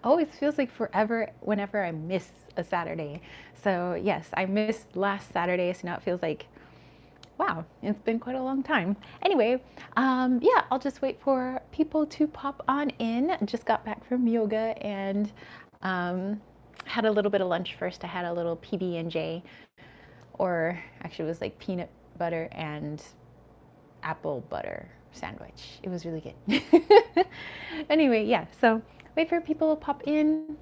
always feels like forever whenever I miss a Saturday. So yes, I missed last Saturday, so now it feels like, wow, it's been quite a long time. Anyway, yeah, I'll just wait for people to pop on in. Just got back from yoga and um, had a little bit of lunch first. I had a little PB&J, or actually it was like peanut butter and apple butter sandwich. It was really good. Anyway, yeah, so wait for people to pop in.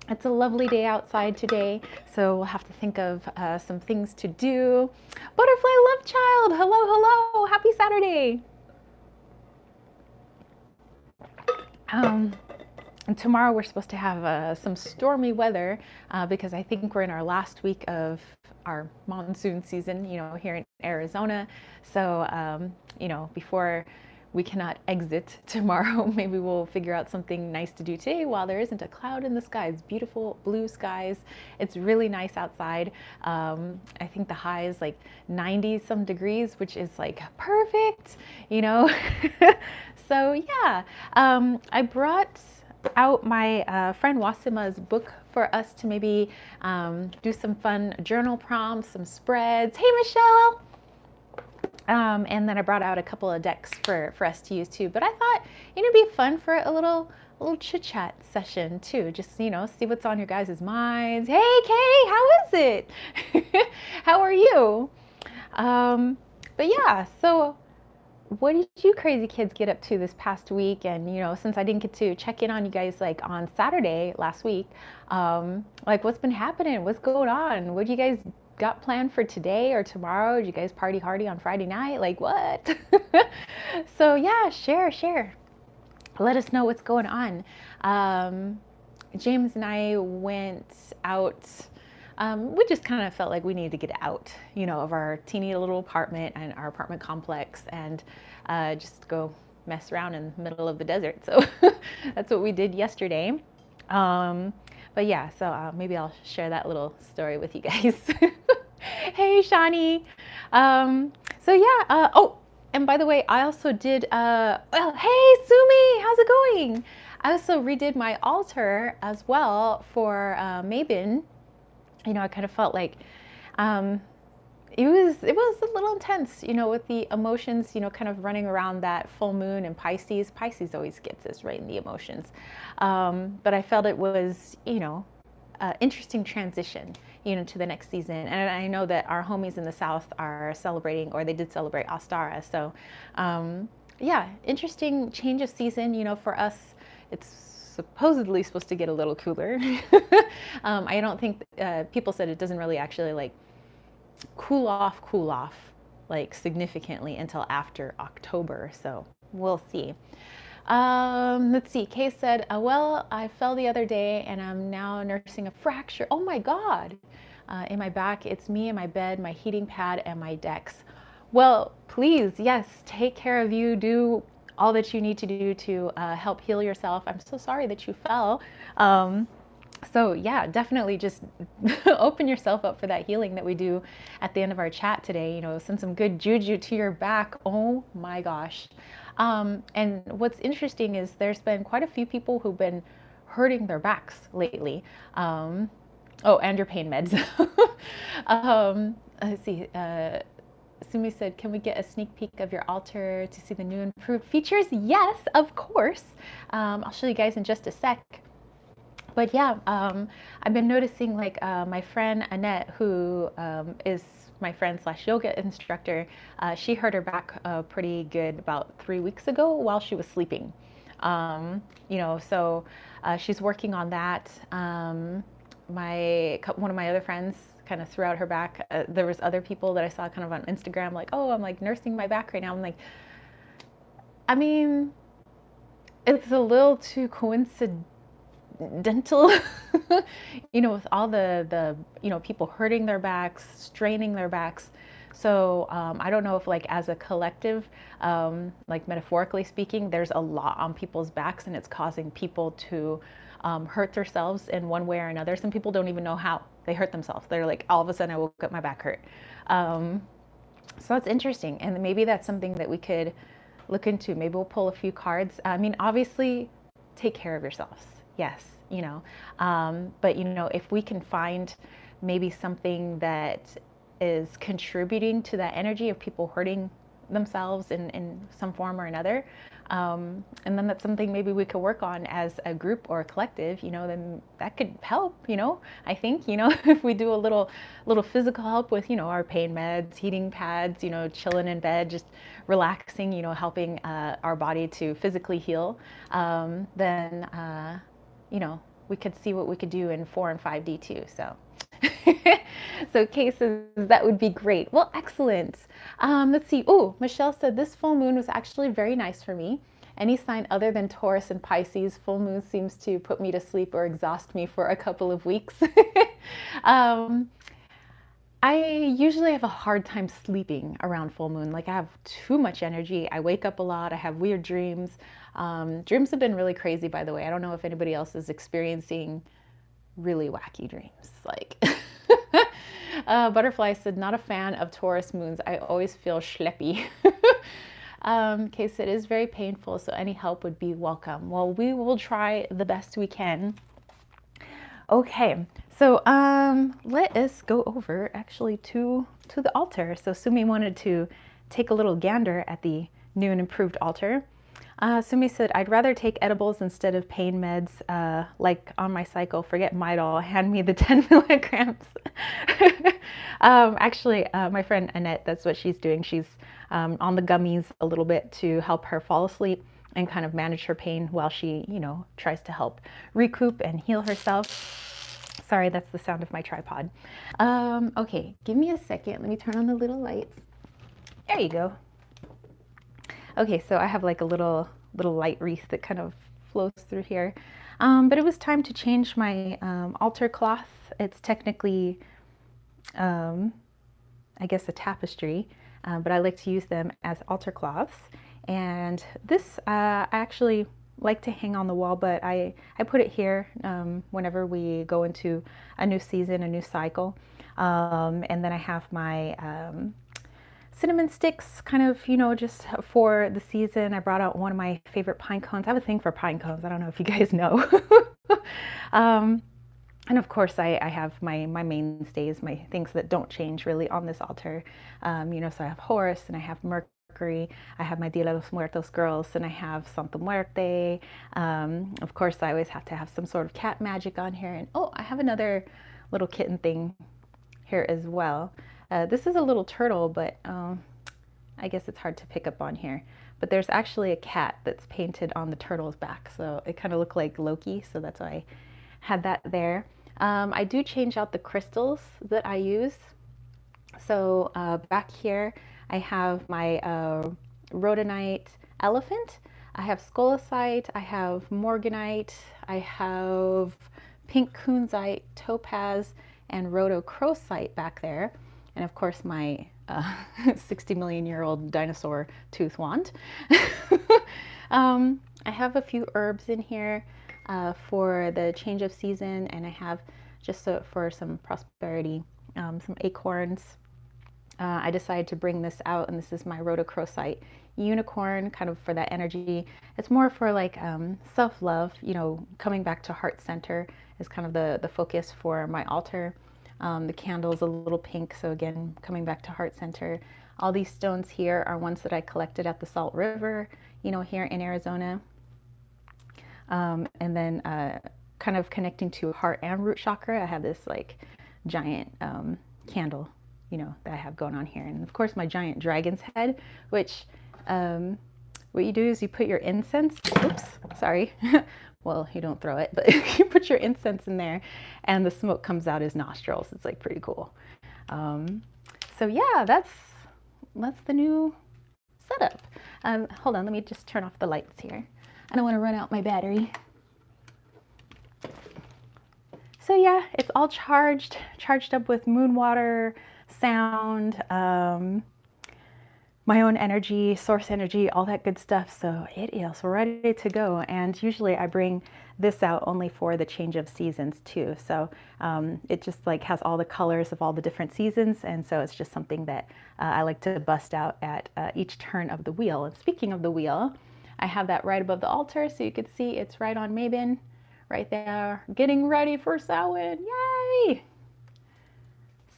It's a lovely day outside today, so we'll have to think of some things to do. Butterfly Love Child, hello, hello, happy Saturday. And tomorrow we're supposed to have some stormy weather because I think we're in our last week of our monsoon season, here in Arizona. So, before we cannot exit tomorrow, maybe we'll figure out something nice to do today while there isn't a cloud in the sky. It's beautiful blue skies. It's really nice outside. I think the high is like 90 some degrees, which is like perfect, So yeah, I brought out my friend Wasima's book for us to maybe do some fun journal prompts, some spreads. Hey, Michelle! And then I brought out a couple of decks for us to use too. But I thought it'd be fun for a little chit chat session too. Just see what's on your guys' minds. Hey, Kay, how is it? How are you? But yeah, so what did you crazy kids get up to this past week? And since I didn't get to check in on you guys like on Saturday last week, like what's been happening? What's going on? What do you guys got planned for today or tomorrow? Did you guys party hardy on Friday night? Like what? So yeah, share. Let us know what's going on. James and I went out. We just kind of felt like we needed to get out, of our teeny little apartment and our apartment complex and just go mess around in the middle of the desert. So that's what we did yesterday. But yeah, so maybe I'll share that little story with you guys. Hey, Shani. So yeah, oh, and by the way, I also did, well, hey, Sumi, how's it going? I also redid my altar as well for Mabin. I kind of felt like it was a little intense, with the emotions, kind of running around that full moon in Pisces. Pisces always gets us right in the emotions. But I felt it was, interesting transition, to the next season. And I know that our homies in the South are celebrating, or they did celebrate Ostara. So, yeah, interesting change of season, for us. It's supposedly supposed to get a little cooler. I don't think people said it doesn't really actually like cool off like significantly until after October. So we'll see. Let's see. Kay said, well, I fell the other day and I'm now nursing a fracture. Oh my God. In my back. It's me and my bed, my heating pad, and my decks. Well, please, yes, take care of you. Do all that you need to do to help heal yourself. I'm so sorry that you fell. So yeah, definitely just open yourself up for that healing that we do at the end of our chat today. Send some good juju to your back. Oh my gosh. And what's interesting is there's been quite a few people who've been hurting their backs lately. Oh, and your pain meds. Let's see. Sumi said, can we get a sneak peek of your altar to see the new improved features? Yes, of course. I'll show you guys in just a sec. But yeah, I've been noticing like my friend Annette, who is my friend slash yoga instructor, she hurt her back pretty good about 3 weeks ago while she was sleeping. So she's working on that. One of my other friends kind of threw out her back. There was other people that I saw kind of on Instagram like, oh, I'm like nursing my back right now. I'm like, I mean, it's a little too coincidental, with all the people hurting their backs, straining their backs. So I don't know if like as a collective, like metaphorically speaking, there's a lot on people's backs and it's causing people to hurt themselves in one way or another. Some people don't even know how they hurt themselves. They're like, all of a sudden I woke up, my back hurt. So that's interesting. And maybe that's something that we could look into. Maybe we'll pull a few cards. I mean, obviously take care of yourselves. yes, you know. But you know, if we can find maybe something that is contributing to that energy of people hurting themselves in some form or another, and then that's something maybe we could work on as a group or a collective, you know, then that could help, you know. I think, you know, if we do a little physical help with, you know, our pain meds, heating pads, you know, chilling in bed, just relaxing, you know, helping our body to physically heal, then you know, we could see what we could do in 4 and 5D too. So so cases, that would be great. Well, excellent. Let's see. Oh, Michelle said this full moon was actually very nice for me. Any sign other than Taurus and Pisces, full moon seems to put me to sleep or exhaust me for a couple of weeks. I usually have a hard time sleeping around full moon. Like I have too much energy. I wake up a lot. I have weird dreams. Dreams have been really crazy, by the way. I don't know if anybody else is experiencing really wacky dreams. Like Butterfly said, not a fan of Taurus moons. I always feel schleppy. Case it is very painful, so any help would be welcome. Well, we will try the best we can. Okay, so let us go over actually to the altar. So Sumi wanted to take a little gander at the new and improved altar. Sumi said, I'd rather take edibles instead of pain meds, like on my cycle. Forget Midol, hand me the 10 milligrams. Actually, my friend Annette, that's what she's doing. She's on the gummies a little bit to help her fall asleep and kind of manage her pain while she, you know, tries to help recoup and heal herself. Sorry, that's the sound of my tripod. Okay, give me a second. Let me turn on the little lights. There you go. Okay, so I have like a little light wreath that kind of flows through here. But it was time to change my altar cloth. It's technically, I guess, a tapestry, but I like to use them as altar cloths. And this I actually like to hang on the wall, but I put it here whenever we go into a new season, a new cycle. And then I have my cinnamon sticks, kind of, you know, just for the season. I brought out one of my favorite pine cones. I have a thing for pine cones. I don't know if you guys know. And of course, I have my mainstays, my things that don't change really on this altar. You know, so I have Horus and I have Mercury. I have my Dia de los Muertos girls and I have Santa Muerte. Of course, I always have to have some sort of cat magic on here. And oh, I have another little kitten thing here as well. This is a little turtle, but I guess it's hard to pick up on here. But there's actually a cat that's painted on the turtle's back, so it kind of looked like Loki, so that's why I had that there. I do change out the crystals that I use. So back here, I have my rhodonite elephant. I have scolecite, I have morganite, I have pink kunzite, topaz, and rhodochrosite back there. And of course, my 60 million year old dinosaur tooth wand. I have a few herbs in here for the change of season, and I have just for some prosperity, some acorns. I decided to bring this out, and this is my rhodochrosite unicorn, kind of for that energy. It's more for like self-love, you know, coming back to heart center is kind of the focus for my altar. The candle's a little pink, so again, coming back to heart center. All these stones here are ones that I collected at the Salt River, you know, here in Arizona. And then kind of connecting to heart and root chakra, I have this like giant candle, you know, that I have going on here. And of course, my giant dragon's head, which what you do is you put your incense, oops, sorry. Well, you don't throw it, but you put your incense in there and the smoke comes out his nostrils. It's like pretty cool. So yeah, that's the new setup. Hold on, let me just turn off the lights here. I don't want to run out my battery. So yeah, it's all charged up with moon water, sound, my own energy, source energy, all that good stuff. So it is ready to go. And usually I bring this out only for the change of seasons too. So it just like has all the colors of all the different seasons. And so it's just something that I like to bust out at each turn of the wheel. And speaking of the wheel, I have that right above the altar. So you can see it's right on Mabon, right there, getting ready for Samhain. Yay!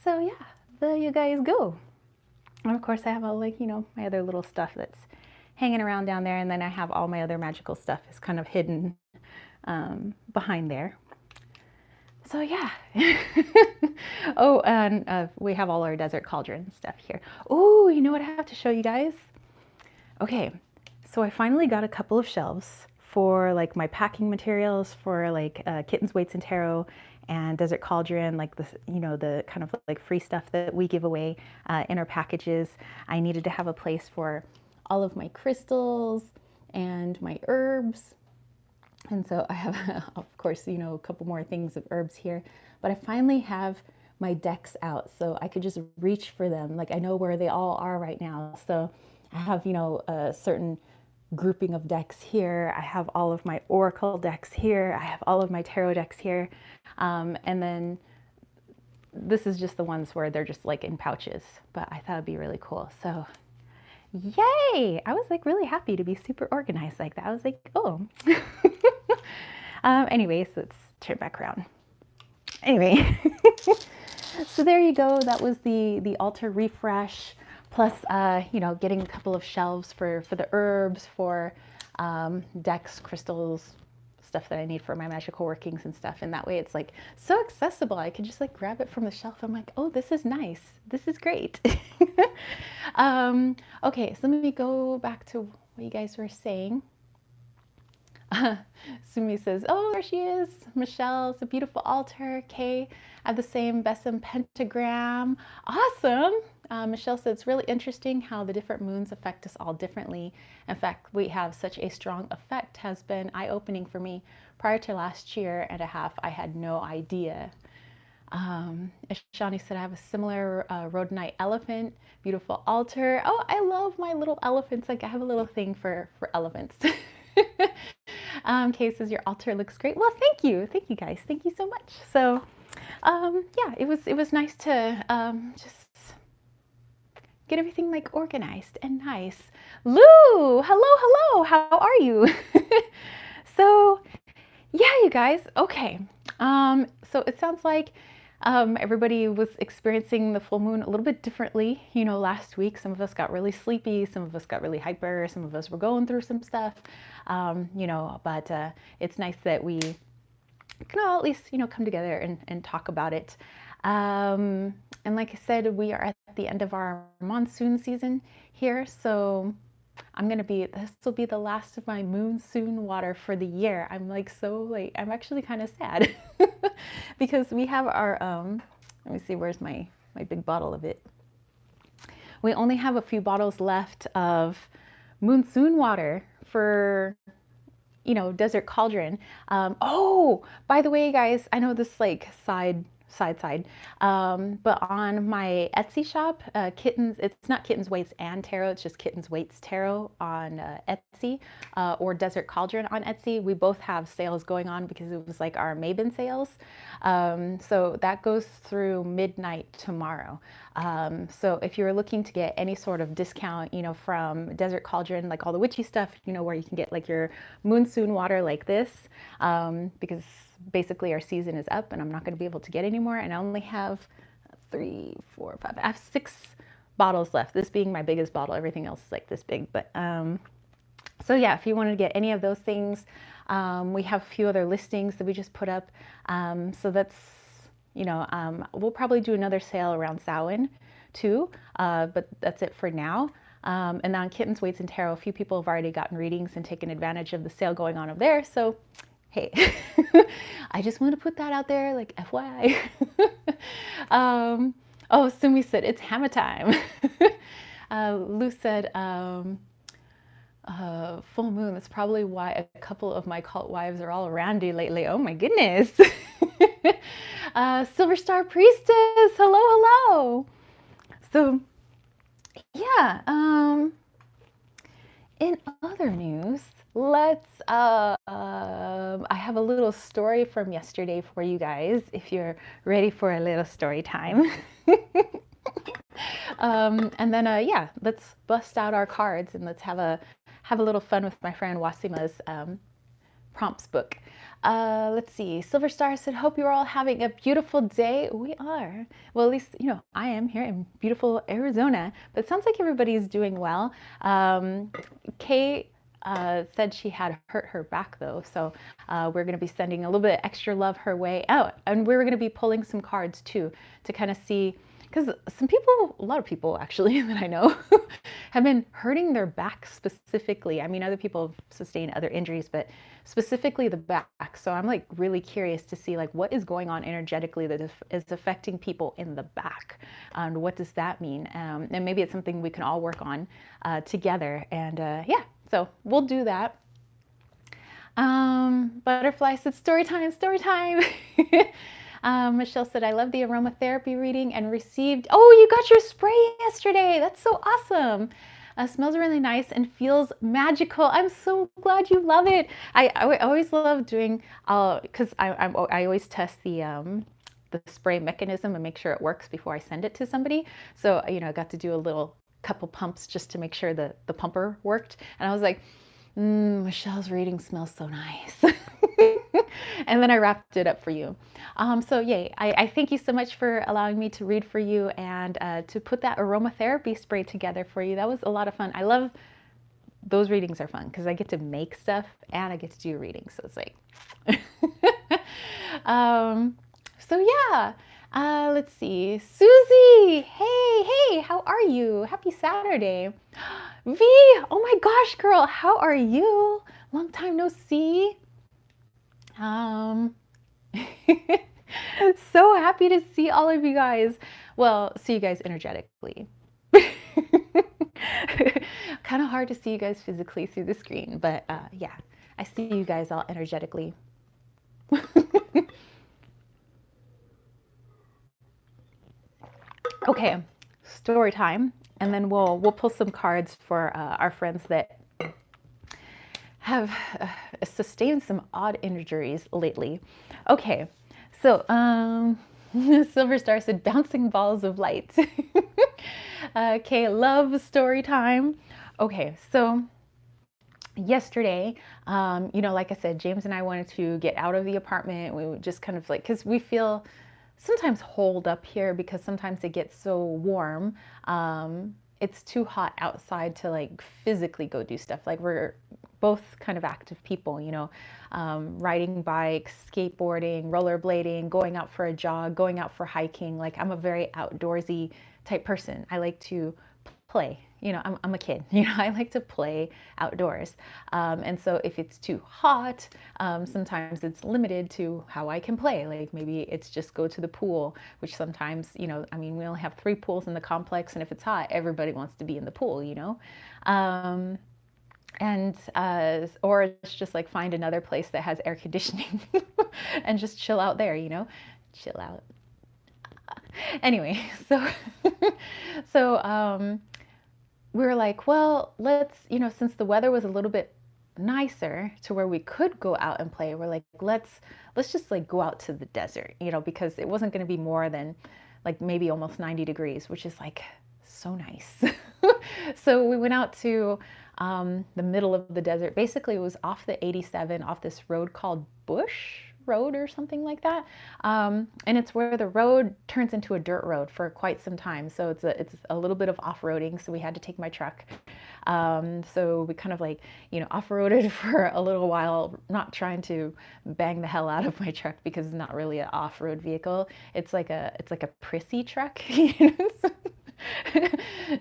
So yeah, there you guys go. And of course I have all like, you know, my other little stuff that's hanging around down there, and then I have all my other magical stuff is kind of hidden behind there. So yeah. Oh, and we have all our desert cauldron stuff here. Oh, you know what I have to show you guys? Okay, so I finally got a couple of shelves for like my packing materials for like kittens, weights, and tarot, and desert cauldron, like the, you know, the kind of like free stuff that we give away in our packages. I needed to have a place for all of my crystals and my herbs. And so I have, of course, you know, a couple more things of herbs here, but I finally have my decks out so I could just reach for them. Like I know where they all are right now. So I have, you know, a certain grouping of decks here. I have all of my oracle decks here. I have all of my tarot decks here. And then this is just the ones where they're just like in pouches, but I thought it'd be really cool. So yay! I was like really happy to be super organized like that. I was like, oh. Anyways, let's turn back around. Anyway, so there you go. That was the altar refresh, plus you know, getting a couple of shelves for the herbs, for decks, crystals, stuff that I need for my magical workings and stuff. And that way it's like so accessible. I can just like grab it from the shelf. I'm like, oh, this is nice. This is great. Okay, so let me go back to what you guys were saying. Sumi says, oh, there she is. Michelle, it's a beautiful altar. Kay, I have the same besom pentagram. Awesome. Michelle said, it's really interesting how the different moons affect us all differently. In fact, we have such a strong effect has been eye-opening for me. Prior to last year and a half, I had no idea. Shani said, I have a similar rhodonite elephant, beautiful altar. Oh, I love my little elephants. Like I have a little thing for elephants. Kay says, your altar looks great. Well, thank you guys. Thank you so much. So yeah, it was nice to just get everything like organized and nice. Lou, hello, how are you? So yeah, you guys, okay. So it sounds like everybody was experiencing the full moon a little bit differently. You know, last week, some of us got really sleepy, some of us got really hyper, some of us were going through some stuff, you know, but it's nice that we can all at least, you know, come together and talk about it. And like I said, we are at the end of our monsoon season here. So this will be the last of my monsoon water for the year. I'm like, so like, I'm actually kind of sad because we have our, let me see, where's my big bottle of it. We only have a few bottles left of monsoon water for, you know, desert cauldron. Oh, by the way, guys, I know this like side, but on my Etsy shop, kittens, it's not Kittens, Weights, and Tarot, it's just Kittens, Weights, Tarot on Etsy, or Desert Cauldron on Etsy. We both have sales going on because it was like our Maven sales. So that goes through midnight tomorrow. So if you're looking to get any sort of discount, you know, from Desert Cauldron, like all the witchy stuff, you know, where you can get like your monsoon water like this, because basically our season is up and I'm not going to be able to get any more, and I only have 3, 4, 5, I have 6 bottles left, this being my biggest bottle. Everything else is like this big, but so yeah, if you want to get any of those things, we have a few other listings that we just put up, so that's, you know, we'll probably do another sale around Samhain too, but that's it for now. And then on Kittens, Weights, and Tarot, a few people have already gotten readings and taken advantage of the sale going on over there, so hey, I just want to put that out there, like FYI. Oh, Sumi said, it's hammer time. Lou said, full moon, that's probably why a couple of my cult wives are all randy lately. Oh my goodness. Silver Star Priestess, hello. So, yeah, in other news, let's, I have a little story from yesterday for you guys, if you're ready for a little story time. And then, yeah, let's bust out our cards and let's have a little fun with my friend Wasima's prompts book. Let's see. Silver Star said, hope you're all having a beautiful day. We are. Well, at least, I am here in beautiful Arizona, but it sounds like everybody's doing well. Kay said she had hurt her back though. So we're going to be sending a little bit extra love her way. Oh, and we're going to be pulling some cards too to kind of see, because a lot of people actually that I know have been hurting their back specifically. I mean, other people have sustained other injuries, but specifically the back. So I'm like really curious to see like what is going on energetically that is affecting people in the back. And what does that mean? And maybe it's something we can all work on together. And yeah, so we'll do that. Butterfly said, story time, story time. Michelle said, I love the aromatherapy reading and received, oh, you got your spray yesterday. That's so awesome. Smells really nice and feels magical. I'm so glad you love it. I always love doing, because I always test the spray mechanism and make sure it works before I send it to somebody. So, I got to do a little couple pumps just to make sure that the pumper worked. And I was like, Michelle's reading smells so nice. And then I wrapped it up for you. So yay, I thank you so much for allowing me to read for you and to put that aromatherapy spray together for you. That was a lot of fun. I love those readings are fun because I get to make stuff and I get to do readings. So it's like, so yeah, let's see. Susie, hey, how are you? Happy Saturday. V, oh my gosh, girl, how are you? Long time no see. So happy to see all of you guys. Well, see you guys energetically. Kind of hard to see you guys physically through the screen, but yeah, I see you guys all energetically. Okay, story time, and then we'll pull some cards for our friends that have sustained some odd injuries lately. Okay, so Silver Star said bouncing balls of light. Okay, love story time. Okay, so yesterday, like I said, James and I wanted to get out of the apartment. We would just kind of like, because we feel sometimes holed up here because sometimes it gets so warm. It's too hot outside to like physically go do stuff. Like we're both kind of active people, riding bikes, skateboarding, rollerblading, going out for a jog, going out for hiking. Like I'm a very outdoorsy type person. I like to play. I'm a kid. I like to play outdoors. And so if it's too hot, sometimes it's limited to how I can play. Like maybe it's just go to the pool, which sometimes, we only have 3 pools in the complex. And if it's hot, everybody wants to be in the pool, or it's just like find another place that has air conditioning and just chill out there, chill out. Anyway, so we were like, well, let's, since the weather was a little bit nicer to where we could go out and play, we're like, let's just like go out to the desert, because it wasn't going to be more than like maybe almost 90 degrees, which is like so nice. So we went out to the middle of the desert. Basically, it was off the 87, off this road called Bush Road or something like that. And it's where the road turns into a dirt road for quite some time. So it's a little bit of off-roading. So we had to take my truck. So we kind of like, off-roaded for a little while, not trying to bang the hell out of my truck because it's not really an off-road vehicle. It's like a prissy truck.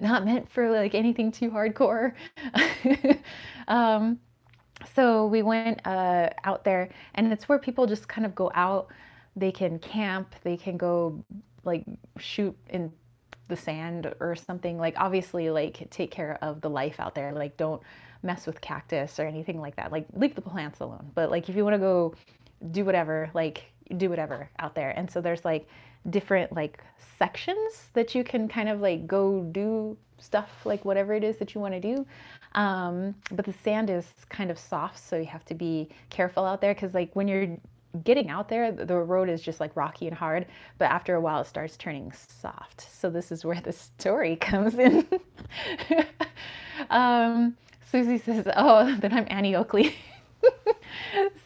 Not meant for like anything too hardcore. So we went out there, and it's where people just kind of go out. They can camp, they can go like shoot in the sand or something. Like obviously like take care of the life out there. Like don't mess with cactus or anything like that. Like leave the plants alone. But like if you want to go do whatever, like do whatever out there. And so there's like different like sections that you can kind of like go do stuff, like whatever it is that you want to do. But the sand is kind of soft, so you have to be careful out there because like when you're getting out there, the road is just like rocky and hard, but after a while it starts turning soft. So this is where the story comes in. Susie says, oh, then I'm Annie Oakley.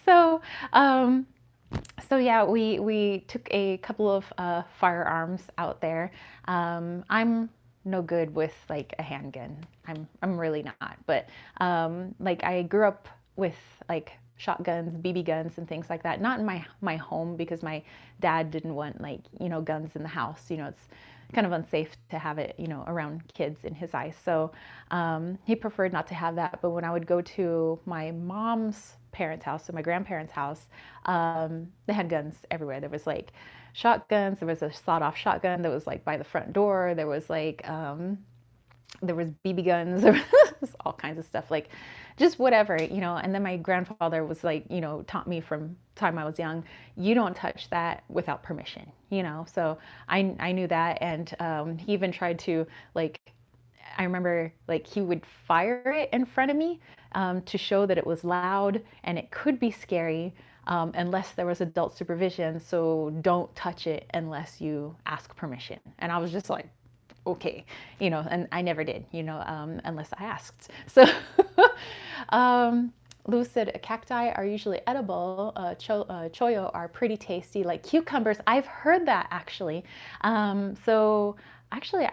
So, um, so yeah, we took a couple of firearms out there. I'm no good with like a handgun. I'm really not. But like I grew up with like shotguns, BB guns, and things like that. Not in my home because my dad didn't want like guns in the house. It's kind of unsafe to have it around kids in his eyes. So he preferred not to have that. But when I would go to my mom's parents' house, so my grandparents' house, they had guns everywhere. There was like shotguns. There was a sawed-off shotgun that was like by the front door. There was like there was BB guns. There was all kinds of stuff, like just whatever. And then my grandfather was like, taught me from time I was young, you don't touch that without permission. So I knew that, and he even tried to like. I remember like he would fire it in front of me to show that it was loud and it could be scary unless there was adult supervision. So don't touch it unless you ask permission. And I was just like, okay, and I never did, unless I asked. So Lou said cacti are usually edible. Choyo are pretty tasty, like cucumbers. I've heard that actually. So actually,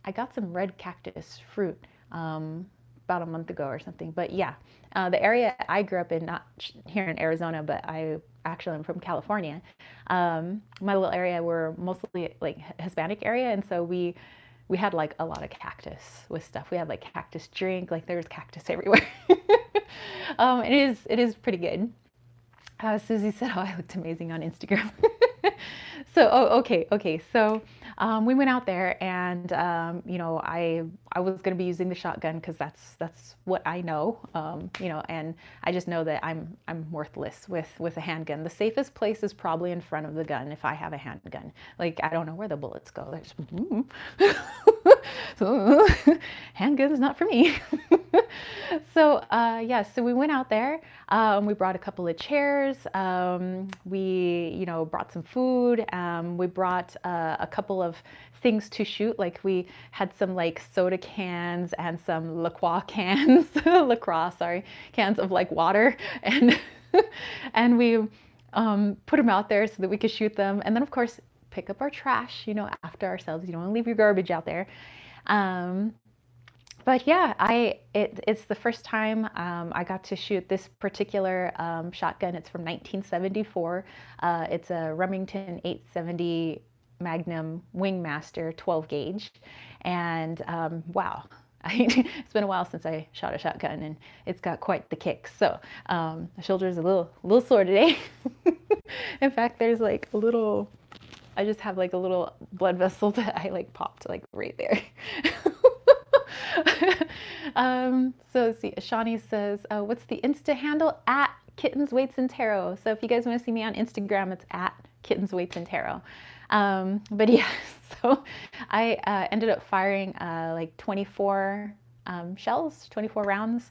I got some red cactus fruit about a month ago or something. But yeah, the area I grew up in, not here in Arizona, but I actually am from California. My little area, we're mostly like Hispanic area, and so we had like a lot of cactus with stuff. We had like cactus drink, like there's cactus everywhere. It is pretty good. Susie said, "Oh, I looked amazing on Instagram." So, okay. So, we went out there, and I was going to be using the shotgun because that's what I know. And I just know that I'm worthless with a handgun. The safest place is probably in front of the gun if I have a handgun. Like I don't know where the bullets go. There's so, handgun's not for me. So yeah, so we went out there. We brought a couple of chairs. We brought some food. We brought a couple of things to shoot. Like we had some like soda cans and some cans of like water, and and we put them out there so that we could shoot them. And then of course pick up our trash, after ourselves. You don't want to leave your garbage out there. But yeah, it's the first time I got to shoot this particular shotgun. It's from 1974. It's a Remington 870 Magnum Wingmaster 12 gauge. And wow, it's been a while since I shot a shotgun, and it's got quite the kick. So my shoulder's a little sore today. In fact, there's like a little, I just have like a little blood vessel that I like popped like right there. So let's see, Shawnee says, what's the Insta handle? At Kittens, Weights, and Tarot. So if you guys want to see me on Instagram, it's at Kittens, Weights, and Tarot. But yeah, so I ended up firing like 24 shells, 24 rounds,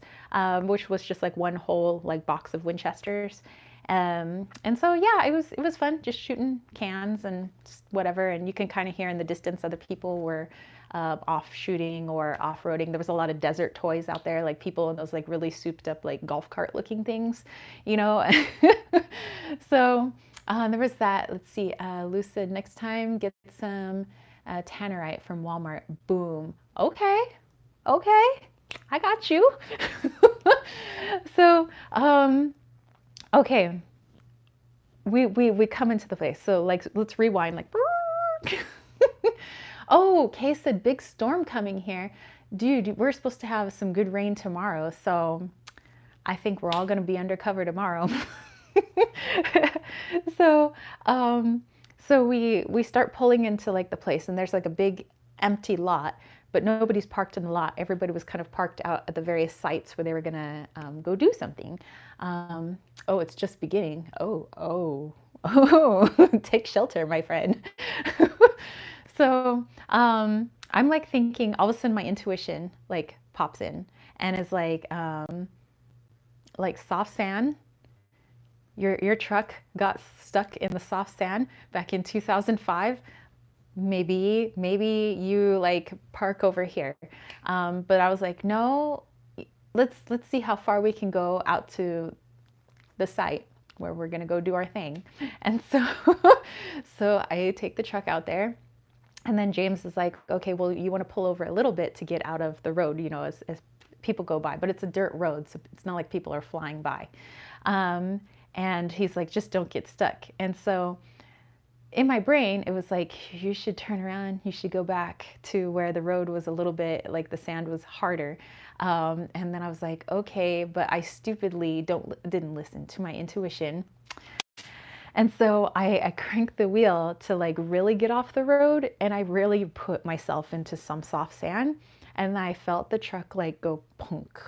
which was just like one whole like box of Winchesters. And so yeah, it was fun just shooting cans and just whatever. And you can kind of hear in the distance other people were off shooting or off-roading. There was a lot of desert toys out there, like people in those like really souped up like golf cart looking things, So there was that. Let's see, Lou said next time get some tannerite from Walmart. Boom. Okay, I got you. So okay, we come into the place. So like let's rewind. Like, oh, Kay said big storm coming here, dude. We're supposed to have some good rain tomorrow, so I think we're all gonna be undercover tomorrow. So so we start pulling into like the place, and there's like a big empty lot, but nobody's parked in the lot. Everybody was kind of parked out at the various sites where they were gonna go do something. Oh, it's just beginning. Oh, take shelter, my friend. So I'm like thinking, all of a sudden my intuition like pops in and is like soft sand. Your truck got stuck in the soft sand back in 2005. Maybe you like park over here. But I was like, no, let's see how far we can go out to the site where we're gonna go do our thing. And so, so I take the truck out there. And then James is like, okay, well, you want to pull over a little bit to get out of the road, as people go by, but it's a dirt road, so it's not like people are flying by. And he's like, just don't get stuck. And so in my brain, it was like, you should turn around, you should go back to where the road was a little bit, like the sand was harder. And then I was like, okay, but I stupidly didn't listen to my intuition. And so I cranked the wheel to like really get off the road, and I really put myself into some soft sand, and I felt the truck like go punk.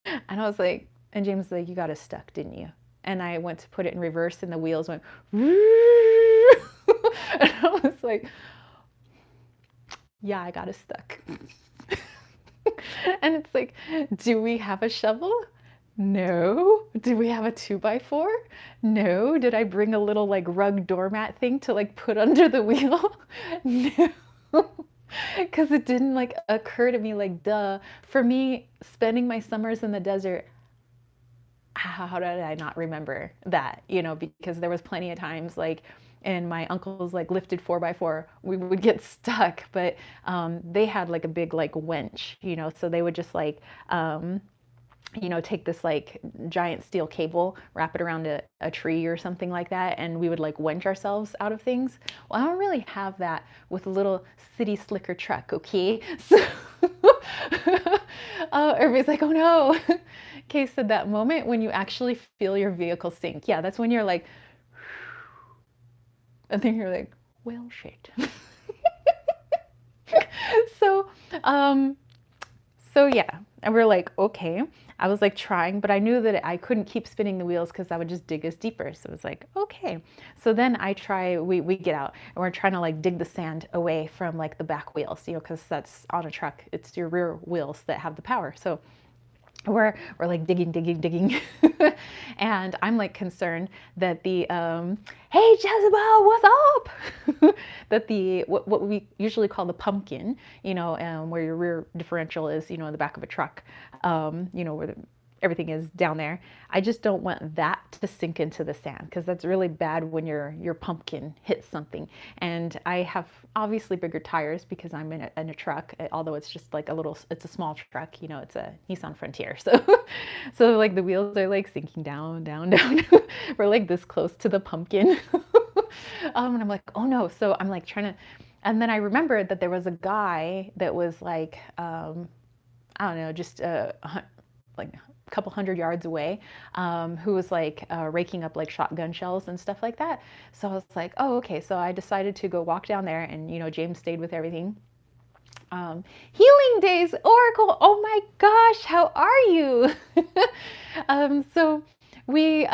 And I was like, and James was like, you got us stuck, didn't you? And I went to put it in reverse, and the wheels went, and I was like, yeah, I got us stuck. And it's like, do we have a shovel? No. Did we have a 2x4? No. Did I bring a little like rug doormat thing to like put under the wheel? No. Because it didn't like occur to me, like, duh. For me, spending my summers in the desert, how did I not remember that? Because there was plenty of times like in my uncle's like lifted 4x4, we would get stuck, but they had like a big like winch, so they would just like take this like giant steel cable, wrap it around a tree or something like that, and we would like winch ourselves out of things. Well, I don't really have that with a little city slicker truck, okay? So everybody's like, oh no. Okay, so that moment when you actually feel your vehicle sink, yeah, that's when you're like, and then you're like, well, shit. So, so yeah, and we're like, okay. I was like trying, but I knew that I couldn't keep spinning the wheels because that would just dig us deeper. So it was like, okay. So then we get out and we're trying to like dig the sand away from like the back wheels, because that's on a truck. It's your rear wheels that have the power. So we're like digging. And I'm like concerned that the, hey Jezebel, what's up? That what we usually call the pumpkin, where your rear differential is, in the back of a truck, where everything is down there. I just don't want that to sink into the sand, because that's really bad when your pumpkin hits something. And I have obviously bigger tires because I'm in a truck, although it's just like it's a small truck, it's a Nissan Frontier. So like the wheels are like sinking down. We're like this close to the pumpkin. And I'm like, oh no. So I'm like trying to, and then I remembered that there was a guy that was like, I don't know, just like a couple hundred yards away, who was like raking up like shotgun shells and stuff like that. So I was like, oh, okay. So I decided to go walk down there, and James stayed with everything. Healing Days, Oracle. Oh my gosh, how are you? So we,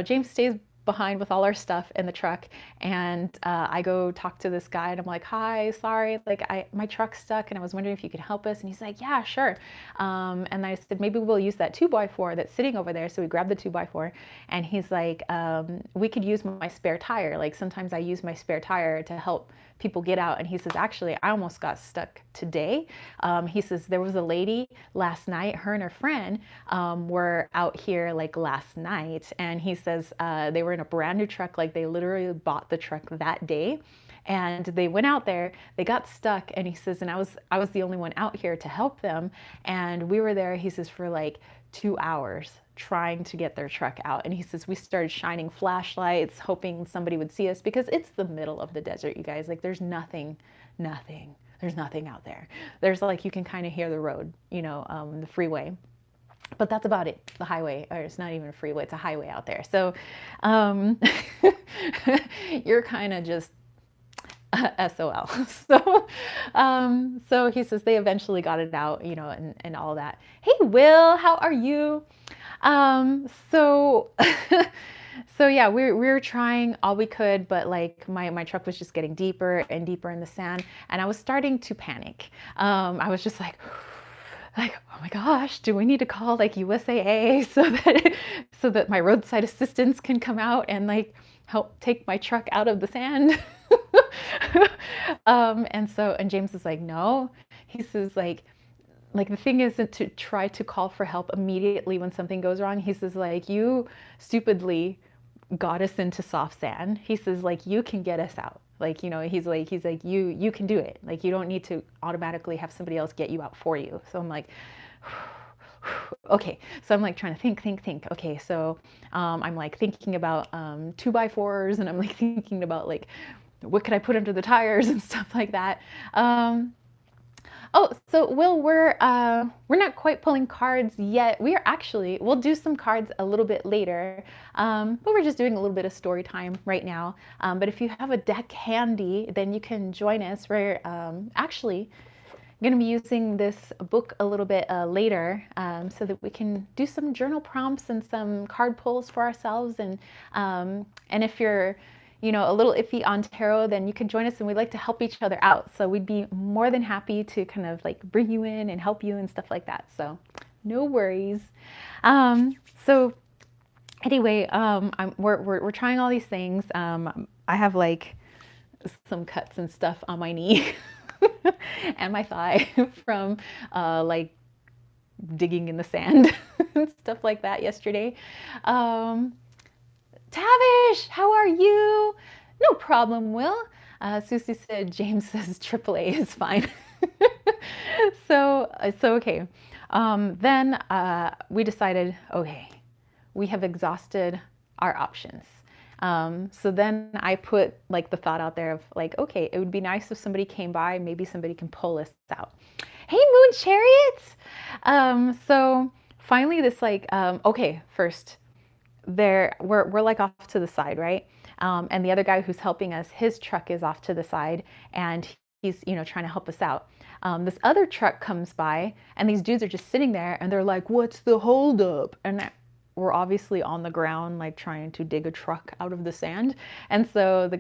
James stays behind with all our stuff in the truck, and I go talk to this guy, and I'm like, hi, sorry, like my truck's stuck, and I was wondering if you could help us. And he's like, yeah, sure. And I said, maybe we'll use that 2x4 that's sitting over there. So we grabbed the 2x4, and he's like, we could use my spare tire. Like sometimes I use my spare tire to help people get out. And he says, actually, I almost got stuck today. He says, there was a lady last night, her and her friend were out here like last night. And he says they were in a brand new truck, like they literally bought the truck that day. And they went out there, they got stuck, and he says, and I was the only one out here to help them. And we were there, he says, for like 2 hours trying to get their truck out. And he says, we started shining flashlights, hoping somebody would see us, because it's the middle of the desert, you guys. Like there's nothing. There's nothing out there. There's like, you can kind of hear the road, the freeway. But that's about it. The highway, or it's not even a freeway, it's a highway out there. So you're kind of just SOL. So he says they eventually got it out, and all that. Hey, Will, how are you? So yeah, we were trying all we could, but like my truck was just getting deeper and deeper in the sand, and I was starting to panic. I was just like, oh my gosh, do we need to call like USAA so that my roadside assistance can come out and like help take my truck out of the sand? And James is like, no. He says like, like the thing isn't to try to call for help immediately when something goes wrong. He says like, you stupidly got us into soft sand. He says like, you can get us out. Like, you know, he's like, you can do it. Like, you don't need to automatically have somebody else get you out for you. So I'm like, okay. So I'm like trying to think. Okay. So I'm like thinking about 2x4s, and I'm like thinking about like, what could I put under the tires and stuff like that. Oh, so Will, we're not quite pulling cards yet. We'll do some cards a little bit later, but we're just doing a little bit of story time right now. But if you have a deck handy, then you can join us. We're actually going to be using this book a little bit later, so that we can do some journal prompts and some card pulls for ourselves. And if you're a little iffy on tarot, then you can join us, and we'd like to help each other out. So we'd be more than happy to kind of like bring you in and help you and stuff like that. So no worries. So anyway, we're trying all these things. I have like some cuts and stuff on my knee and my thigh from like digging in the sand and stuff like that yesterday. Tavish, how are you? No problem, Will. Susie said, James says AAA is fine. So okay. Then we decided, okay, we have exhausted our options. So then I put like the thought out there of like, okay, it would be nice if somebody came by, maybe somebody can pull us out. Hey, Moon Chariots! So finally this like, okay, first, we're like off to the side, right? And the other guy who's helping us, his truck is off to the side, and he's trying to help us out. This other truck comes by, and these dudes are just sitting there, and they're like, "What's the holdup?" And we're obviously on the ground, like trying to dig a truck out of the sand, and so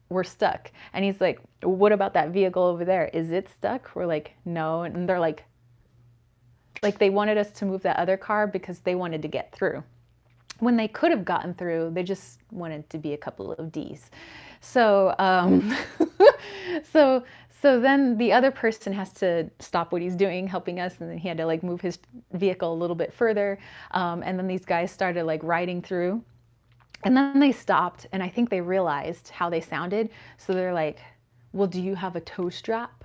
we're stuck. And he's like, "What about that vehicle over there? Is it stuck?" We're like, "No," and they're like they wanted us to move that other car because they wanted to get through. When they could have gotten through, they just wanted to be a couple of D's. So, so then the other person has to stop what he's doing, helping us, and then he had to like move his vehicle a little bit further. And then these guys started like riding through, and then they stopped, and I think they realized how they sounded. So they're like, "Well, do you have a tow strap?"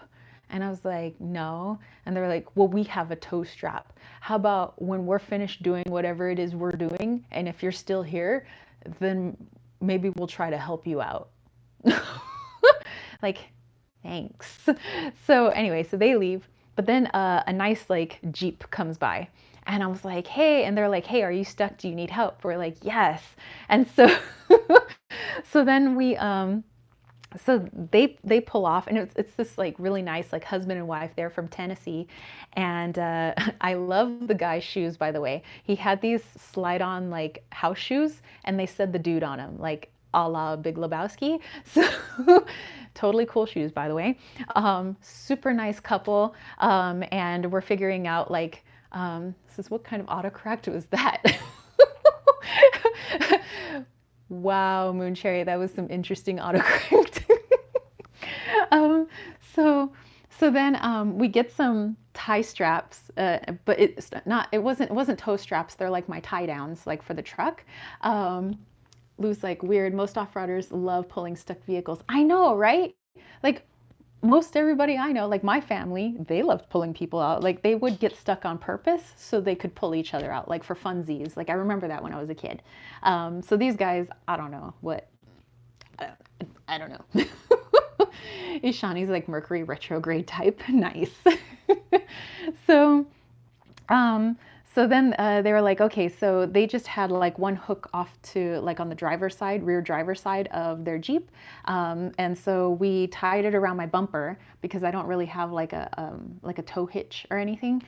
And I was like, "No." And they're like, "Well, we have a tow strap. How about when we're finished doing whatever it is we're doing, and if you're still here, then maybe we'll try to help you out." Like, thanks. So anyway, so they leave, but then a nice like Jeep comes by, and I was like, "Hey," and they're like, "Hey, are you stuck? Do you need help?" We're like, "Yes." And so so then so they pull off, and it's this like really nice like husband and wife. They're from Tennessee, and I love the guy's shoes, by the way. He had these slide-on like house shoes, and they said the dude on them, like a la Big Lebowski. So totally cool shoes, by the way. Super nice couple, and we're figuring out like, this is what kind of autocorrect was that? Wow, Moon Cherry, that was some interesting autocorrect. So then we get some tie straps, but it wasn't toe straps. They're like my tie downs, like for the truck. Lou's like, weird. Most off-roaders love pulling stuck vehicles. I know, right? Like most everybody I know, like my family, they loved pulling people out. Like they would get stuck on purpose so they could pull each other out, like for funsies. Like I remember that when I was a kid. So these guys, I don't know what, I don't know. Ishani's like Mercury retrograde type. Nice. So, so then they were like, okay, so they just had like one hook off to like on the driver's side, rear driver's side of their Jeep. And so we tied it around my bumper because I don't really have like a tow hitch or anything.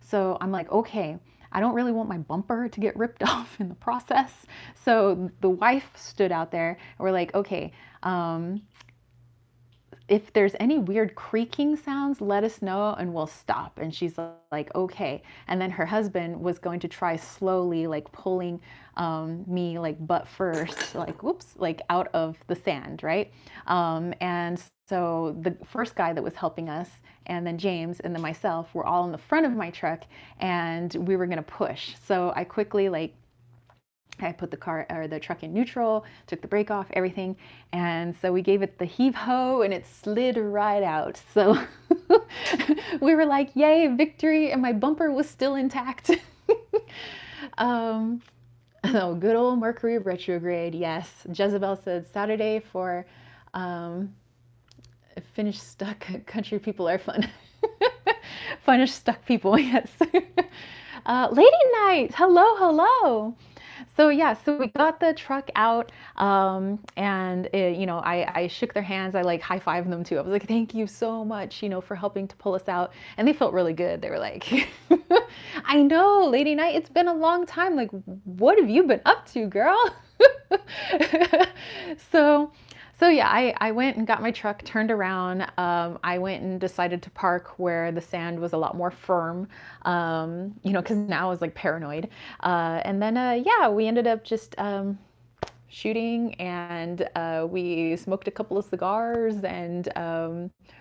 So I'm like, okay, I don't really want my bumper to get ripped off in the process. So the wife stood out there and we're like, okay, if there's any weird creaking sounds, let us know and we'll stop. And she's like, okay. And then her husband was going to try slowly like pulling me like butt first, like whoops, like out of the sand, right? And so the first guy that was helping us, and then James, and then myself were all in the front of my truck, and we were gonna push. So I quickly like I put the car or the truck in neutral, took the brake off, everything. And so we gave it the heave ho and it slid right out. So we were like, yay, victory. And my bumper was still intact. Oh, good old Mercury retrograde. Yes. Jezebel said Saturday for Finnish stuck country people are fun. Finnish stuck people. Yes. Lady night. Hello, hello. So yeah, so we got the truck out, and you know, I shook their hands. I like high-fived them too. I was like, "Thank you so much, you know, for helping to pull us out." And they felt really good. They were like, "I know, Lady Night. It's been a long time. Like, what have you been up to, girl?" So, so yeah, I went and got my truck turned around. I went and decided to park where the sand was a lot more firm, you know, because now I was like paranoid. And then, yeah, we ended up just shooting, and we smoked a couple of cigars, and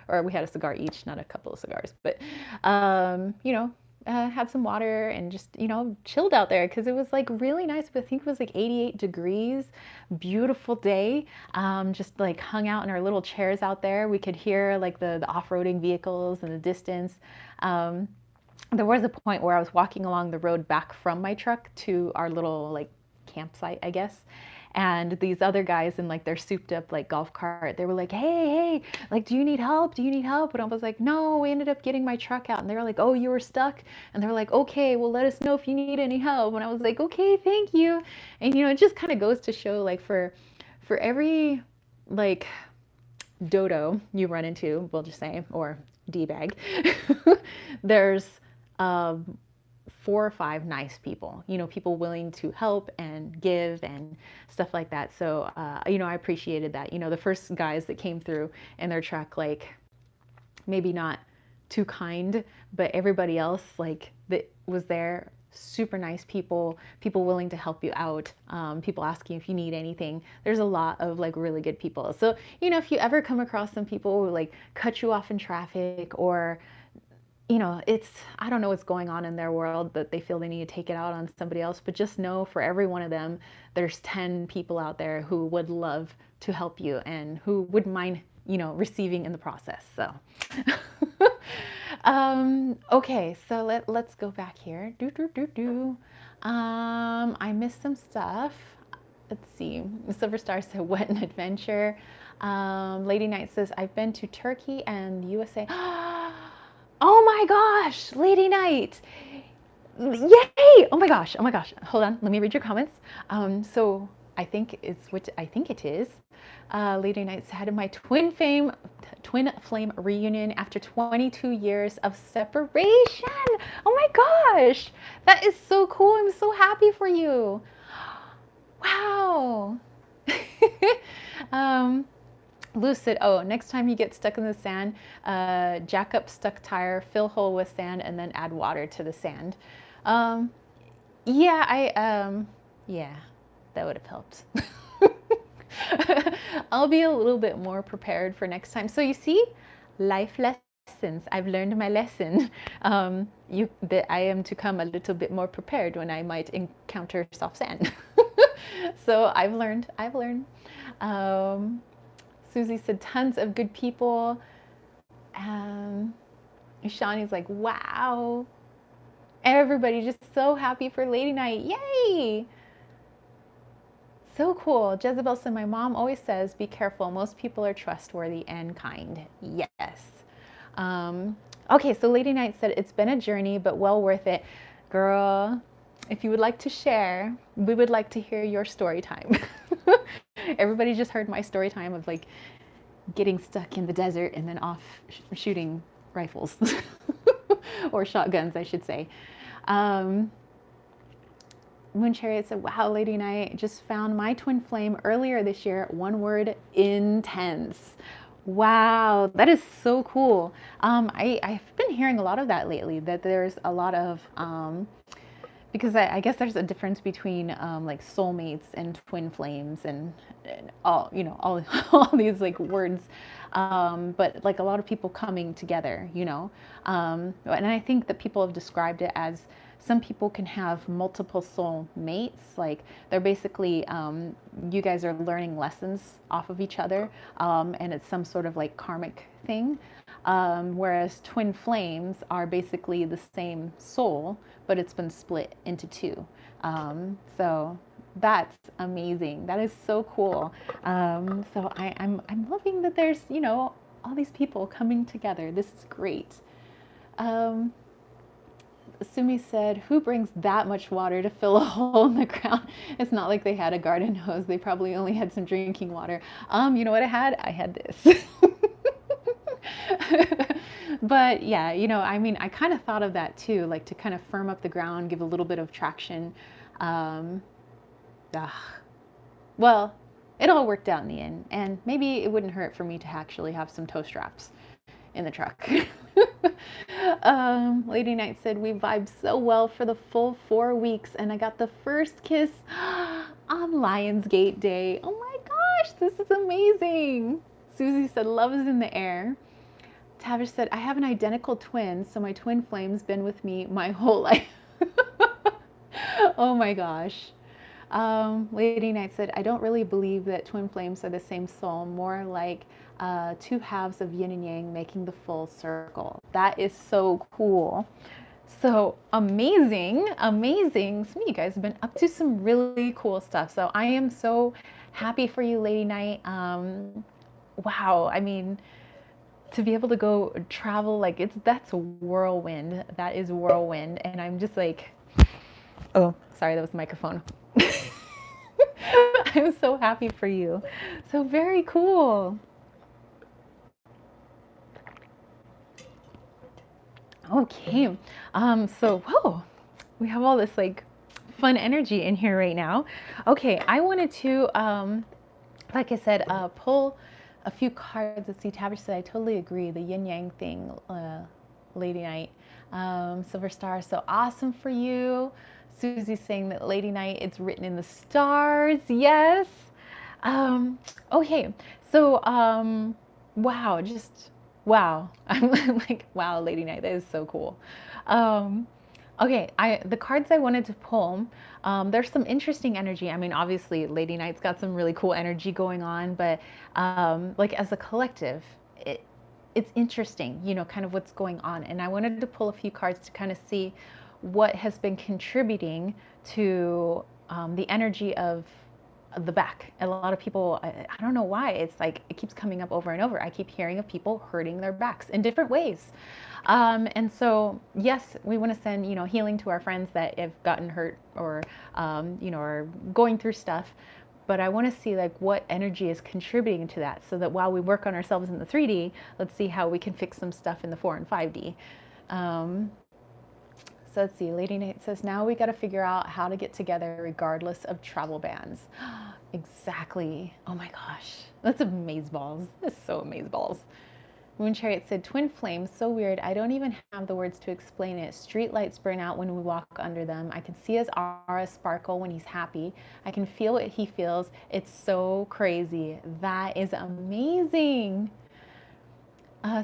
or we had a cigar each, not a couple of cigars, but you know, had some water and just, you know, chilled out there because it was like really nice. But I think it was like 88 degrees, beautiful day. Just like hung out in our little chairs out there. We could hear like the off-roading vehicles in the distance. There was a point where I was walking along the road back from my truck to our little like campsite, I guess. And these other guys in like their souped up like golf cart, they were like, hey, like, do you need help? Do you need help? And I was like, no, we ended up getting my truck out. And they were like, oh, you were stuck? And they were like, okay, well, let us know if you need any help. And I was like, okay, thank you. And, you know, it just kind of goes to show like for every like dodo you run into, we'll just say, or D-bag, there's 4 or 5 nice people, you know, people willing to help and give and stuff like that. So, you know, I appreciated that. You know, the first guys that came through in their truck, like maybe not too kind, but everybody else like that was there, super nice people, people willing to help you out, people asking if you need anything. There's a lot of like really good people. So, you know, if you ever come across some people who like cut you off in traffic, or you know, it's, I don't know what's going on in their world that they feel they need to take it out on somebody else, but just know for every one of them, there's 10 people out there who would love to help you and who wouldn't mind, you know, receiving in the process. So, okay, so let's go back here. I missed some stuff. Let's see. Silver Star said, what an adventure. Lady Knight says, I've been to Turkey and USA. Oh my gosh, Lady Knight. Yay! Oh my gosh, oh my gosh. Hold on, let me read your comments. So I think it's what I think it is. Lady Knight had my twin flame reunion after 22 years of separation. Oh my gosh, that is so cool. I'm so happy for you. Wow. Lucid, oh, next time you get stuck in the sand, jack up stuck tire, fill hole with sand, and then add water to the sand. Yeah, yeah, that would have helped. I'll be a little bit more prepared for next time. So you see, life lessons. I've learned my lesson. That I am to come a little bit more prepared when I might encounter soft sand. So I've learned. Susie said tons of good people. Shawnee's like, wow. Everybody just so happy for Lady Night. Yay! So cool. Jezebel said, my mom always says, be careful. Most people are trustworthy and kind. Yes. Okay, so Lady Night said, it's been a journey, but well worth it. Girl, if you would like to share, we would like to hear your story time. Everybody just heard my story time of like getting stuck in the desert and then off shooting rifles or shotguns, I should say. Moon Chariot said, wow, Lady Night just found my twin flame earlier this year. One word, intense. Wow, that is so cool. I've been hearing a lot of that lately, that there's a lot of because I guess there's a difference between like soulmates and twin flames and all, you know, all, all these like words. But like a lot of people coming together, you know. And I think that people have described it as some people can have multiple soul mates. Like they're basically, you guys are learning lessons off of each other. And it's some sort of like karmic thing. Whereas twin flames are basically the same soul, but it's been split into two. So that's amazing. That is so cool. So I'm loving that there's, you know, all these people coming together. This is great. Sumi said, who brings that much water to fill a hole in the ground? It's not like they had a garden hose. They probably only had some drinking water. You know what I had? I had this. But yeah, you know, I mean, I kind of thought of that too, like to kind of firm up the ground, give a little bit of traction. Well, it all worked out in the end, and maybe it wouldn't hurt for me to actually have some toe straps in the truck. Lady Knight said, we vibed so well for the full 4 weeks, and I got the first kiss on Lionsgate Day. Oh my gosh, this is amazing. Susie said, love is in the air. Tavish said, I have an identical twin, so my twin flame's been with me my whole life. Oh my gosh. Lady Knight said, I don't really believe that twin flames are the same soul, more like two halves of yin and yang making the full circle. That is so cool. So amazing, amazing. Some of you guys have been up to some really cool stuff. So I am so happy for you, Lady Knight. Wow. I mean, to be able to go travel, like that's a whirlwind. That is whirlwind. And I'm just like, oh, sorry, that was the microphone. I'm so happy for you. So very cool. Okay. So, whoa, we have all this like fun energy in here right now. Okay. I wanted to, like I said, pull a few cards. Let's see. Tavish said, I totally agree. The yin yang thing, Lady Knight, Silver Star. So awesome for you. Susie's saying that Lady Knight, it's written in the stars. Yes. Okay. So, wow, just wow. I'm like, wow, Lady Knight, that is so cool. Okay, the cards I wanted to pull, there's some interesting energy. I mean, obviously, Lady Knight's got some really cool energy going on, but like as a collective, it's interesting, you know, kind of what's going on. And I wanted to pull a few cards to kind of see what has been contributing to the energy of the back. A lot of people, I don't know why, it's like it keeps coming up over and over. I keep hearing of people hurting their backs in different ways. And so, yes, we want to send, you know, healing to our friends that have gotten hurt or, you know, are going through stuff. But I want to see like what energy is contributing to that, so that while we work on ourselves in the 3D, let's see how we can fix some stuff in the 4 and 5D. So let's see, Lady Nate says, now we got to figure out how to get together regardless of travel bans. Exactly. Oh my gosh. That's amazeballs. That's so amazeballs. Moon Chariot said, twin flames, so weird. I don't even have the words to explain it. Street lights burn out when we walk under them. I can see his aura sparkle when he's happy. I can feel what he feels. It's so crazy. That is amazing.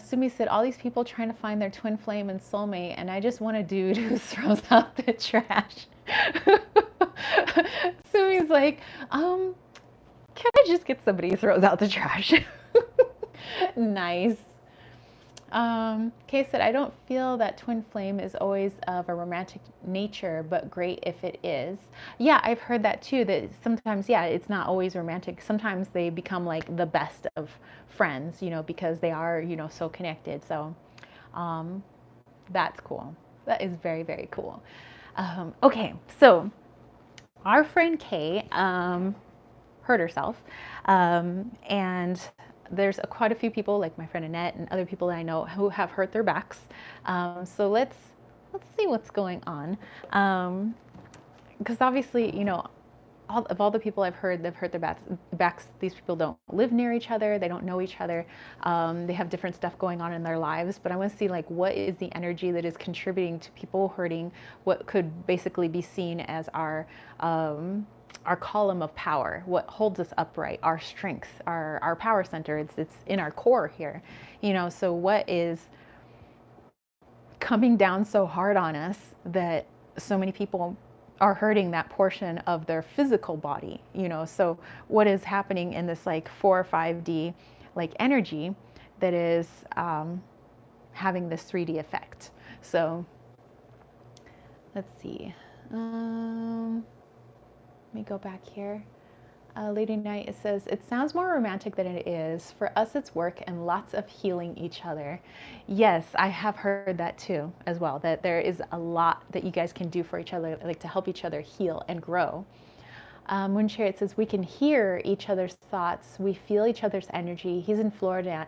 Sumi said, all these people trying to find their twin flame and soulmate, and I just want a dude who throws out the trash. Sumi's like, can I just get somebody who throws out the trash? Nice. Kay said, I don't feel that twin flame is always of a romantic nature, but great if it is. Yeah, I've heard that too, that sometimes, yeah, it's not always romantic. Sometimes they become like the best of friends, you know, because they are, you know, so connected. So that's cool. That is very, very cool. Okay, so our friend Kay hurt herself, and there's quite a few people like my friend Annette and other people that I know who have hurt their backs. So let's see what's going on. Because obviously, you know, all the people I've heard, they've hurt their backs. These people don't live near each other. They don't know each other. They have different stuff going on in their lives. But I want to see like what is the energy that is contributing to people hurting. What could basically be seen as our column of power. What holds us upright? Our strength, our power center. It's in our core here. You know. So what is coming down so hard on us that so many people are hurting that portion of their physical body, you know? So what is happening in this like 4 or 5D like energy that is having this 3D effect? So let's see. Let me go back here. Lady Knight, it says, it sounds more romantic than it is. For us, it's work and lots of healing each other. Yes, I have heard that too, as well, that there is a lot that you guys can do for each other, like to help each other heal and grow. Moon Chariot says, we can hear each other's thoughts. We feel each other's energy. He's in Florida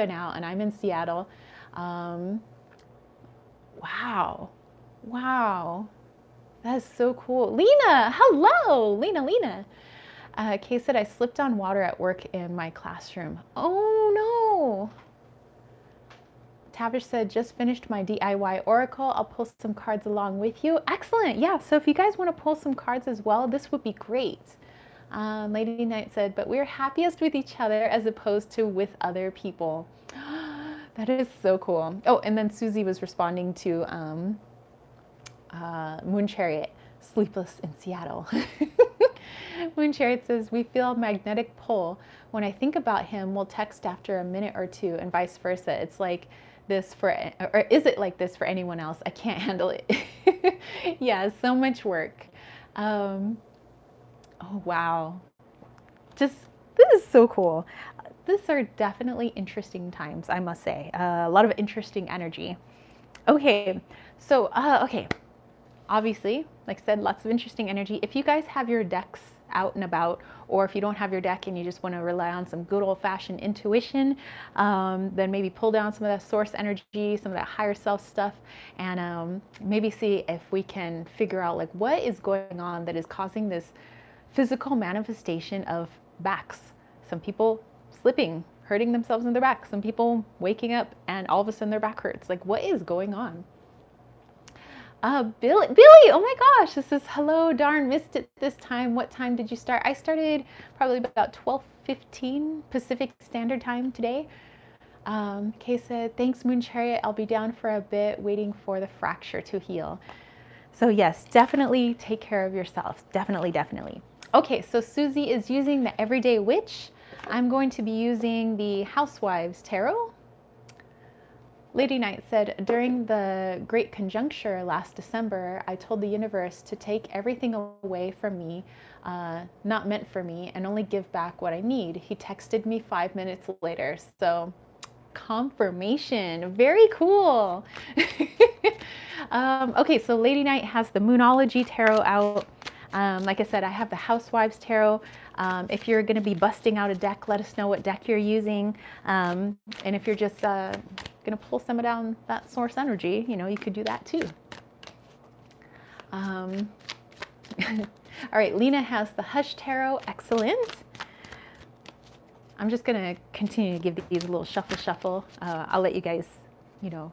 now, and I'm in Seattle. Wow. Wow. That is so cool. Lena, hello, Lena. Kay said, I slipped on water at work in my classroom. Oh no. Tavish said, just finished my DIY Oracle. I'll pull some cards along with you. Excellent. Yeah, so if you guys want to pull some cards as well, this would be great. Lady Knight said, but we're happiest with each other as opposed to with other people. That is so cool. Oh, and then Susie was responding to Moon Chariot, sleepless in Seattle. Moon Chariot says, we feel magnetic pull. When I think about him, we'll text after a minute or two and vice versa. It's like this for, or is it like this for anyone else? I can't handle it. Yeah, so much work. Oh, wow. This is so cool. These are definitely interesting times, I must say. A lot of interesting energy. Okay, so, okay. Obviously, like I said, lots of interesting energy. If you guys have your decks out and about, or if you don't have your deck and you just want to rely on some good old-fashioned intuition, then maybe pull down some of that source energy, some of that higher self stuff, and maybe see if we can figure out like what is going on that is causing this physical manifestation of backs. Some people slipping, hurting themselves in their back. Some people waking up and all of a sudden their back hurts. Like, what is going on? Billy, oh my gosh, this is hello, darn, missed it this time. What time did you start? I started probably about 12:15 Pacific Standard Time today. Kay said, thanks, Moon Chariot. I'll be down for a bit waiting for the fracture to heal. So yes, definitely take care of yourself. Definitely, definitely. Okay, so Susie is using the Everyday Witch. I'm going to be using the Housewives Tarot. Lady Knight said, during the Great Conjuncture last December, I told the universe to take everything away from me, not meant for me, and only give back what I need. He texted me 5 minutes later. So confirmation, very cool. Okay, so Lady Knight has the Moonology Tarot out. Like I said, I have the Housewives Tarot. If you're going to be busting out a deck, let us know what deck you're using. And if you're just going to pull some of down that source energy, you know, you could do that too. All right, Lena has the Hush Tarot. Excellent. I'm just going to continue to give these a little shuffle. I'll let you guys, you know,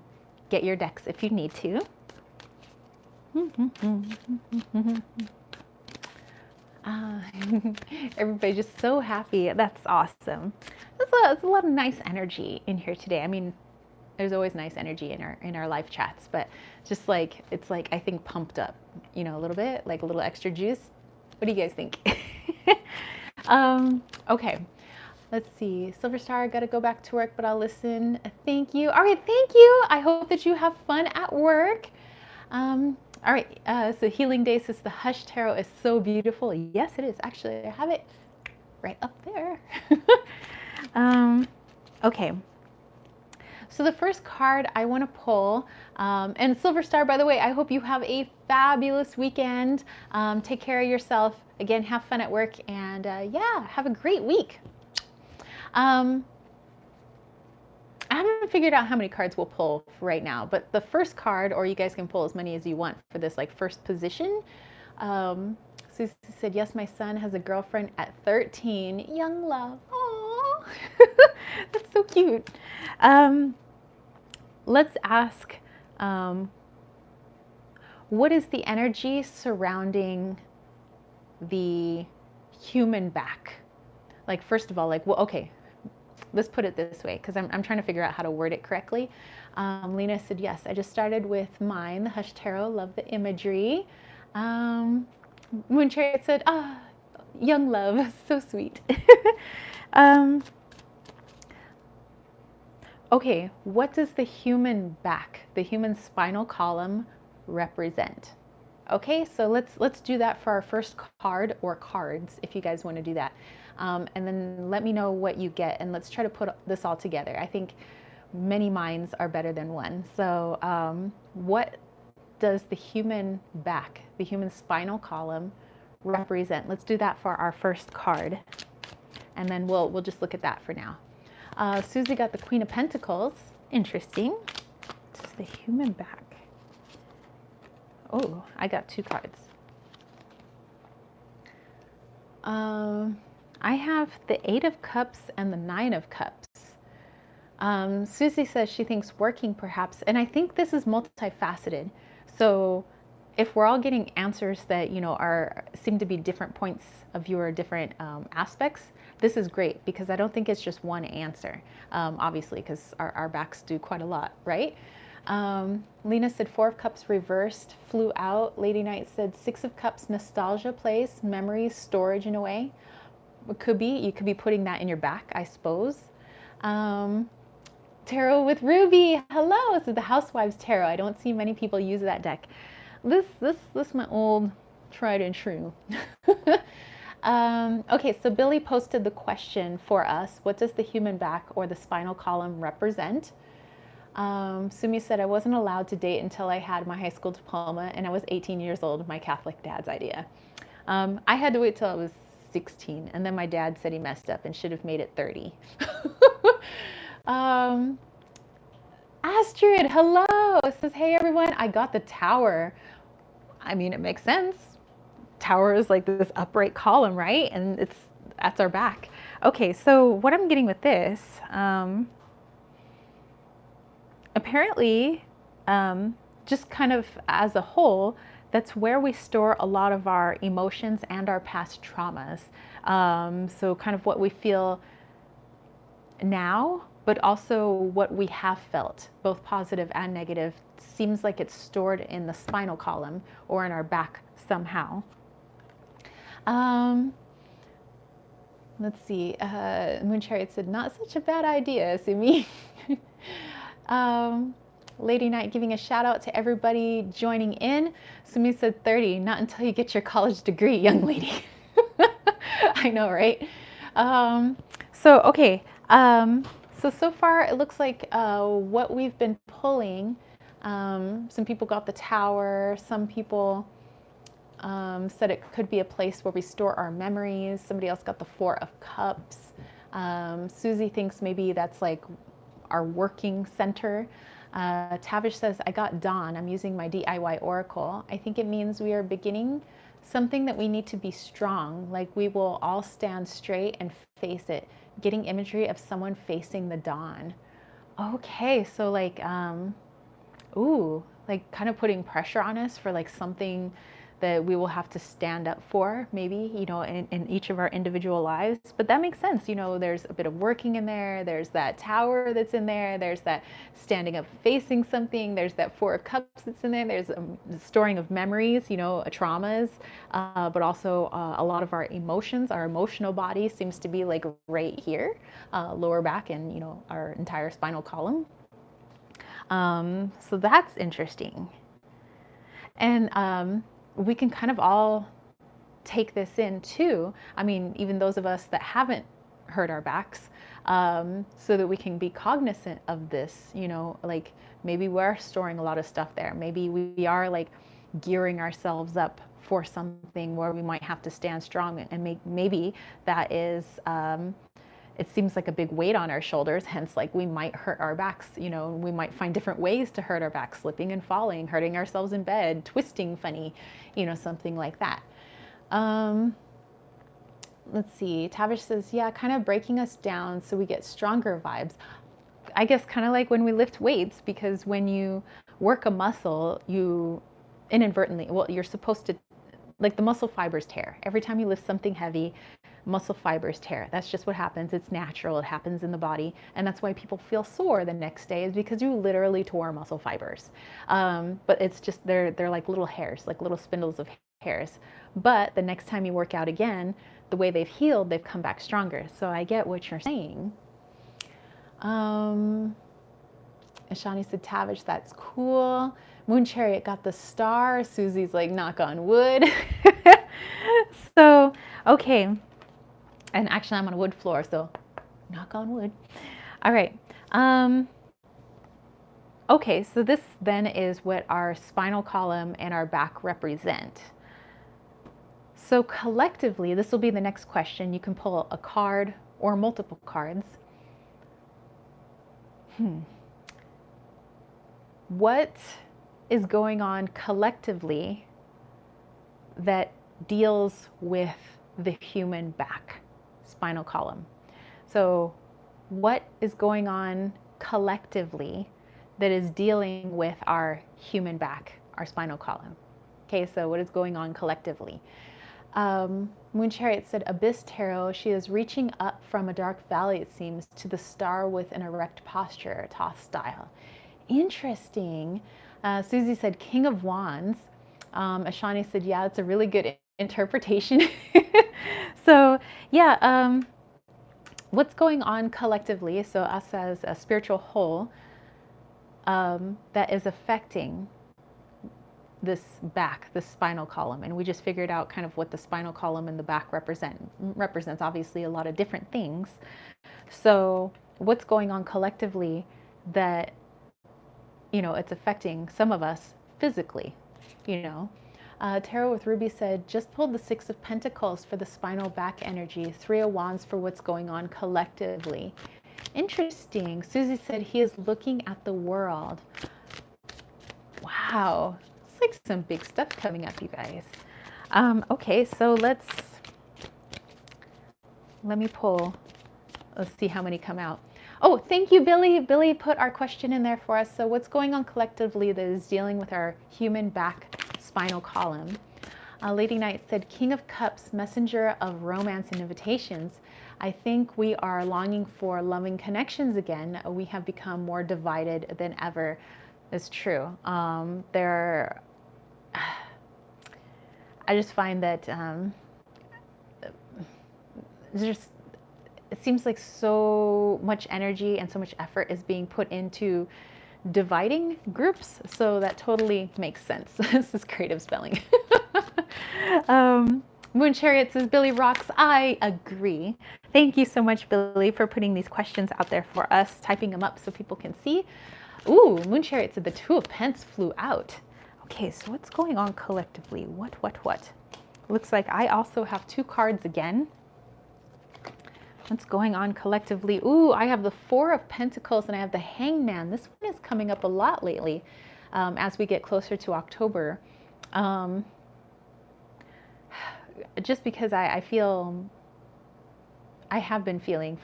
get your decks if you need to. Everybody's just so happy. That's awesome. There's a lot of nice energy in here today. I mean, there's always nice energy in our live chats, but just like, it's like, I think pumped up, you know, a little bit, like a little extra juice. What do you guys think? Okay, let's see. Silver Star, I gotta go back to work, but I'll listen. Thank you. All right, thank you. I hope that you have fun at work. All right, so Healing Day says the Hush Tarot is so beautiful. Yes, it is. Actually, I have it right up there. Okay. So the first card I want to pull, and Silver Star, by the way, I hope you have a fabulous weekend. Take care of yourself. Again, have fun at work, and yeah, have a great week. I haven't figured out how many cards we'll pull right now, but the first card, or you guys can pull as many as you want for this like first position. Susie said, yes, my son has a girlfriend at 13. Young love. Aww. That's so cute. Let's ask, what is the energy surrounding the human back? Like, first of all, like, well, okay, let's put it this way, because I'm trying to figure out how to word it correctly. Lena said, yes, I just started with mine, the Hush Tarot, love the imagery. Moon Chariot said, young love, so sweet. Okay, what does the human back, the human spinal column represent? Okay, so let's do that for our first card, or cards, if you guys want to do that. And then let me know what you get, and let's try to put this all together. I think many minds are better than one. So what does the human back, the human spinal column represent? Let's do that for our first card, and then we'll just look at that for now. Susie got the Queen of Pentacles. Interesting. This is the human back. Oh, I got two cards. I have the Eight of Cups and the Nine of Cups. Susie says she thinks working perhaps, and I think this is multifaceted. So if we're all getting answers that, you know, seem to be different points of view or different aspects, this is great, because I don't think it's just one answer, obviously, because our backs do quite a lot, right? Lena said Four of Cups reversed, flew out. Lady Knight said Six of Cups, nostalgia plays, memories, storage in a way. It could be, you could be putting that in your back, I suppose. Tarot with Ruby, hello, this is the Housewives Tarot. I don't see many people use that deck. This is my old tried and true. Okay, so Billy posted the question for us. What does the human back or the spinal column represent? Sumi said, I wasn't allowed to date until I had my high school diploma, and I was 18 years old, my Catholic dad's idea. I had to wait till I was 16, and then my dad said he messed up and should have made it 30. Astrid, hello, says, hey everyone, I got the tower. I mean, it makes sense. Tower is like this upright column, right? And that's our back. Okay, so what I'm getting with this, apparently, just kind of as a whole, that's where we store a lot of our emotions and our past traumas. So kind of what we feel now, but also what we have felt, both positive and negative, seems like it's stored in the spinal column or in our back somehow. Let's see, Moon Chariot said, not such a bad idea, Sumi. Lady Knight giving a shout out to everybody joining in. Sumi said 30, not until you get your college degree, young lady. I know, right? Okay, so far it looks like what we've been pulling, some people got the tower, some people said it could be a place where we store our memories. Somebody else got the Four of Cups. Susie thinks maybe that's like our working center. Tavish says, I got Dawn. I'm using my DIY Oracle. I think it means we are beginning something that we need to be strong. Like we will all stand straight and face it. Getting imagery of someone facing the dawn. Okay, so like, ooh, like kind of putting pressure on us for like something that we will have to stand up for, maybe, you know, in each of our individual lives. But that makes sense. You know, there's a bit of working in there. There's that tower that's in there. There's that standing up facing something. There's that Four of Cups that's in there. There's the storing of memories, you know, traumas, but also a lot of our emotions. Our emotional body seems to be like right here, lower back, and, you know, our entire spinal column. So that's interesting. And we can kind of all take this in too. I mean, even those of us that haven't hurt our backs, so that we can be cognizant of this, you know, like maybe we're storing a lot of stuff there. Maybe we are like gearing ourselves up for something where we might have to stand strong, and maybe that is, it seems like a big weight on our shoulders, hence like we might hurt our backs, you know, we might find different ways to hurt our backs, slipping and falling, hurting ourselves in bed, twisting funny, you know, something like that. Um, let's see. Tavish says, yeah, kind of breaking us down so we get stronger vibes. I guess kind of like when we lift weights, because when you work a muscle, you inadvertently, well, you're supposed to, like the muscle fibers tear. Every time you lift something heavy, muscle fibers tear. That's just what happens. It's natural. It happens in the body. And that's why people feel sore the next day, is because you literally tore muscle fibers. But it's just, they're like little hairs, like little spindles of hairs. But the next time you work out again, the way they've healed, they've come back stronger. So I get what you're saying. Ashani said, Tavish, that's cool. Moon Chariot got the star. Susie's like, knock on wood. So, okay. And actually, I'm on a wood floor, so knock on wood. All right. Okay, so this then is what our spinal column and our back represent. So collectively, this will be the next question. You can pull a card or multiple cards. What is going on collectively that deals with the human back, spinal column? So what is going on collectively that is dealing with our human back, our spinal column? Okay, so what is going on collectively? Moon Chariot said, Abyss Tarot, she is reaching up from a dark valley, it seems, to the star with an erect posture, Thoth style. Interesting. Susie said, King of Wands. Ashani said, yeah, it's a really good interpretation. So, yeah, what's going on collectively, so us as a spiritual whole, that is affecting this back, the spinal column. And we just figured out kind of what the spinal column and the back represents obviously a lot of different things. So what's going on collectively that, you know, it's affecting some of us physically, you know. Tarot with Ruby said, just pulled the Six of Pentacles for the spinal back energy, Three of Wands for what's going on collectively. Interesting. Susie said, he is looking at the world. Wow. It's like some big stuff coming up, you guys. Okay, so let me pull. Let's see how many come out. Oh, thank you, Billy. Billy put our question in there for us. So what's going on collectively that is dealing with our human back spinal column? Lady Knight said, King of Cups, messenger of romance and invitations. I think we are longing for loving connections again. We have become more divided than ever. It's true. I just find that it seems like so much energy and so much effort is being put into dividing groups. So that totally makes sense. This is creative spelling. Moon Chariot says, Billy rocks. I agree. Thank you so much, Billy, for putting these questions out there for us, typing them up so people can see. Ooh, Moon Chariot said the Two of Pence flew out. Okay, so what's going on collectively? What? Looks like I also have two cards again. What's going on collectively? Ooh, I have the Four of Pentacles and I have the Hangman. This one is coming up a lot lately as we get closer to October. Just because I feel, I have been feeling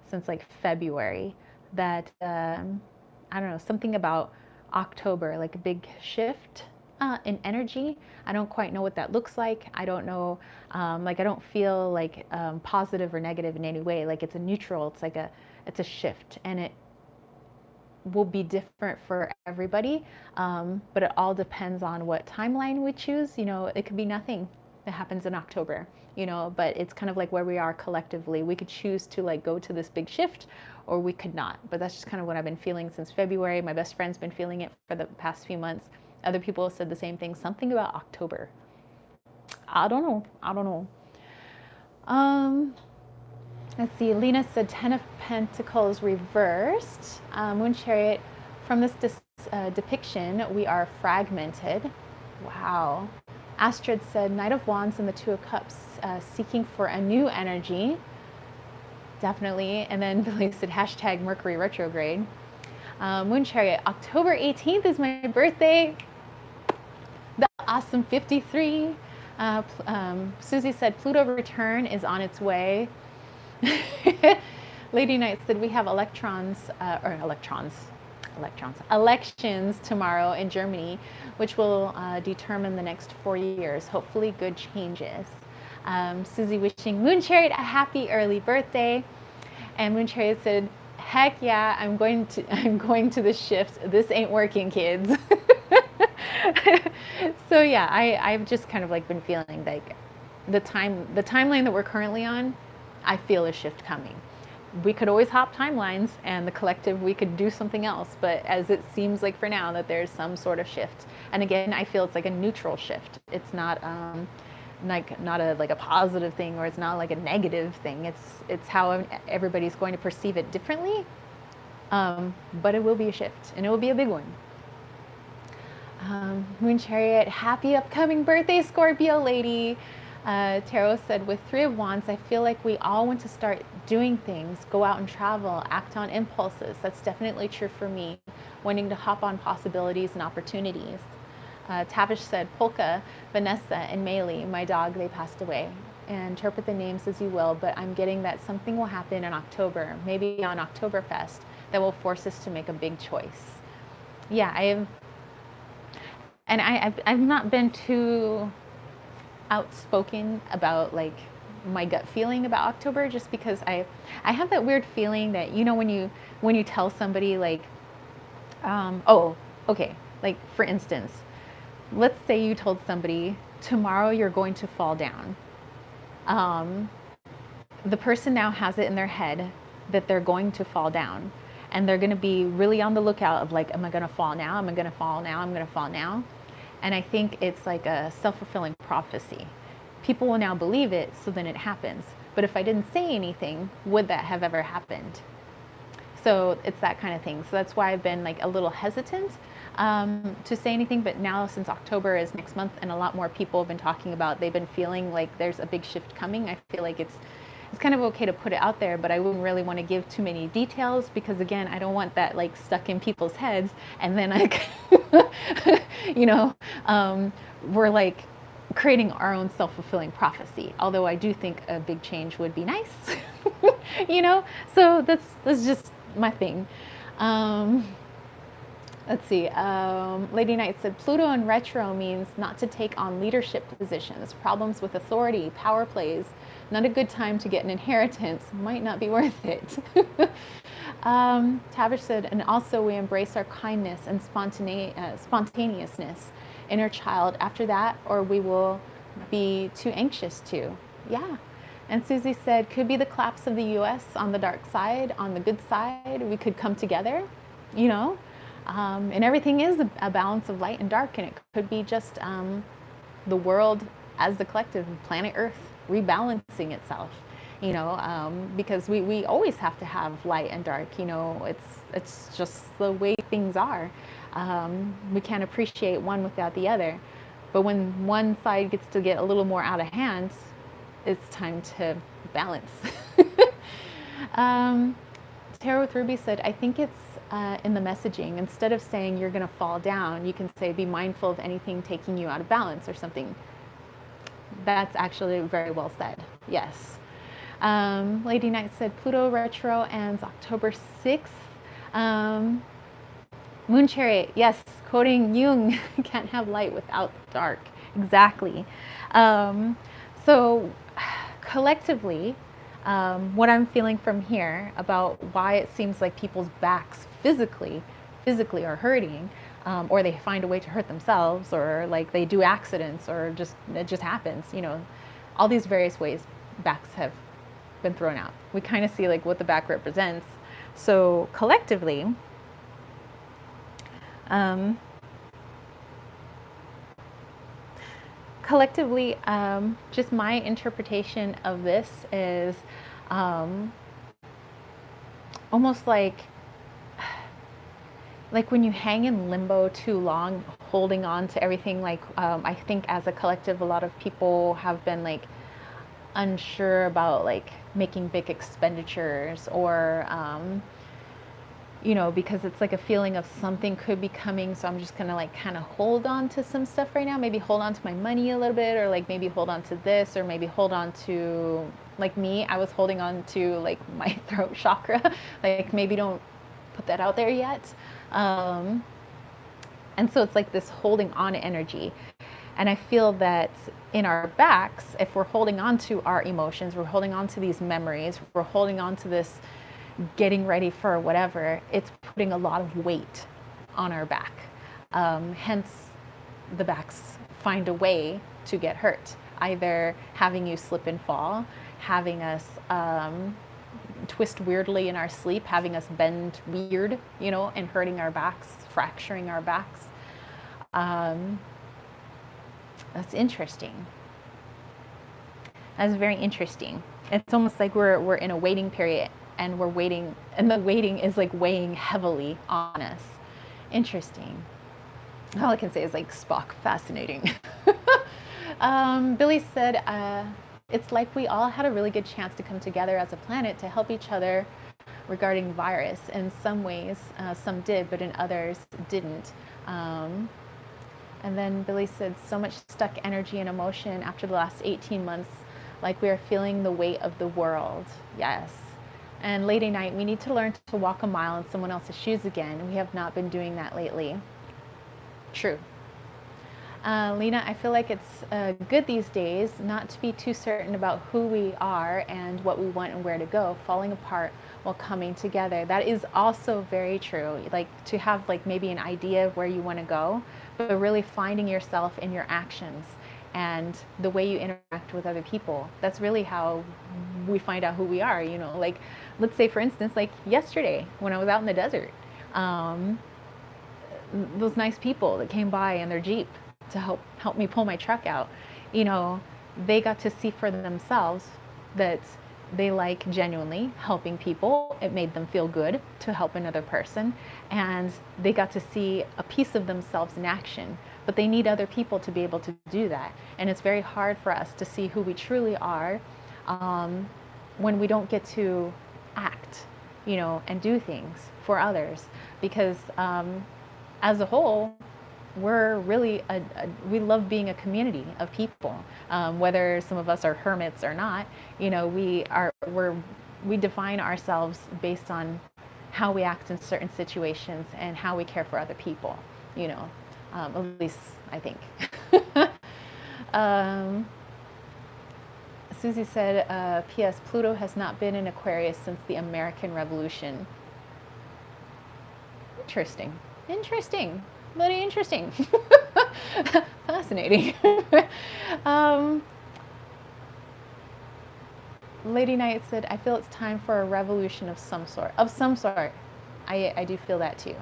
since like February that, I don't know, something about October, like a big shift in energy. I don't quite know what that looks like. I don't know, like I don't feel like positive or negative in any way. Like it's a neutral, it's a shift, and it will be different for everybody. But it all depends on what timeline we choose. You know, it could be nothing that happens in October, you know, but it's kind of like where we are collectively. We could choose to like go to this big shift, or we could not. But that's just kind of what I've been feeling since February. My best friend's been feeling it for the past few months. Other people have said the same thing, something about October. I don't know. Let's see, Lena said 10 of Pentacles reversed. Moon Chariot, from this depiction, we are fragmented. Wow. Astrid said Knight of Wands and the Two of Cups, seeking for a new energy. Definitely. And then Billy said hashtag Mercury retrograde. Moon Chariot, October 18th is my birthday. The awesome 53. Susie said Pluto return is on its way. Lady Knight said we have elections tomorrow in Germany, which will determine the next 4 years. Hopefully good changes. Susie wishing Moon Chariot a happy early birthday. And Moon Chariot said, heck yeah, I'm going to the shift. This ain't working, kids. So yeah, I've just kind of like been feeling like the timeline that we're currently on, I feel a shift coming. We could always hop timelines, and the collective, we could do something else, but as it seems like for now that there's some sort of shift. And again, I feel it's like a neutral shift. It's not not a positive thing, or it's not like a negative thing. It's how everybody's going to perceive it differently. But it will be a shift, and it will be a big one. Moon Chariot, happy upcoming birthday, Scorpio lady. Tarot said, with 3 of Wands, I feel like we all want to start doing things, go out and travel, act on impulses. That's definitely true for me, wanting to hop on possibilities and opportunities. Tavish said, Polka, Vanessa, and Maylee, my dog, they passed away. And interpret the names as you will, but I'm getting that something will happen in October, maybe on Oktoberfest, that will force us to make a big choice. Yeah, I've not been too outspoken about like my gut feeling about October, just because I have that weird feeling that, you know, when you tell somebody like, oh, okay, like for instance, let's say you told somebody tomorrow you're going to fall down. The person now has it in their head that they're going to fall down, and they're going to be really on the lookout of like, am I going to fall now? Am I going to fall now? I'm going to fall now. And I think it's like a self-fulfilling prophecy. People will now believe it, so then it happens. But if I didn't say anything, would that have ever happened? So it's that kind of thing. So that's why I've been like a little hesitant to say anything. But now, since October is next month, and a lot more people have been talking about, they've been feeling like there's a big shift coming. I feel like it's kind of okay to put it out there, but I wouldn't really want to give too many details, because again, I don't want that like stuck in people's heads, and then like, you know, we're like creating our own self-fulfilling prophecy. Although I do think a big change would be nice, you know. So that's just my thing. Let's see. Lady Knight said, Pluto in retro means not to take on leadership positions, problems with authority, power plays. Not a good time to get an inheritance. Might not be worth it. Tavish said, and also we embrace our kindness and spontaneousness, inner child after that, or we will be too anxious to. Yeah. And Susie said, could be the collapse of the U.S. on the dark side. On the good side, we could come together, you know. And everything is a balance of light and dark, and it could be just the world as the collective, planet Earth, rebalancing itself, you know, because we always have to have light and dark, you know. It's just the way things are. We can't appreciate one without the other. But when one side gets to get a little more out of hand, it's time to balance. Tarot with Ruby said, I think it's in the messaging. Instead of saying you're going to fall down, you can say be mindful of anything taking you out of balance or something. That's actually very well said. Yes. Lady Knight said Pluto retro ends October 6th. Moon Chariot, yes, quoting Jung, can't have light without dark. Exactly. So collectively, what I'm feeling from here about why it seems like people's backs physically are hurting, or they find a way to hurt themselves, or like they do accidents, or it just happens, you know, all these various ways backs have been thrown out. We kind of see like what the back represents. So collectively, just my interpretation of this is almost like when you hang in limbo too long, holding on to everything. Like I think as a collective, a lot of people have been like unsure about like making big expenditures, or because it's like a feeling of something could be coming. So I'm just gonna like kind of hold on to some stuff right now. Maybe hold on to my money a little bit, or like maybe hold on to this, or maybe hold on to, like me, I was holding on to like my throat chakra. Like maybe don't put that out there yet. And so it's like this holding on energy. And I feel that in our backs, if we're holding on to our emotions, we're holding on to these memories, we're holding on to this getting ready for whatever, it's putting a lot of weight on our back. Hence, the backs find a way to get hurt, either having you slip and fall, having us twist weirdly in our sleep, having us bend weird, and hurting our backs, fracturing our backs. That's interesting. That's very interesting. It's almost like we're in a waiting period, and we're waiting, and the waiting is like weighing heavily on us. Interesting. All I can say is like Spock, fascinating. Billy said, it's like we all had a really good chance to come together as a planet to help each other regarding virus. In some ways, some did, but in others didn't. And then Billy said, so much stuck energy and emotion after the last 18 months, like we are feeling the weight of the world. Yes. And Lady Night, we need to learn to walk a mile in someone else's shoes again. We have not been doing that lately. True. Lena, I feel like it's good these days not to be too certain about who we are and what we want and where to go, falling apart while coming together. That is also very true. Like to have like maybe an idea of where you want to go, but really finding yourself in your actions and the way you interact with other people. That's really how we find out who we are, like let's say for instance, like yesterday when I was out in the desert, those nice people that came by in their Jeep to help me pull my truck out, they got to see for themselves that they like genuinely helping people. It made them feel good to help another person, and they got to see a piece of themselves in action. But they need other people to be able to do that, and it's very hard for us to see who we truly are when we don't get to act, and do things for others, because as a whole, we're really we love being a community of people, whether some of us are hermits or not. We define ourselves based on how we act in certain situations and how we care for other people, at least I think. Susie said, P.S. Pluto has not been in Aquarius since the American Revolution. Interesting. Very interesting. Fascinating. Lady Knight said, I feel it's time for a revolution of some sort. I do feel that too.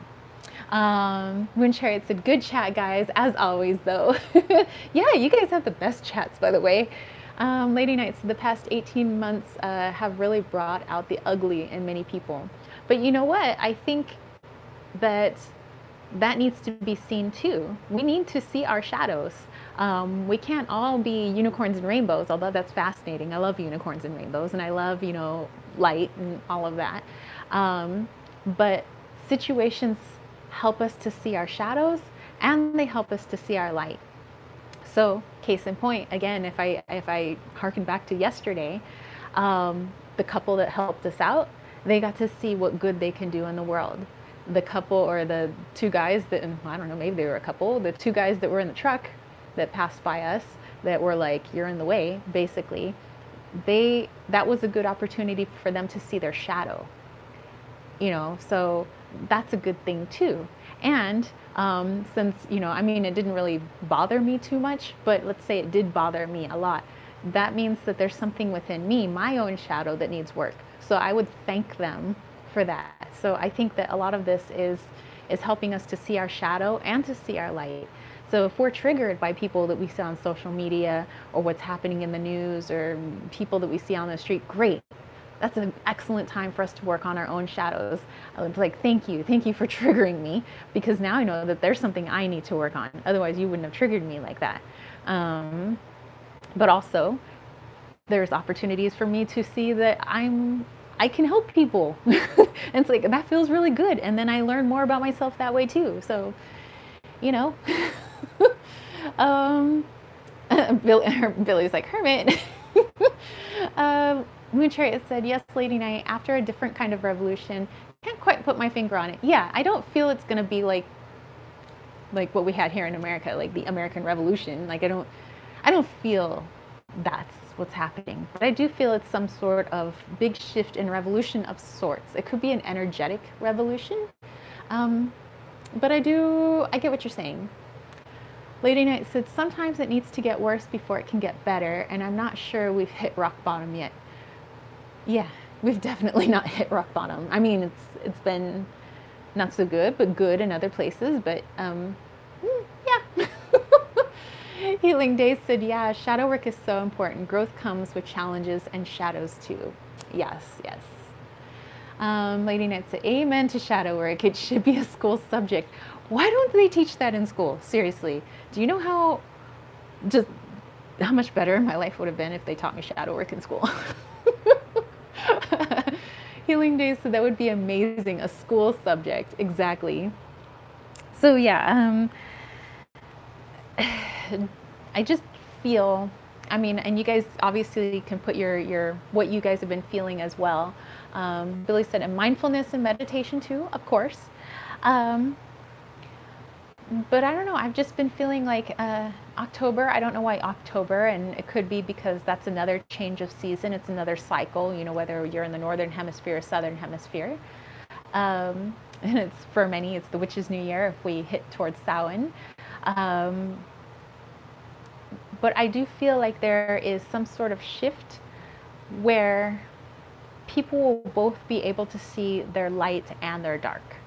Moon Chariot said, good chat, guys, as always, though. Yeah, you guys have the best chats, by the way. Lady Knight said, the past 18 months have really brought out the ugly in many people. But you know what? I think that needs to be seen too. We need to see our shadows. We can't all be unicorns and rainbows, although that's fascinating. I love unicorns and rainbows, and I love, light and all of that. But situations help us to see our shadows, and they help us to see our light. So, case in point, again, if I harken back to yesterday, the couple that helped us out, they got to see what good they can do in the world. The couple, or the two guys that, I don't know, maybe they were a couple, the two guys that were in the truck that passed by us, that were like, you're in the way, basically, that was a good opportunity for them to see their shadow, so that's a good thing too. And since, it didn't really bother me too much, but let's say it did bother me a lot, that means that there's something within me, my own shadow, that needs work. So I would thank them for that. So I think that a lot of this is helping us to see our shadow and to see our light. So if we're triggered by people that we see on social media, or what's happening in the news, or people that we see on the street, great. That's an excellent time for us to work on our own shadows. It's like, thank you for triggering me, because now I know that there's something I need to work on. Otherwise, you wouldn't have triggered me like that. But also, there's opportunities for me to see that I'm I can help people. And it's like, that feels really good. And then I learn more about myself that way too. So, you know, um, Billy's like, Hermit. Moon Chariot said, yes, Lady Night, after a different kind of revolution. Can't quite put my finger on it. Yeah, I don't feel it's going to be like what we had here in America, like the American Revolution. Like, I don't feel that's what's happening. But I do feel it's some sort of big shift and revolution of sorts. It could be an energetic revolution. But I get what you're saying. Lady Knight said, sometimes it needs to get worse before it can get better, and I'm not sure we've hit rock bottom yet. Yeah, we've definitely not hit rock bottom. I mean, it's been not so good, but good in other places. But yeah. Healing Days said, yeah, shadow work is so important. Growth comes with challenges and shadows too. Yes, yes. Lady Knight said, amen to shadow work. It should be a school subject. Why don't they teach that in school? Seriously. Do you know how much better my life would have been if they taught me shadow work in school? Healing Days said, that would be amazing. A school subject. Exactly. So yeah, I just feel, I mean, and you guys obviously can put your what you guys have been feeling as well. Billy said, and mindfulness and meditation too, of course. But I don't know, I've just been feeling like October, I don't know why October, and it could be because that's another change of season. It's another cycle, you know, whether you're in the northern hemisphere or southern hemisphere. And it's, for many, it's the witch's new year if we hit towards Samhain. But I do feel like there is some sort of shift where people will both be able to see their light and their dark,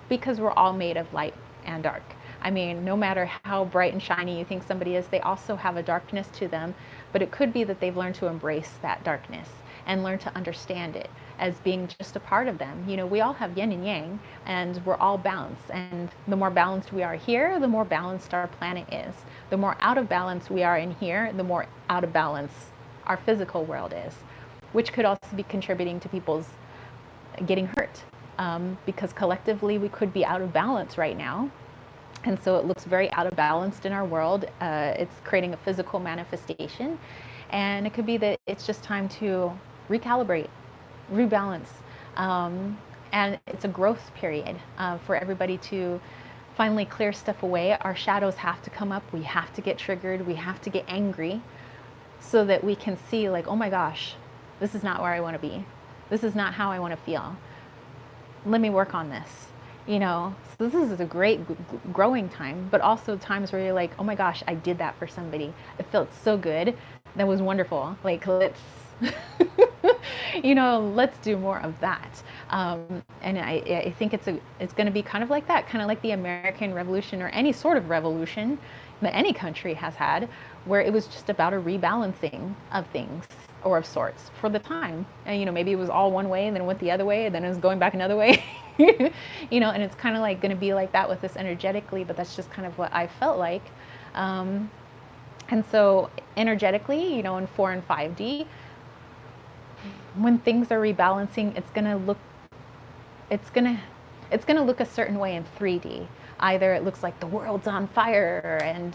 because we're all made of light and dark. I mean, no matter how bright and shiny you think somebody is, they also have a darkness to them, but it could be that they've learned to embrace that darkness and learn to understand it as being just a part of them. You know, we all have yin and yang, and we're all balanced. And the more balanced we are here, the more balanced our planet is. The more out of balance we are in here, the more out of balance our physical world is, which could also be contributing to people's getting hurt, because collectively we could be out of balance right now. And so it looks very out of balance in our world. It's creating a physical manifestation. And it could be that it's just time to recalibrate, rebalance. And it's a growth period for everybody to finally clear stuff away. Our shadows have to come up. We have to get triggered. We have to get angry so that we can see, like, oh my gosh, this is not where I want to be. This is not how I want to feel. Let me work on this. You know, so this is a great growing time, but also times where you're like, oh my gosh, I did that for somebody. It felt so good. That was wonderful. Like, let's, you know, let's do more of that. And I think it's going to be kind of like that, kind of like the American Revolution, or any sort of revolution that any country has had, where it was just about a rebalancing of things, or of sorts, for the time. And, you know, maybe it was all one way and then it went the other way and then it was going back another way. You know, and it's kind of like going to be like that with us energetically, but that's just kind of what I felt like. And so energetically, you know, in 4 and 5D, when things are rebalancing, it's going to look a certain way in 3D. Either it looks like the world's on fire and,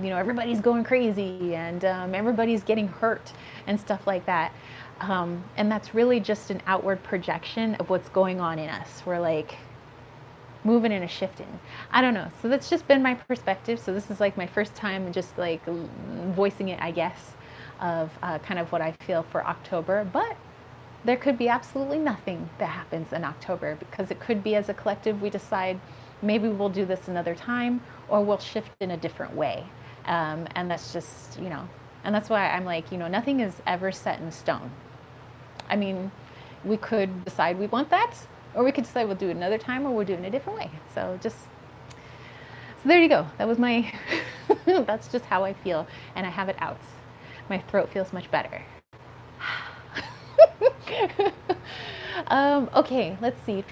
you know, everybody's going crazy and everybody's getting hurt and stuff like that. And that's really just an outward projection of what's going on in us. We're like moving and a shifting. I don't know. So that's just been my perspective. So this is like my first time just like voicing it, I guess, of kind of what I feel for October. But there could be absolutely nothing that happens in October, because it could be, as a collective, we decide maybe we'll do this another time, or we'll shift in a different way. And that's just, you know, and that's why I'm like, you know, nothing is ever set in stone. I mean, we could decide we want that, or we could decide we'll do it another time, or we'll do it in a different way. So there you go. That was my, that's just how I feel. And I have it out. My throat feels much better. Okay, let's see.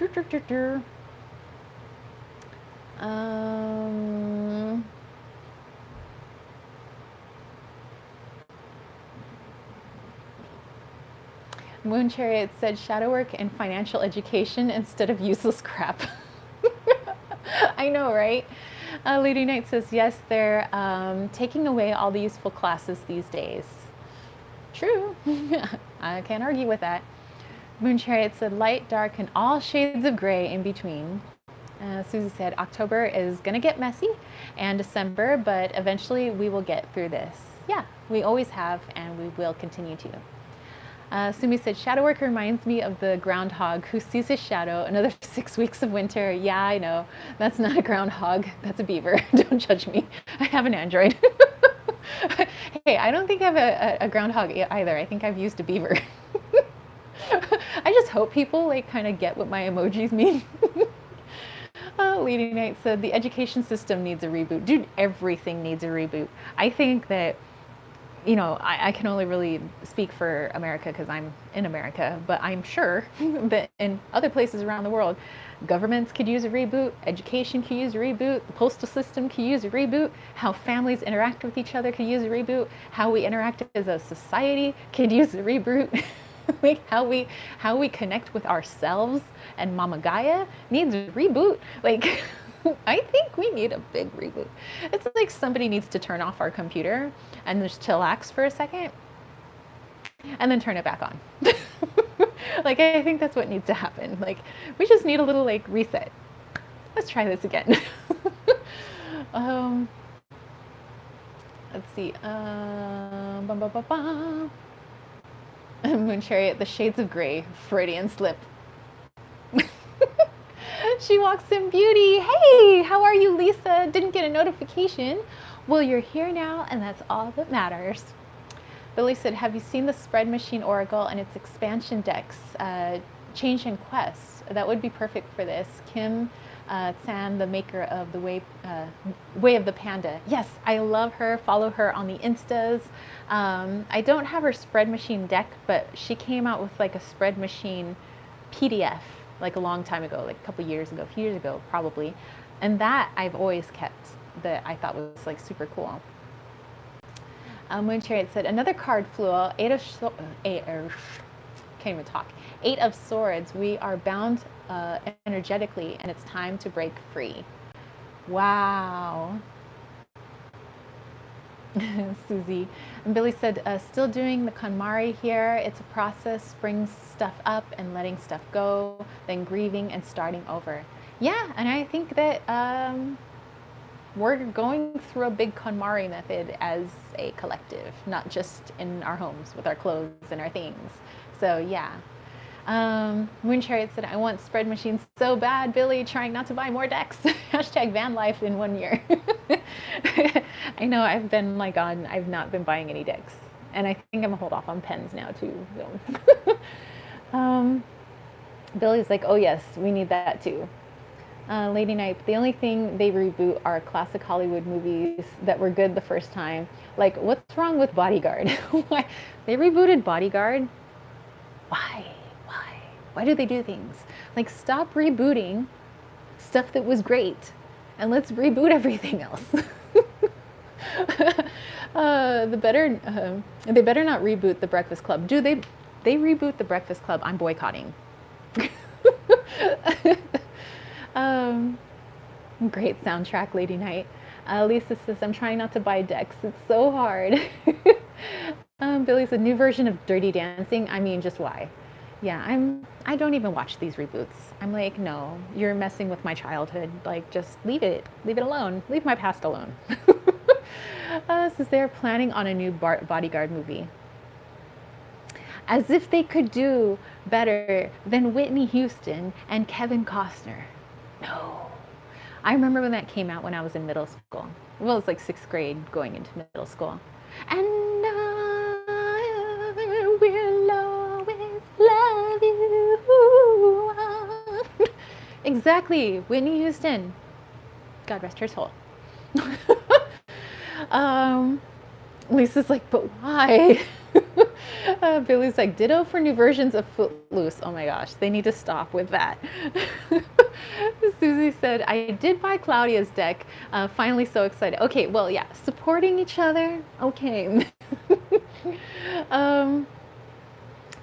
Moon Chariot said shadow work and financial education instead of useless crap. I know, right? Lady Knight says, yes, they're taking away all the useful classes these days. True. I can't argue with that. Moon Chariot said, light, dark, and all shades of gray in between. Susie said, October is going to get messy, and December, but eventually we will get through this. Yeah, we always have, and we will continue to. Sumi said, shadow work reminds me of the groundhog who sees his shadow another 6 weeks of winter. Yeah, I know. That's not a groundhog. That's a beaver. Don't judge me. I have an Android. Hey, I don't think I have a groundhog either. I think I've used a beaver. I just hope people like kind of get what my emojis mean. Lady Knight said, the education system needs a reboot. Dude, everything needs a reboot. I think that, you know, I can only really speak for America because I'm in America, but I'm sure that in other places around the world, governments could use a reboot, education could use a reboot, the postal system could use a reboot, how families interact with each other could use a reboot, how we interact as a society could use a reboot. Like how we connect with ourselves and Mama Gaia needs a reboot. Like I think we need a big reboot. It's like somebody needs to turn off our computer and just chillax for a second and then turn it back on. Like I think that's what needs to happen. Like we just need a little like reset. Let's try this again. Let's see. Moon Chariot, the shades of gray, Freudian slip. She walks in beauty. Hey, how are you, Lisa? Didn't get a notification. Well, you're here now, and that's all that matters. Billy said, have you seen the Spread Machine Oracle and its expansion decks, Change and Quest? That would be perfect for this. Kim San, the maker of the Way of the Panda. Yes, I love her. Follow her on the Instas. I don't have her Spread Machine deck, but she came out with like a Spread Machine PDF like a long time ago, like a few years ago probably. And that I've always kept, that I thought was like super cool. Moon Chariot said, another card flew out, can't even talk. 8 of Swords. We are bound energetically, and it's time to break free. Wow. Susie. And Billy said, still doing the KonMari here. It's a process, brings stuff up and letting stuff go, then grieving and starting over. Yeah, and I think that we're going through a big KonMari method as a collective, not just in our homes with our clothes and our things. So yeah. Moon Chariot said, I want Spread Machines so bad, Billy, trying not to buy more decks. Hashtag van life in 1 year. I know I've not been buying any decks. And I think I'm gonna hold off on pens now too. So. Billy's like, oh yes, we need that too. Lady Knight, the only thing they reboot are classic Hollywood movies that were good the first time. Like, what's wrong with Bodyguard? Why? They rebooted Bodyguard? Why? Why do they do things? Like, stop rebooting stuff that was great and let's reboot everything else. They better not reboot The Breakfast Club. Do they reboot The Breakfast Club? I'm boycotting. Great soundtrack, Lady Knight. Lisa says, I'm trying not to buy decks. It's so hard. Billy said, new version of Dirty Dancing. I mean, just why? Yeah, I don't even watch these reboots. I'm like, no, you're messing with my childhood. Like, just leave it alone. Leave my past alone. Says they're planning on a new Bodyguard movie. As if they could do better than Whitney Houston and Kevin Costner. No. I remember when that came out when I was in middle school. Well, it's like 6th grade going into middle school. And I will always love you. Exactly. Whitney Houston. God rest her soul. Lisa's like, but why? Billy's like, ditto for new versions of Footloose. Oh my gosh, they need to stop with that. Susie said, I did buy Claudia's deck. Finally so excited. Okay, well, yeah, supporting each other. Okay.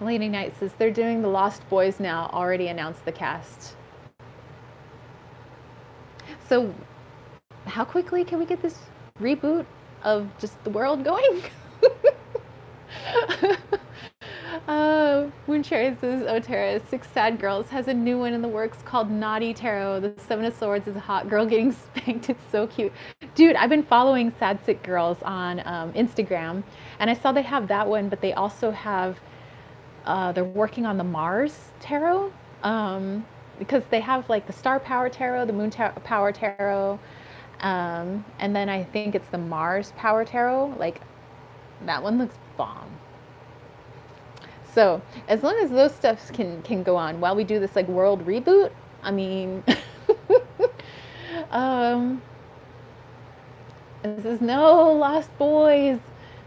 Lady Knight says they're doing the Lost Boys now. Already announced the cast. So, how quickly can we get this reboot of just the world going? Mooncherry says, "Oh, Tara, Six Sad Girls has a new one in the works called Naughty Tarot. The Seven of Swords is a hot girl getting spanked. It's so cute." Dude, I've been following Sad Sick Girls on Instagram, and I saw they have that one, but they also have, they're working on the Mars Tarot, because they have like the Star Power Tarot, the Moon Power Tarot, and then I think it's the Mars Power Tarot. Like, that one looks bomb. So as long as those stuffs can go on while we do this like world reboot, I mean, this is no Lost Boys.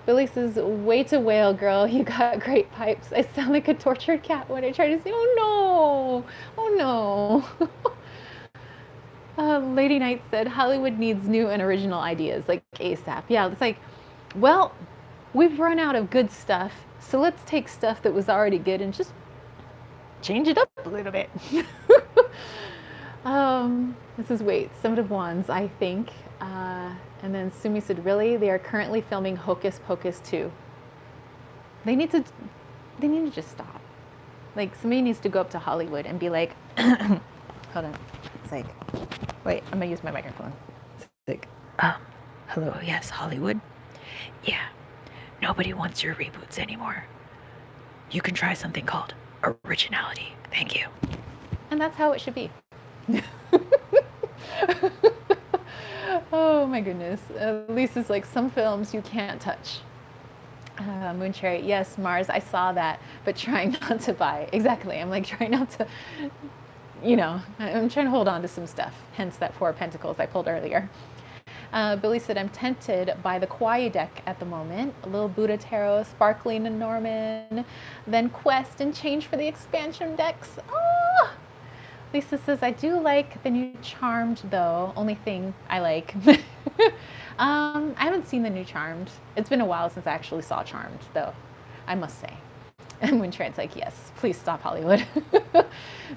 Billy says, "Way to wail, girl. You got great pipes. I sound like a tortured cat when I try to say, oh no, oh no." Lady Knight said, "Hollywood needs new and original ideas, like ASAP." Yeah, it's like, well, we've run out of good stuff. So let's take stuff that was already good and just change it up a little bit. This is, wait, Summit of Wands, I think. And then Sumi said, "Really? They are currently filming Hocus Pocus 2. They need to just stop. Like, somebody needs to go up to Hollywood and be like, hold on. It's like, wait, I'm gonna use my microphone. It's like, hello, yes, Hollywood? Yeah. Nobody wants your reboots anymore. You can try something called originality. Thank you." And that's how it should be. Oh my goodness. Lisa's like, "Some films you can't touch." Mooncherry, "Yes, Mars, I saw that, but trying not to buy." Exactly. I'm like trying not to, I'm trying to hold on to some stuff. Hence that Four of Pentacles I pulled earlier. Billy said, "I'm tempted by the Kauai deck at the moment. A little Buddha Tarot, Sparkling and Norman, then Quest and change for the expansion decks." Oh! Lisa says, "I do like the new Charmed though. Only thing I like." I haven't seen the new Charmed. It's been a while since I actually saw Charmed though, I must say. And when Trent's like, "Yes, please stop, Hollywood."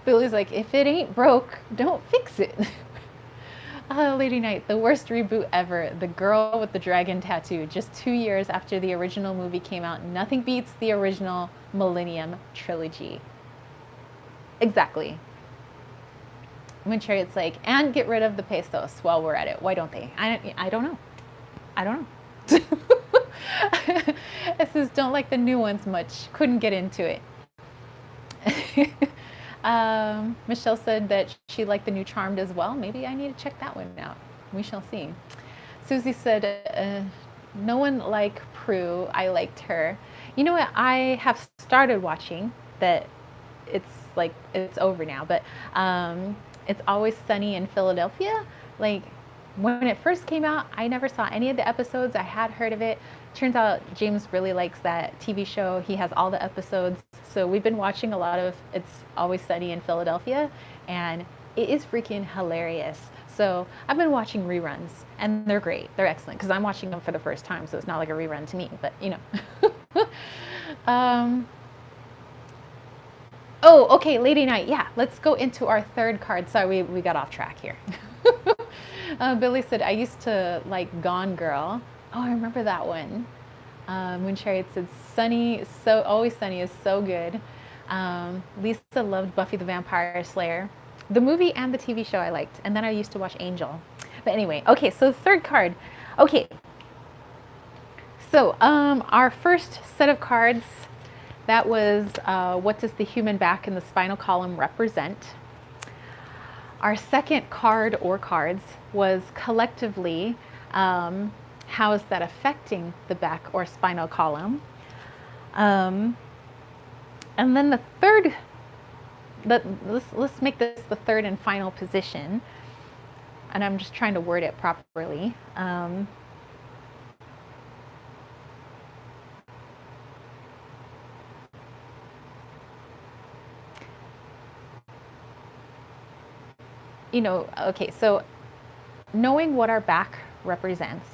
Billy's like, "If it ain't broke, don't fix it." Lady Knight, "The worst reboot ever. The girl with the dragon tattoo. Just 2 years after the original movie came out. Nothing beats the original Millennium Trilogy." Exactly. When Chariot's like, "And get rid of the pesos while we're at it. Why don't they?" I don't know. I don't know. It says, "Don't like the new ones much. Couldn't get into it." Michelle said that she liked the new Charmed as well. Maybe I need to check that one out. We shall see. Susie said, "No one like Prue. I liked her." You know what? I have started watching that. It's over now, but It's Always Sunny in Philadelphia. Like, when it first came out, I never saw any of the episodes. I had heard of it. Turns out James really likes that TV show. He has all the episodes. So we've been watching a lot of It's Always Sunny in Philadelphia, and it is freaking hilarious. So I've been watching reruns, and they're great. They're excellent, because I'm watching them for the first time, so it's not like a rerun to me, but Oh, okay, Lady Knight. Yeah, let's go into our third card. Sorry, we got off track here. Billy said, "I used to like Gone Girl." Oh, I remember that one. Moon Chariot said, Always Sunny is so good. Lisa loved Buffy the Vampire Slayer. The movie and the TV show I liked. And then I used to watch Angel. But anyway, okay, so third card. Okay. So our first set of cards, that was what does the human back in the spinal column represent? Our second card or cards was collectively, how is that affecting the back or spinal column? And then the third, let's make this the third and final position. And I'm just trying to word it properly. Okay, so knowing what our back represents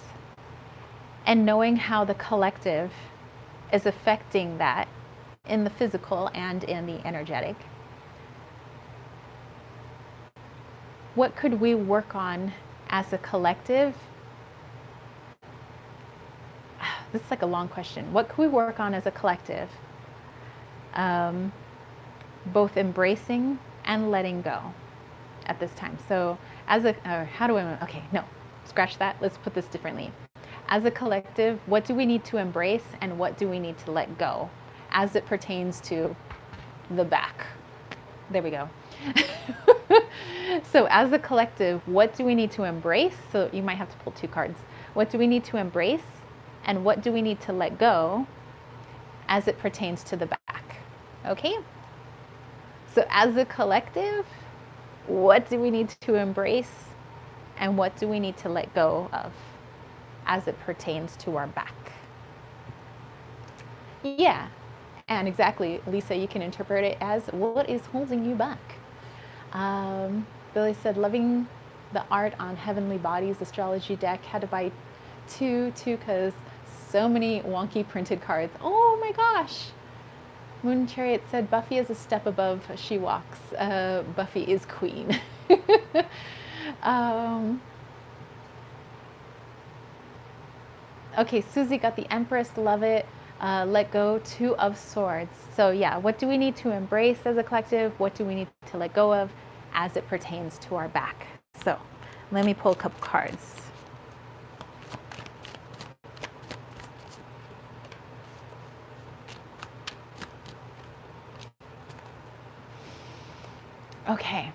and knowing how the collective is affecting that in the physical and in the energetic. What could we work on as a collective? This is like a long question. What could we work on as a collective? Both embracing and letting go at this time. So as a, how do I, okay, no, scratch that. Let's put this differently. As a collective, what do we need to embrace and what do we need to let go as it pertains to the back? There we go. So as a collective, what do we need to embrace? So you might have to pull 2 cards. What do we need to embrace and what do we need to let go as it pertains to the back? Okay? So as a collective, what do we need to embrace and what do we need to let go of as it pertains to our back? Yeah, and exactly, Lisa, you can interpret it as what is holding you back. Billy said, loving the art on Heavenly Bodies astrology deck. Had to buy two because so many wonky printed cards. Oh my gosh. Moon Chariot said, Buffy is a step above She Walks. Buffy is queen. Okay, Susie got the Empress, love it. Let go, 2 of Swords. So yeah, what do we need to embrace as a collective? What do we need to let go of as it pertains to our back? So let me pull a couple cards. Okay.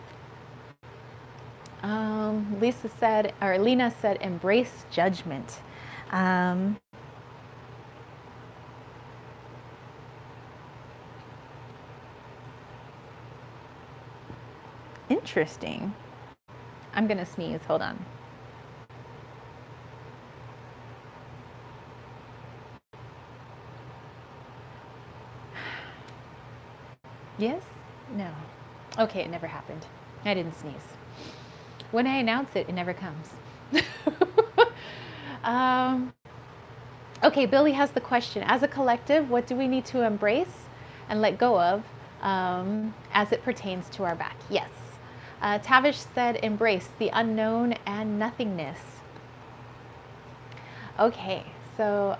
Lisa said, or Lena said, embrace judgment. Interesting. I'm gonna sneeze, hold on. Yes? No. Okay, it never happened. I didn't sneeze. When I announce it, it never comes. Okay, Billy has the question. As a collective, what do we need to embrace and let go of as it pertains to our back? Yes. Tavish said, embrace the unknown and nothingness. Okay, so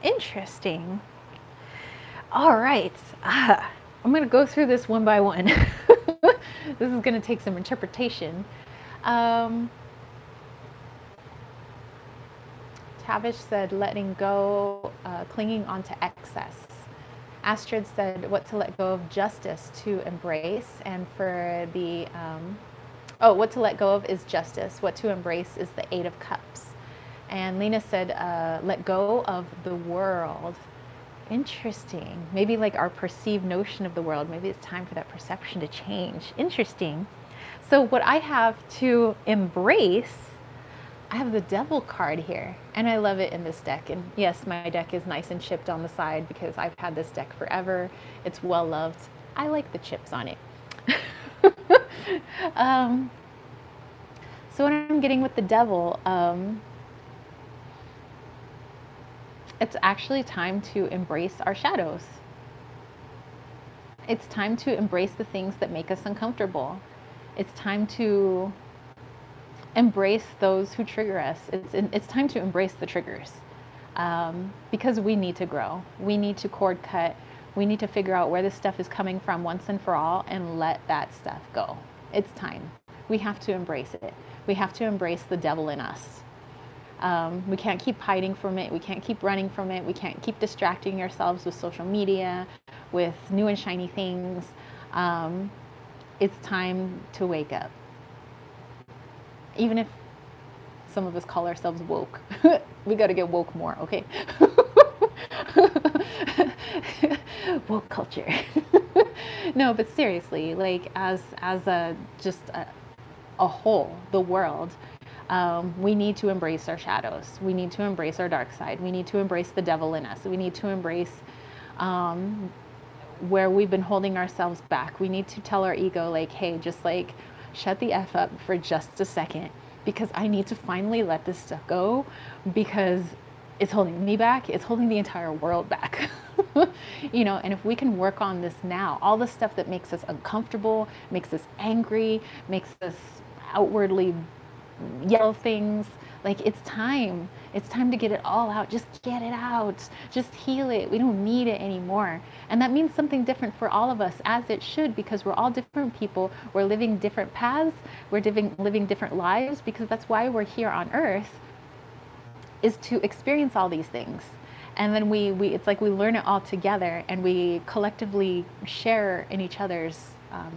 interesting. All right, I'm going to go through this one by one. This is going to take some interpretation. Tavish said, letting go, clinging onto excess. Astrid said, what to let go of, justice to embrace. And for the, what to let go of is justice. What to embrace is the 8 of Cups. And Lena said, let go of the world. Interesting. Maybe like our perceived notion of the world. Maybe it's time for that perception to change. Interesting. So what I have to embrace, I have the Devil card here, and I love it in this deck. And yes, my deck is nice and chipped on the side because I've had this deck forever. It's well loved. I like the chips on it. So what I'm getting with the Devil, it's actually time to embrace our shadows. It's time to embrace the things that make us uncomfortable. It's time to embrace those who trigger us. It's time to embrace the triggers because we need to grow. We need to cord cut. We need to figure out where this stuff is coming from once and for all and let that stuff go. It's time. We have to embrace it. We have to embrace the devil in us. We can't keep hiding from it. We can't keep running from it. We can't keep distracting ourselves with social media, with new and shiny things. It's time to wake up. Even if some of us call ourselves woke, we got to get woke more, okay? Woke culture. No, but seriously, like as a whole, the world, we need to embrace our shadows. We need to embrace our dark side. We need to embrace the devil in us. We need to embrace where we've been holding ourselves back. We need to tell our ego, like, hey, just like shut the F up for just a second because I need to finally let this stuff go because it's holding me back, it's holding the entire world back. You know, and if we can work on this now, all the stuff that makes us uncomfortable, makes us angry, makes us outwardly yell things, like it's time to get it all out. Just get it out, just heal it. We don't need it anymore. And that means something different for all of us, as it should, because we're all different people. We're living different paths, we're living different lives, because that's why we're here on earth, is to experience all these things. And then we it's like we learn it all together, and we collectively share in each other's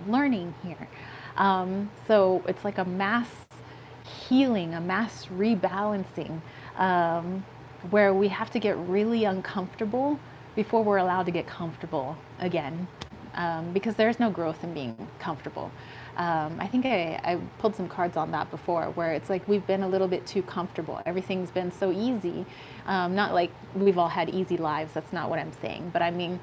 learning here. So it's like a mass healing, a mass rebalancing, where we have to get really uncomfortable before we're allowed to get comfortable again, because there's no growth in being comfortable. I think I pulled some cards on that before, where it's like we've been a little bit too comfortable. Everything's been so easy. Not like we've all had easy lives. That's not what I'm saying. But I mean,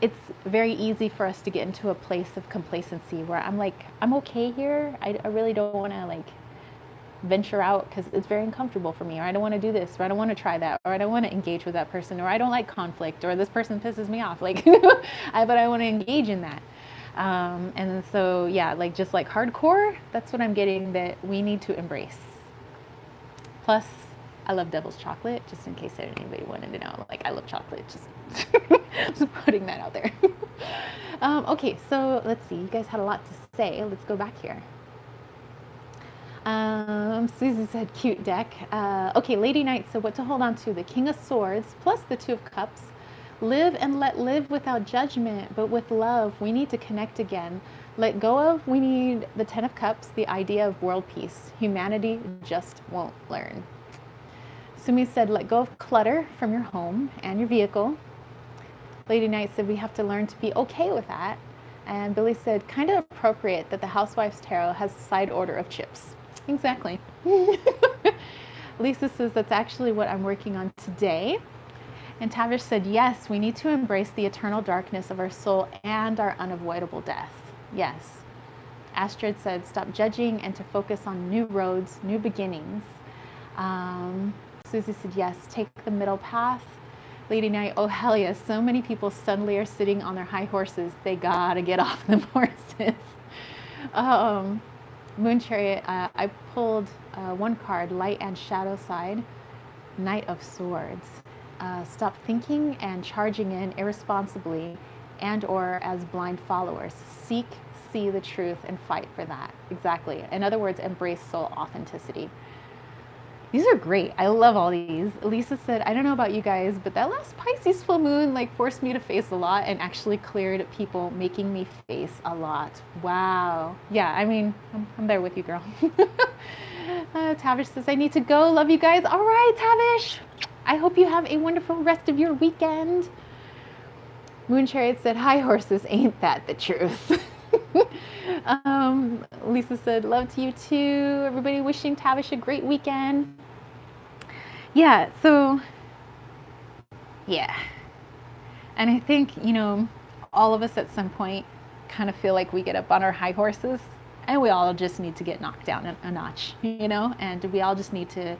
it's very easy for us to get into a place of complacency where I'm like, I'm okay here. I really don't want to like venture out because it's very uncomfortable for me, or I don't want to do this, or I don't want to try that, or I don't want to engage with that person, or I don't like conflict, or this person pisses me off. Like, but I want to engage in that. And so, yeah, like just like hardcore, that's what I'm getting that we need to embrace. Plus, I love devil's chocolate, just in case anybody wanted to know. Like, I love chocolate, just putting that out there. Okay, so let's see. You guys had a lot to say. Let's go back here. Susie said, cute deck. Okay, Lady Knight said, what to hold on to? The King of Swords plus the Two of Cups. Live and let live without judgment, but with love. We need to connect again. Let go of, we need the Ten of Cups, the idea of world peace. Humanity just won't learn. Sumi said, let go of clutter from your home and your vehicle. Lady Knight said, we have to learn to be okay with that. And Billy said, kind of appropriate that the Housewife's Tarot has a side order of chips. Exactly. Lisa says, that's actually what I'm working on today. And Tavish said, yes, we need to embrace the eternal darkness of our soul and our unavoidable death. Yes. Astrid said, stop judging and to focus on new roads, new beginnings. Susie said, yes, take the middle path. Lady Knight, oh hell yes, so many people suddenly are sitting on their high horses. They gotta get off them horses. Moon Chariot, I pulled one card, Light and Shadow side, Knight of Swords. Stop thinking and charging in irresponsibly and or as blind followers. Seek, see the truth, and fight for that. Exactly. In other words, embrace soul authenticity. These are great. I love all these. Lisa said, I don't know about you guys, but that last Pisces full moon like forced me to face a lot and actually cleared people making me face a lot. Wow. Yeah, I mean, I'm there with you, girl. Tavish says, I need to go. Love you guys. All right, Tavish. I hope you have a wonderful rest of your weekend. Moon Chariot said, hi horses, ain't that the truth? Lisa said, love to you too. Everybody wishing Tavish a great weekend. Yeah, so, yeah. And I think, you know, all of us at some point kind of feel like we get up on our high horses and we all just need to get knocked down a notch, you know, and we all just need to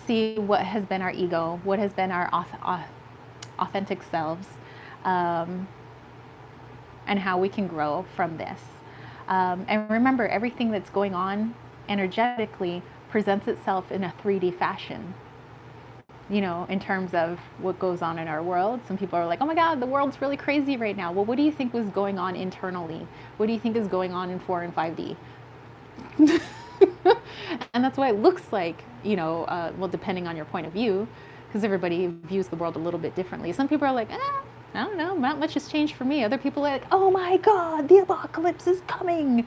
see what has been our ego, what has been our authentic selves, and how we can grow from this. And remember, everything that's going on energetically presents itself in a 3D fashion. You know, in terms of what goes on in our world. Some people are like, oh my God, the world's really crazy right now. Well, what do you think was going on internally? What do you think is going on in 4 and 5D? And that's why it looks like, you know, well, depending on your point of view, because everybody views the world a little bit differently. Some people are like, I don't know, not much has changed for me. Other people are like, oh my God, the apocalypse is coming.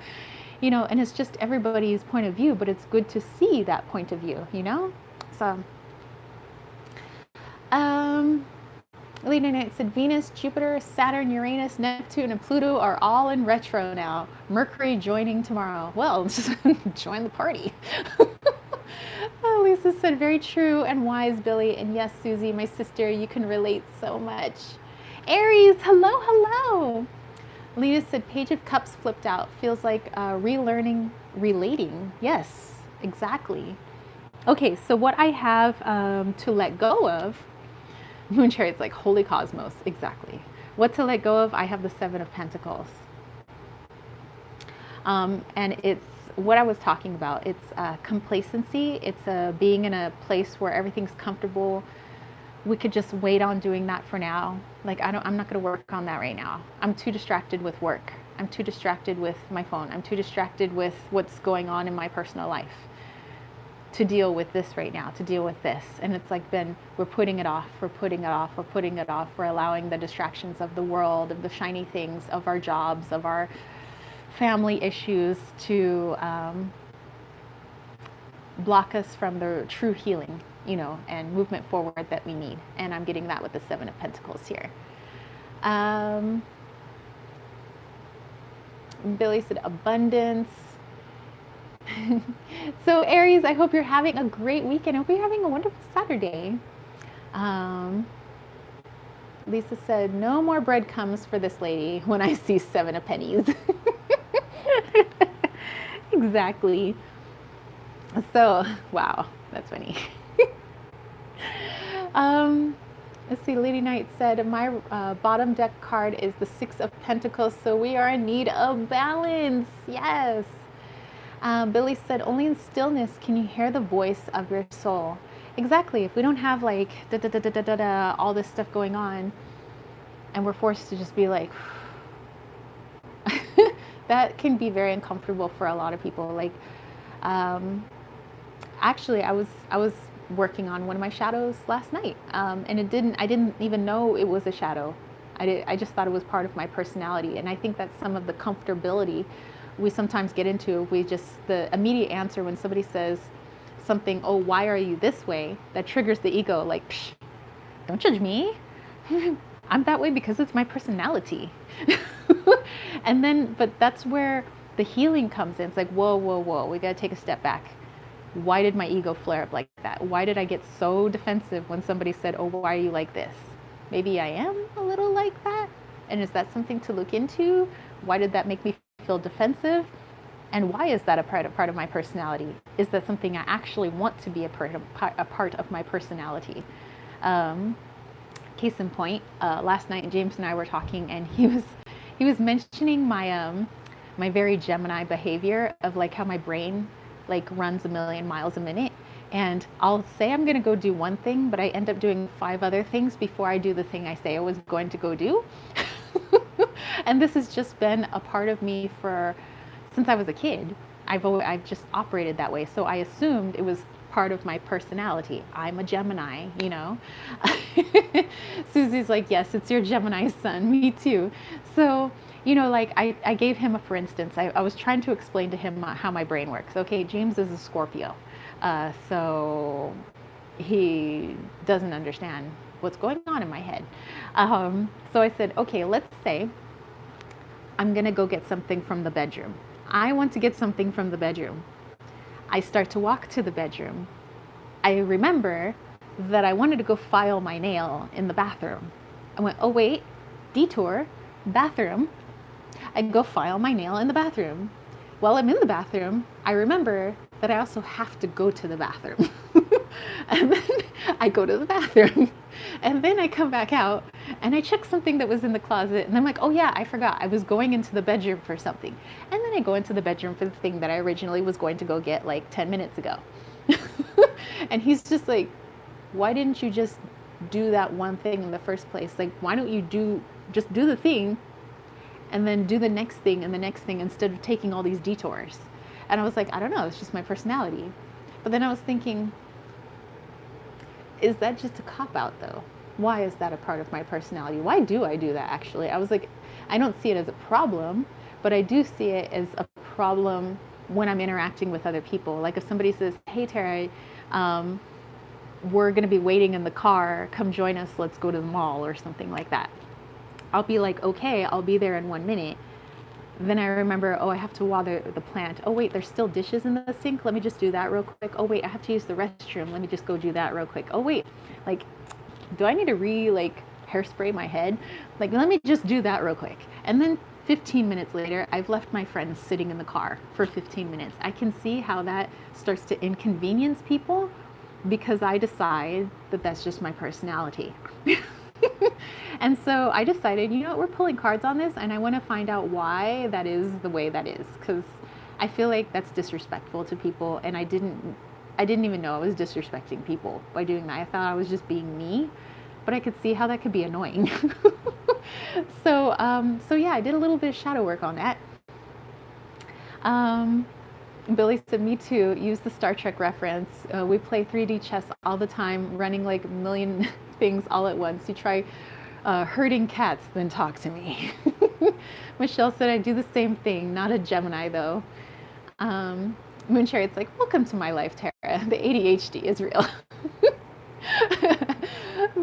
You know, and it's just everybody's point of view, but it's good to see that point of view, you know? So, Lady Knight said, Venus, Jupiter, Saturn, Uranus, Neptune, and Pluto are all in retro now. Mercury joining tomorrow. Well, just join the party. Lisa said, very true and wise, Billy. And yes, Susie, my sister, you can relate so much. Aries, hello, hello. Lita said, Page of Cups flipped out. Feels like relearning, relating. Yes, exactly. Okay, so what I have to let go of, Moon Chariot's like holy cosmos, exactly. What to let go of, I have the Seven of Pentacles. And it's what I was talking about. It's complacency. It's being in a place where everything's comfortable. We could just wait on doing that for now. Like I'm not going to work on that right now. I'm too distracted with work. I'm too distracted with my phone. I'm too distracted with what's going on in my personal life to deal with this right now, to deal with this. And it's like we're putting it off, we're putting it off, we're putting it off. We're allowing the distractions of the world, of the shiny things, of our jobs, of our family issues to block us from the true healing, and movement forward that we need. And I'm getting that with the Seven of Pentacles here. Billy said abundance. So Aries, I hope you're having a great weekend. I hope you're having a wonderful Saturday. Lisa said, no more breadcrumbs for this lady when I see Seven of Pennies. Exactly. So, wow, that's funny. Let's see, Lady Knight said, my bottom deck card is the Six of Pentacles, so we are in need of balance. Yes. Billy said, only in stillness can you hear the voice of your soul. Exactly. If we don't have like all this stuff going on, and we're forced to just be like, that can be very uncomfortable for a lot of people. Like, actually, I was working on one of my shadows last night, and I didn't even know it was a shadow. I just thought it was part of my personality, and I think that's some of the comfortability we sometimes get into. The immediate answer when somebody says something, oh, why are you this way? That triggers the ego, like, psh, don't judge me. I'm that way because it's my personality. But that's where the healing comes in. It's like, whoa, whoa, whoa, we got to take a step back. Why did my ego flare up like that? Why did I get so defensive when somebody said, oh, why are you like this? Maybe I am a little like that. And is that something to look into? Why did that make me feel defensive? And why is that a part of my personality? Is that something I actually want to be a part of my personality? Case in point, last night James and I were talking, and he was mentioning my my very Gemini behavior of like how my brain like runs a million miles a minute, and I'll say I'm gonna go do one thing, but I end up doing 5 other things before I do the thing I say I was going to go do. And this has just been a part of me since I was a kid. I've just operated that way, so I assumed it was part of my personality. I'm a Gemini, Susie's like, yes, it's your Gemini sun. Me too. So, like I gave him for instance, I was trying to explain to him how my brain works. Okay, James is a Scorpio, so he doesn't understand what's going on in my head. So I said, okay, let's say I'm gonna go get something from the bedroom. I want to get something from the bedroom. I start to walk to the bedroom. I remember that I wanted to go file my nail in the bathroom. I went, oh wait, detour, bathroom. I go file my nail in the bathroom. While I'm in the bathroom, I remember that I also have to go to the bathroom. And then I go to the bathroom, and then I come back out and I check something that was in the closet, and I'm like, oh yeah, I forgot. I was going into the bedroom for something. And then I go into the bedroom for the thing that I originally was going to go get like 10 minutes ago. And he's just like, why didn't you just do that one thing in the first place? Like, why don't you just do the thing and then do the next thing and the next thing instead of taking all these detours? And I was like, I don't know, it's just my personality. But then I was thinking, is that just a cop-out though? Why is that a part of my personality? Why do I do that actually? I was like, I don't see it as a problem, but I do see it as a problem when I'm interacting with other people. Like if somebody says, hey Tara, we're gonna be waiting in the car, come join us, let's go to the mall or something like that. I'll be like, okay, I'll be there in 1 minute. Then I remember, oh, I have to water the plant. Oh wait, there's still dishes in the sink. Let me just do that real quick. Oh wait, I have to use the restroom. Let me just go do that real quick. Oh wait, like, do I need to hairspray my head? Like, let me just do that real quick. And then 15 minutes later, I've left my friends sitting in the car for 15 minutes. I can see how that starts to inconvenience people because I decide that that's just my personality. And so I decided, you know what, we're pulling cards on this, and I want to find out why that is the way that is, because I feel like that's disrespectful to people, and I didn't even know I was disrespecting people by doing that. I thought I was just being me, but I could see how that could be annoying. So yeah, I did a little bit of shadow work on that. Billy said, me too, use the Star Trek reference. We play 3D chess all the time, running like a million things all at once. You try herding cats, then talk to me. Michelle said, I do the same thing, not a Gemini though. Mooncherry's like, welcome to my life, Tara. The ADHD is real.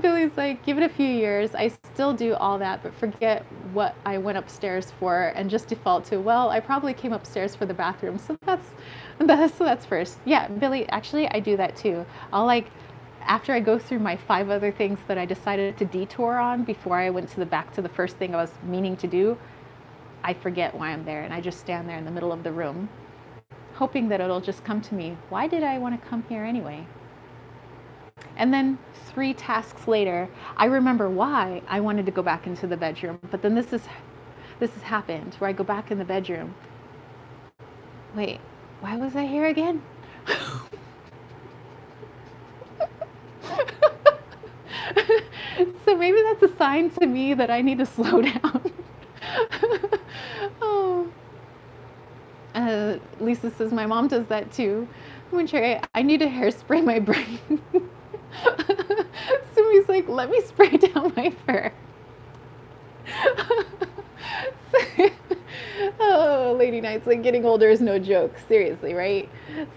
Billy's like, give it a few years. I still do all that, but forget what I went upstairs for and just default to, well, I probably came upstairs for the bathroom. So that's first. Yeah, Billy, actually, I do that too. I'll like, after I go through my 5 other things that I decided to detour on before I went back to the first thing I was meaning to do, I forget why I'm there and I just stand there in the middle of the room, hoping that it'll just come to me. Why did I want to come here anyway? And then 3 tasks later, I remember why I wanted to go back into the bedroom. But then this has happened where I go back in the bedroom. Wait, why was I here again? So maybe that's a sign to me that I need to slow down. Oh. Lisa says, my mom does that too. I need to hairspray my brain. Sumi's like, let me spray down my fur. Oh, Lady Knight's like, getting older is no joke. Seriously, right?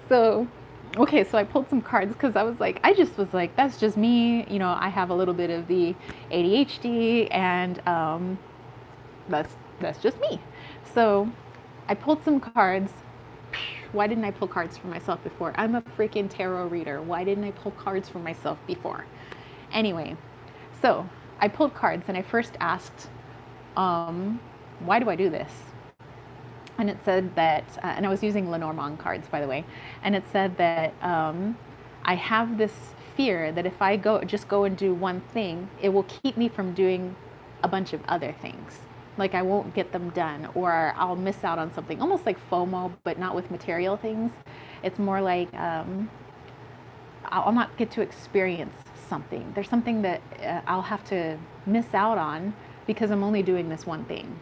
So, okay, so I pulled some cards because I was like, that's just me. You know, I have a little bit of the ADHD, and that's just me. So I pulled some cards. Why didn't I pull cards for myself before? I'm a freaking tarot reader. Why didn't I pull cards for myself before? Anyway, so I pulled cards and I first asked, why do I do this? And it said that, and I was using Lenormand cards, by the way, and it said that I have this fear that if I just go and do one thing, it will keep me from doing a bunch of other things. Like I won't get them done, or I'll miss out on something, almost like FOMO, but not with material things. It's more like I'll not get to experience something. There's something that I'll have to miss out on because I'm only doing this one thing.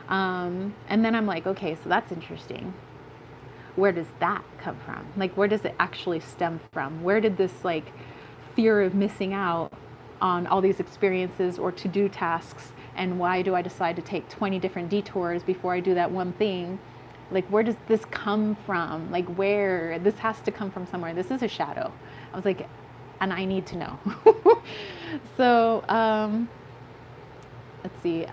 And then I'm like, okay, so that's interesting. Where does that come from? Like, where does it actually stem from? Where did this like fear of missing out on all these experiences or to-do tasks, and why do I decide to take 20 different detours before I do that one thing? Like, where does this come from? Like, where? This has to come from somewhere. This is a shadow. I was like, and I need to know. So, let's see.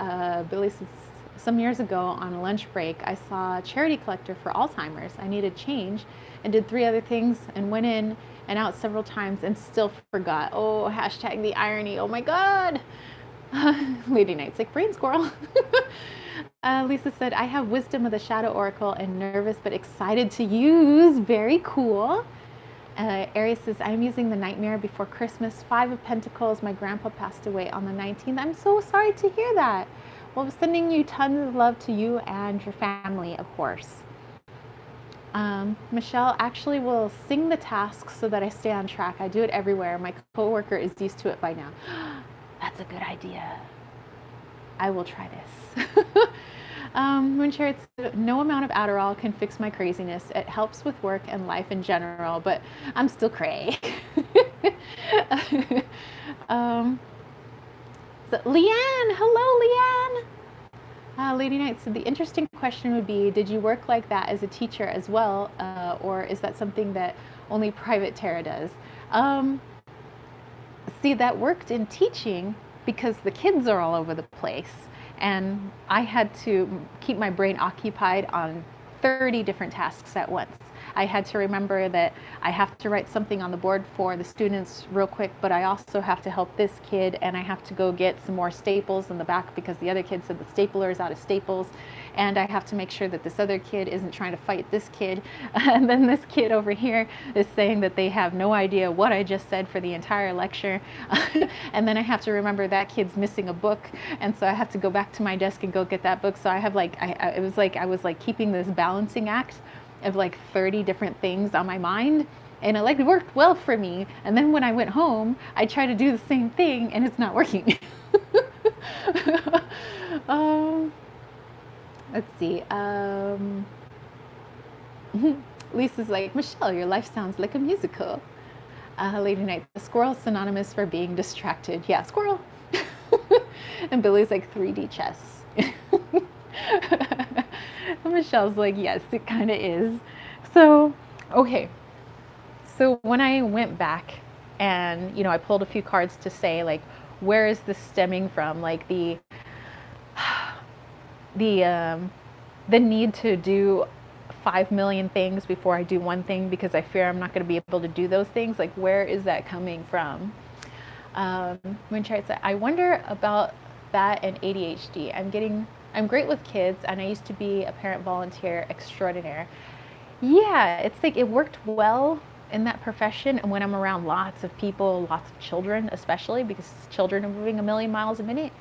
Billy says, some years ago on a lunch break, I saw a charity collector for Alzheimer's. I needed change and did 3 other things and went in and out several times and still forgot. Oh, hashtag the irony. Oh my God. Lady Knight's like, brain squirrel. Lisa said, I have wisdom of the Shadow Oracle and nervous but excited to use. Very cool. Aries says, I'm using the Nightmare Before Christmas. 5 of Pentacles. My grandpa passed away on the 19th. I'm so sorry to hear that. Well, I'm sending you tons of love to you and your family, of course. Michelle actually will sing the tasks so that I stay on track. I do it everywhere. My coworker is used to it by now. That's a good idea. I will try this. Moonshare, no amount of Adderall can fix my craziness. It helps with work and life in general, but I'm still cray. So Leanne, hello Leanne. Lady Knight said, the interesting question would be, did you work like that as a teacher as well, or is that something that only private Tara does? See, that worked in teaching because the kids are all over the place, and I had to keep my brain occupied on 30 different tasks at once. I had to remember that I have to write something on the board for the students real quick, but I also have to help this kid, and I have to go get some more staples in the back because the other kid said the stapler is out of staples, and I have to make sure that this other kid isn't trying to fight this kid. And then this kid over here is saying that they have no idea what I just said for the entire lecture. And then I have to remember that kid's missing a book, and so I have to go back to my desk and go get that book. So I have like, it was like I was like keeping this balancing act of like 30 different things on my mind, and it like worked well for me. And then when I went home, I tried to do the same thing, and it's not working. Let's see. Lisa's like, Michelle, your life sounds like a musical. Lady Night, the squirrel's synonymous for being distracted. Yeah, squirrel. And Billy's like 3D chess. Michelle's like, yes, it kind of is. So, okay. So when I went back and, I pulled a few cards to say, like, where is this stemming from? Like the need to do 5 million things before I do one thing because I fear I'm not going to be able to do those things. Like, where is that coming from? Moonshine said, I wonder about that and ADHD. I'm great with kids, and I used to be a parent volunteer extraordinaire. Yeah, it's like it worked well in that profession, and when I'm around lots of people, lots of children, especially because children are moving a million miles a minute.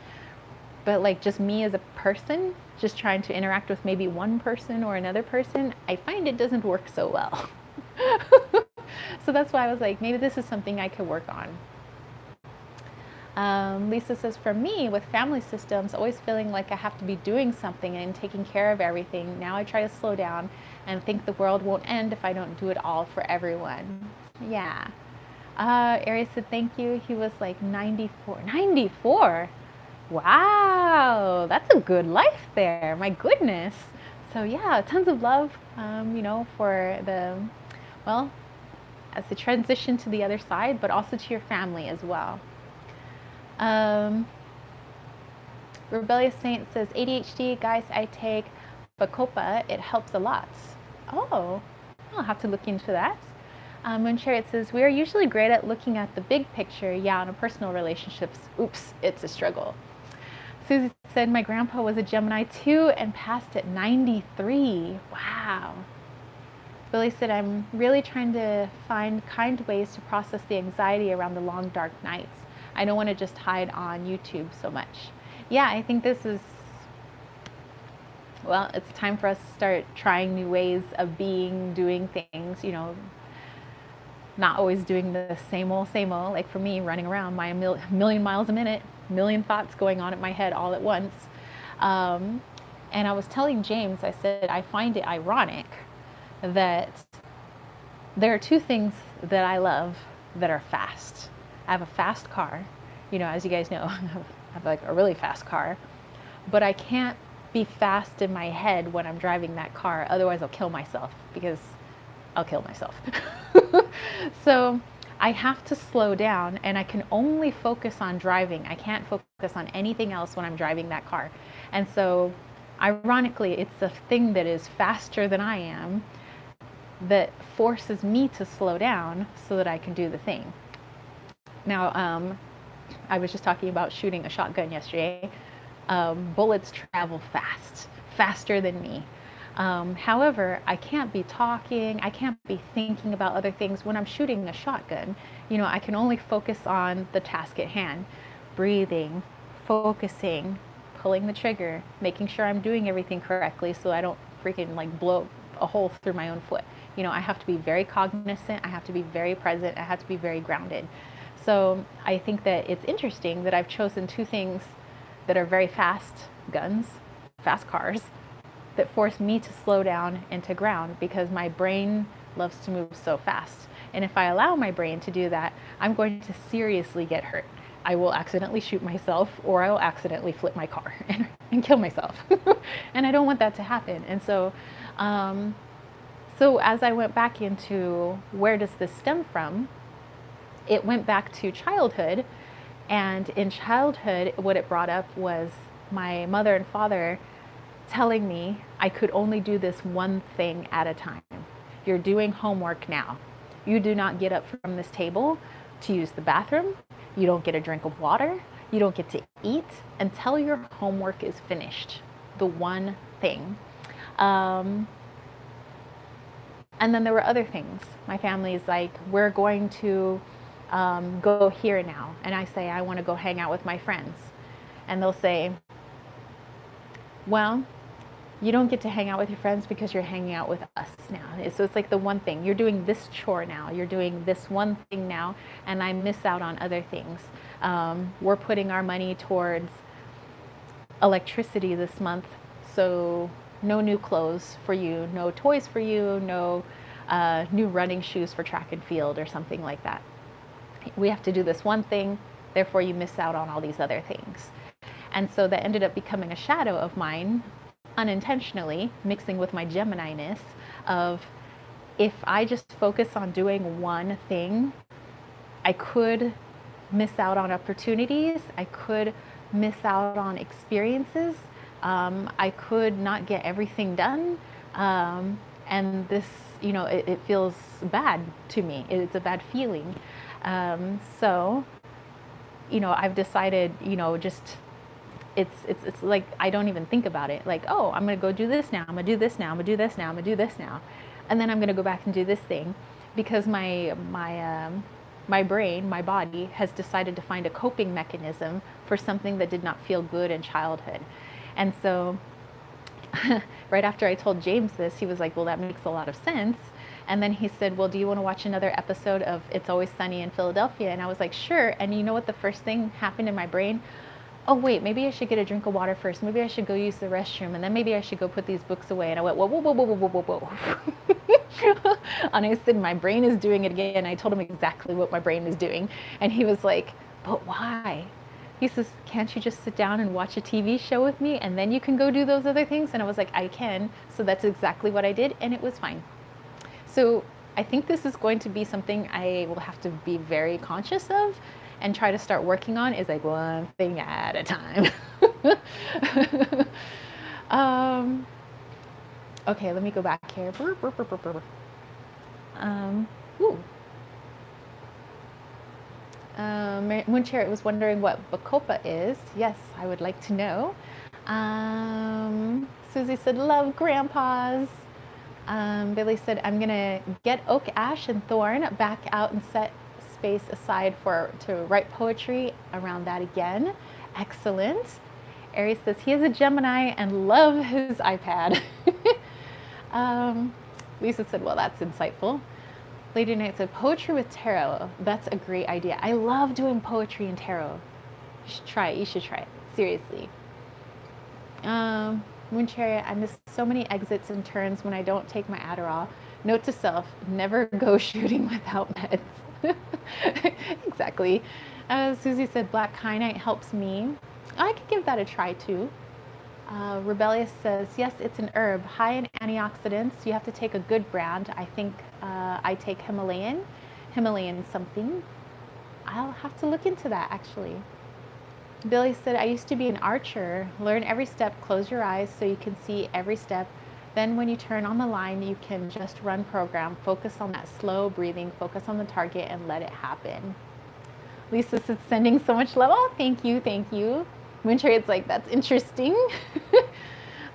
But like just me as a person, just trying to interact with maybe one person or another person, I find it doesn't work so well. So that's why I was like, maybe this is something I could work on. Lisa says, for me, with family systems, always feeling like I have to be doing something and taking care of everything. Now I try to slow down and think the world won't end if I don't do it all for everyone. Yeah. Aries said, thank you. He was like 94. 94? Wow, that's a good life there. My goodness. So yeah, tons of love, for as the transition to the other side, but also to your family as well. Rebellious Saint says, ADHD, guys, I take Bacopa. It helps a lot. Oh, I'll have to look into that. Moon Chariot says, we are usually great at looking at the big picture. Yeah, on a personal relationships. Oops, it's a struggle. Susie said, my grandpa was a Gemini too and passed at 93. Wow. Billy said, I'm really trying to find kind ways to process the anxiety around the long, dark nights. I don't want to just hide on YouTube so much. Yeah, I think this is, it's time for us to start trying new ways of doing things, not always doing the same old, like for me, running around my million miles a minute, million thoughts going on in my head all at once. And I was telling James, I said, I find it ironic that there are two things that I love that are fast. I have a fast car, as you guys know, I have like a really fast car, but I can't be fast in my head when I'm driving that car. Otherwise I'll kill myself because I'll kill myself. So I have to slow down, and I can only focus on driving. I can't focus on anything else when I'm driving that car. And so ironically, it's a thing that is faster than I am that forces me to slow down so that I can do the thing. Now, I was just talking about shooting a shotgun yesterday. Bullets travel faster than me. However, I can't be talking, I can't be thinking about other things when I'm shooting a shotgun. I can only focus on the task at hand, breathing, focusing, pulling the trigger, making sure I'm doing everything correctly so I don't freaking like blow a hole through my own foot. I have to be very cognizant, I have to be very present, I have to be very grounded. So I think that it's interesting that I've chosen two things that are very fast guns, fast cars, that force me to slow down and to ground because my brain loves to move so fast. And if I allow my brain to do that, I'm going to seriously get hurt. I will accidentally shoot myself, or I will accidentally flip my car and kill myself. And I don't want that to happen. And so, so as I went back into where does this stem from, it went back to childhood. And in childhood, what it brought up was my mother and father telling me I could only do this one thing at a time. You're doing homework now. You do not get up from this table to use the bathroom. You don't get a drink of water. You don't get to eat until your homework is finished. The one thing. And then there were other things. My family's like, we're going to go here now. And I say, I want to go hang out with my friends. And they'll say, well, you don't get to hang out with your friends because you're hanging out with us now. So it's like the one thing. You're doing this chore now. You're doing this one thing now, and I miss out on other things. We're putting our money towards electricity this month, so no new clothes for you, no toys for you, no new running shoes for track and field or something like that. We have to do this one thing, therefore you miss out on all these other things. And so that ended up becoming a shadow of mine, unintentionally, mixing with my Gemini-ness of, if I just focus on doing one thing, I could miss out on opportunities, I could miss out on experiences, I could not get everything done, and this, it feels bad to me. It's a bad feeling. So, I've decided, just it's like I don't even think about it. Like, oh, I'm gonna go do this now. I'm gonna do this now. I'm gonna do this now. I'm gonna do this now, and then I'm gonna go back and do this thing, because my brain, my body has decided to find a coping mechanism for something that did not feel good in childhood. And so, right after I told James this, he was like, "Well, that makes a lot of sense." And then he said, "Well, do you want to watch another episode of It's Always Sunny in Philadelphia?" And I was like, "Sure." And you know what the first thing happened in my brain? Oh wait, maybe I should get a drink of water first. Maybe I should go use the restroom, and then maybe I should go put these books away. And I went, whoa, whoa, whoa, whoa, whoa, whoa, whoa, whoa. And I said, my brain is doing it again. I told him exactly what my brain is doing. And he was like, but why? He says, can't you just sit down and watch a TV show with me, and then you can go do those other things? And I was like, I can. So that's exactly what I did, and it was fine. So I think this is going to be something I will have to be very conscious of and try to start working on, is like one thing at a time. Okay, let me go back here. Moon Chariot was wondering what Bacopa is. Yes, I would like to know. Susie said, love grandpas. Billy said, I'm gonna get oak, ash, and thorn back out and set space aside to write poetry around that again. Excellent. Aries says he is a Gemini and love his iPad. Lisa said, well, that's insightful. Lady Knight said, poetry with tarot. That's a great idea. I love doing poetry and tarot. You should try it. You should try it. Seriously. Moon Chariot, I miss so many exits and turns when I don't take my Adderall. Note to self, never go shooting without meds. Exactly. Susie said black kyanite helps me. I could give that a try too. Rebellious says, yes, it's an herb, high in antioxidants. You have to take a good brand. I think I take Himalayan something. I'll have to look into that actually. Billy said, I used to be an archer. Learn every step, close your eyes so you can see every step. Then when you turn on the line, you can just run program. Focus on that slow breathing, focus on the target, and let it happen. Lisa said, sending so much love. Oh, thank you, thank you. Moon Chariot's like, that's interesting.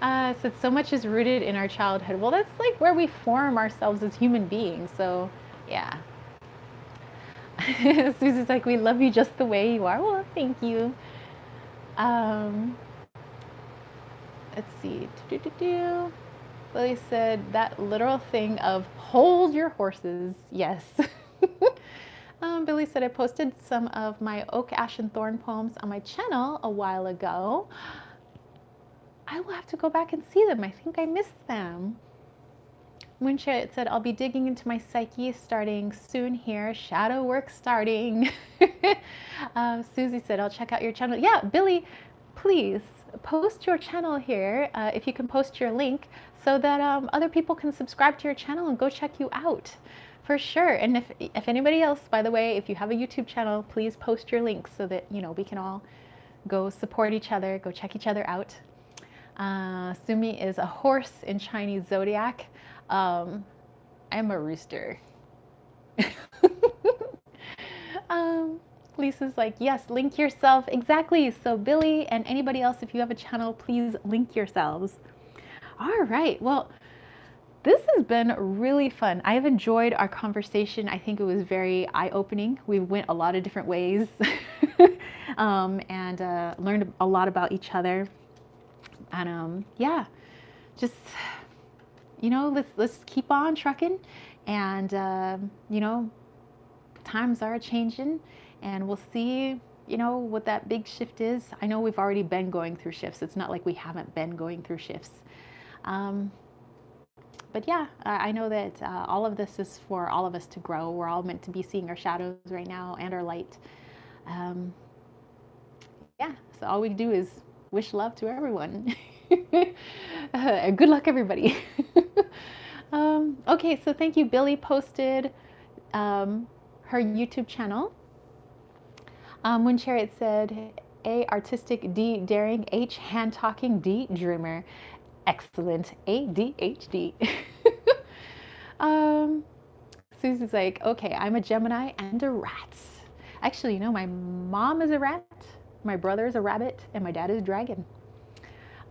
Said, so much is rooted in our childhood. Well, that's like where we form ourselves as human beings. So, yeah. Susie's like, we love you just the way you are. Well, thank you. Let's see. Lily said that literal thing of hold your horses. Yes. Billy said, I posted some of my oak, ash, and thorn poems on my channel a while ago. I will have to go back and see them. I think I missed them. Moon Chariot said, I'll be digging into my psyche starting soon here. Shadow work starting. Susie said, I'll check out your channel. Yeah, Billy, please post your channel here, if you can post your link, so that other people can subscribe to your channel and go check you out. For sure. And if anybody else, by the way, if you have a YouTube channel, please post your links so that, we can all go support each other, go check each other out. Sumi is a horse in Chinese zodiac. I'm a rooster. Lisa's like, yes, link yourself. Exactly. So Billy and anybody else, if you have a channel, please link yourselves. All right. Well, this has been really fun. I've enjoyed our conversation. I think it was very eye-opening. We went a lot of different ways and learned a lot about each other. And yeah, just, you know, let's keep on trucking. And, you know, times are changing and we'll see, you know, what that big shift is. I know we've already been going through shifts. It's not like we haven't been going through shifts. But yeah, I know that all of this is for all of us to grow. We're all meant to be seeing our shadows right now and our light. Yeah, so all we do is wish love to everyone. Good luck, everybody. Okay, so thank you. Billy posted her YouTube channel. When Chariot said, A, artistic, D, daring, H, hand-talking, D, dreamer. Excellent. ADHD. Susie's like, okay, I'm a Gemini and a rat. Actually, you know, my mom is a rat, my brother is a rabbit, and my dad is a dragon.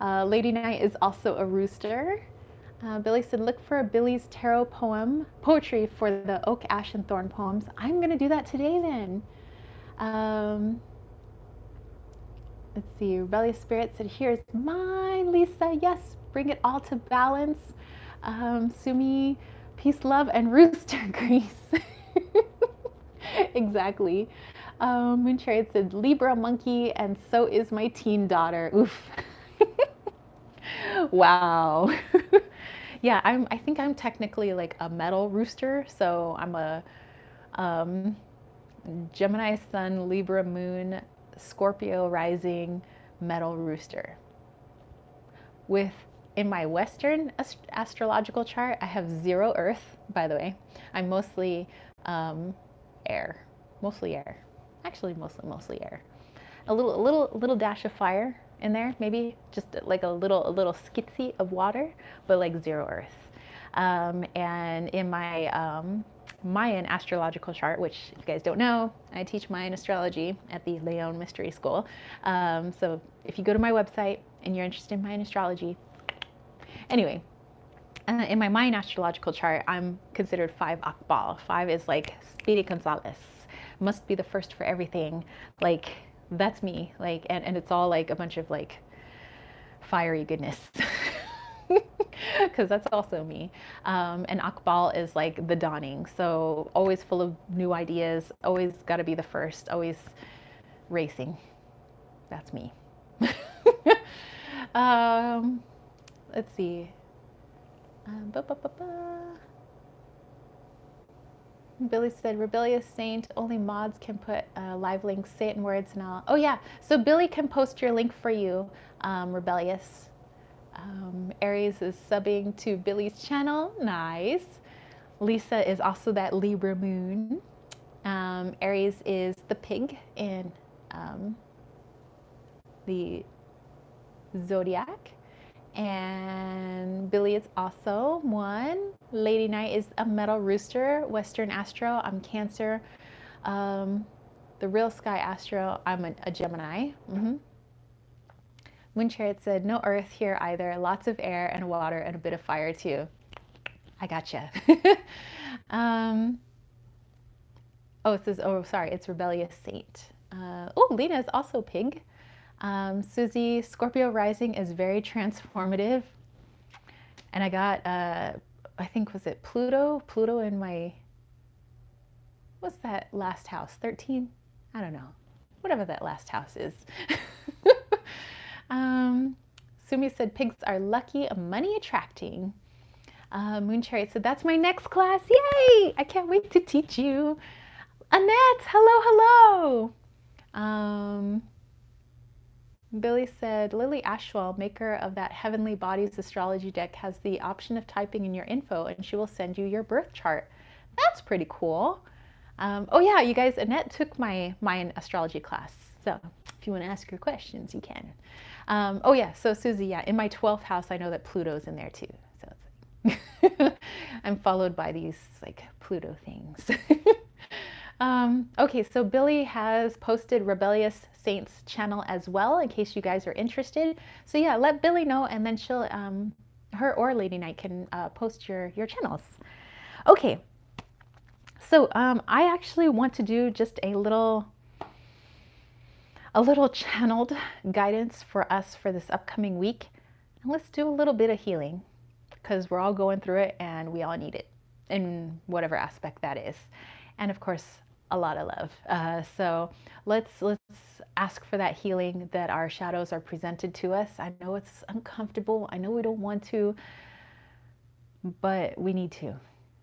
Lady Night is also a rooster. Billy said, look for Billy's tarot poetry for the Oak, Ash, and Thorn poems. I'm going to do that today then. Let's see, Rebellious Spirit said, here's mine, Lisa. Yes, bring it all to balance. Sumi, peace, love, and rooster grease. Exactly. Moon Chariot said, Libra monkey, and so is my teen daughter. Oof. Wow. Yeah, I think I'm technically like a metal rooster. So I'm a Gemini sun, Libra moon, Scorpio rising, metal rooster. In my Western astrological chart, I have 0 earth, by the way. I'm mostly air, mostly air. Actually, mostly air. A little dash of fire in there, maybe just like a little skitsy of water, but like 0 earth. And in my Mayan astrological chart, which if you guys don't know, I teach Mayan astrology at the Leon Mystery School. So if you go to my website and you're interested in Mayan astrology, anyway, in my Mayan astrological chart, I'm considered 5 Akbal. 5 is like Speedy Gonzalez, must be the first for everything. Like that's me. Like and it's all like a bunch of like fiery goodness. Because that's also me. And Akbal is like the dawning. So always full of new ideas, always got to be the first, always racing. That's me. Let's see. Billy said, Rebellious Saint, only mods can put live links, say it in words and I'll... Oh yeah, so Billy can post your link for you, Rebellious. Aries is subbing to Billy's channel. Nice. Lisa is also that Libra moon. Aries is the pig in the zodiac. And Billy is also one. Lady Night is a metal rooster. Western Astro, I'm Cancer. The real Sky Astro, I'm a Gemini. Moon Chariot said, no earth here either. Lots of air and water and a bit of fire too. I gotcha. Oh, it says, oh, sorry, it's Rebellious Saint. Oh, Lena is also pig. Susie, Scorpio rising is very transformative. And I got, I think, was it Pluto? Pluto in my, what's that last house? 13? I don't know. Whatever that last house is. Sumi said, pigs are lucky, money attracting. Moon Chariot said, that's my next class. Yay! I can't wait to teach you. Annette, hello, hello. Billy said, Lily Ashwell, maker of that Heavenly Bodies astrology deck, has the option of typing in your info and she will send you your birth chart. That's pretty cool. Oh yeah, you guys, Annette took my Mayan astrology class. So if you want to ask her questions, you can. Oh yeah, so Susie, yeah, in my 12th house, I know that Pluto's in there too. So I'm followed by these like Pluto things. Okay, so Billy has posted Rebellious Saints channel as well, in case you guys are interested. So yeah, let Billy know, and then she'll, her or Lady Night can post your channels. Okay, so I actually want to do just a little channeled guidance for us for this upcoming week. And let's do a little bit of healing, because we're all going through it and we all need it in whatever aspect that is. And of course, a lot of love. So let's ask for that healing that our shadows are presented to us. I know it's uncomfortable. I know we don't want to, but we need to,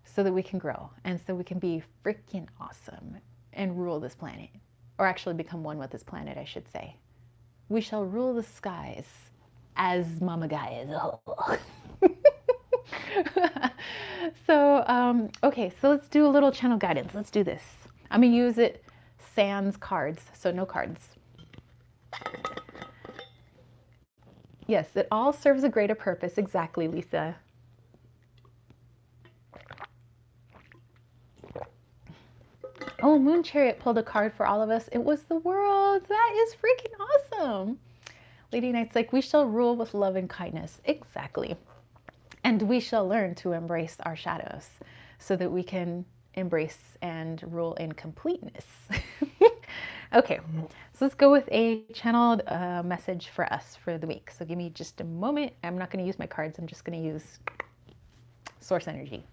so that we can grow and so we can be freaking awesome and rule this planet, or actually become one with this planet, I should say. We shall rule the skies as Mama Gaia as a whole. So, okay, so let's do a little channel guidance. Let's do this. I'm gonna use it sans cards, so no cards. Yes, it all serves a greater purpose. Exactly, Lisa. Oh, Moon Chariot pulled a card for all of us. It was the world. That is freaking awesome. Lady Knight's like, we shall rule with love and kindness. Exactly. And we shall learn to embrace our shadows so that we can embrace and rule in completeness. Okay, so let's go with a channeled message for us for the week. So give me just a moment. I'm not going to use my cards. I'm just going to use source energy.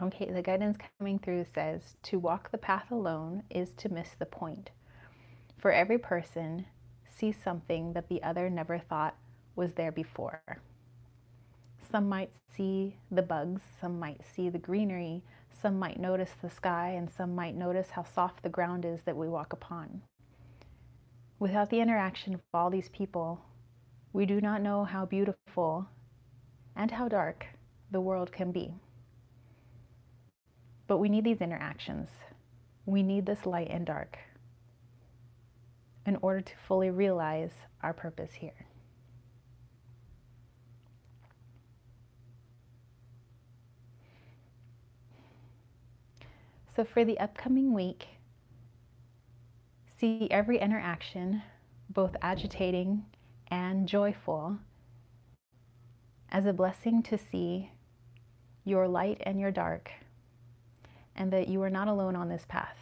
Okay, the guidance coming through says, to walk the path alone is to miss the point. For every person sees something that the other never thought was there before. Some might see the bugs, some might see the greenery, some might notice the sky, and some might notice how soft the ground is that we walk upon. Without the interaction of all these people, we do not know how beautiful and how dark the world can be. But we need these interactions. We need this light and dark in order to fully realize our purpose here. So for the upcoming week, see every interaction, both agitating and joyful, as a blessing to see your light and your dark, and that you are not alone on this path.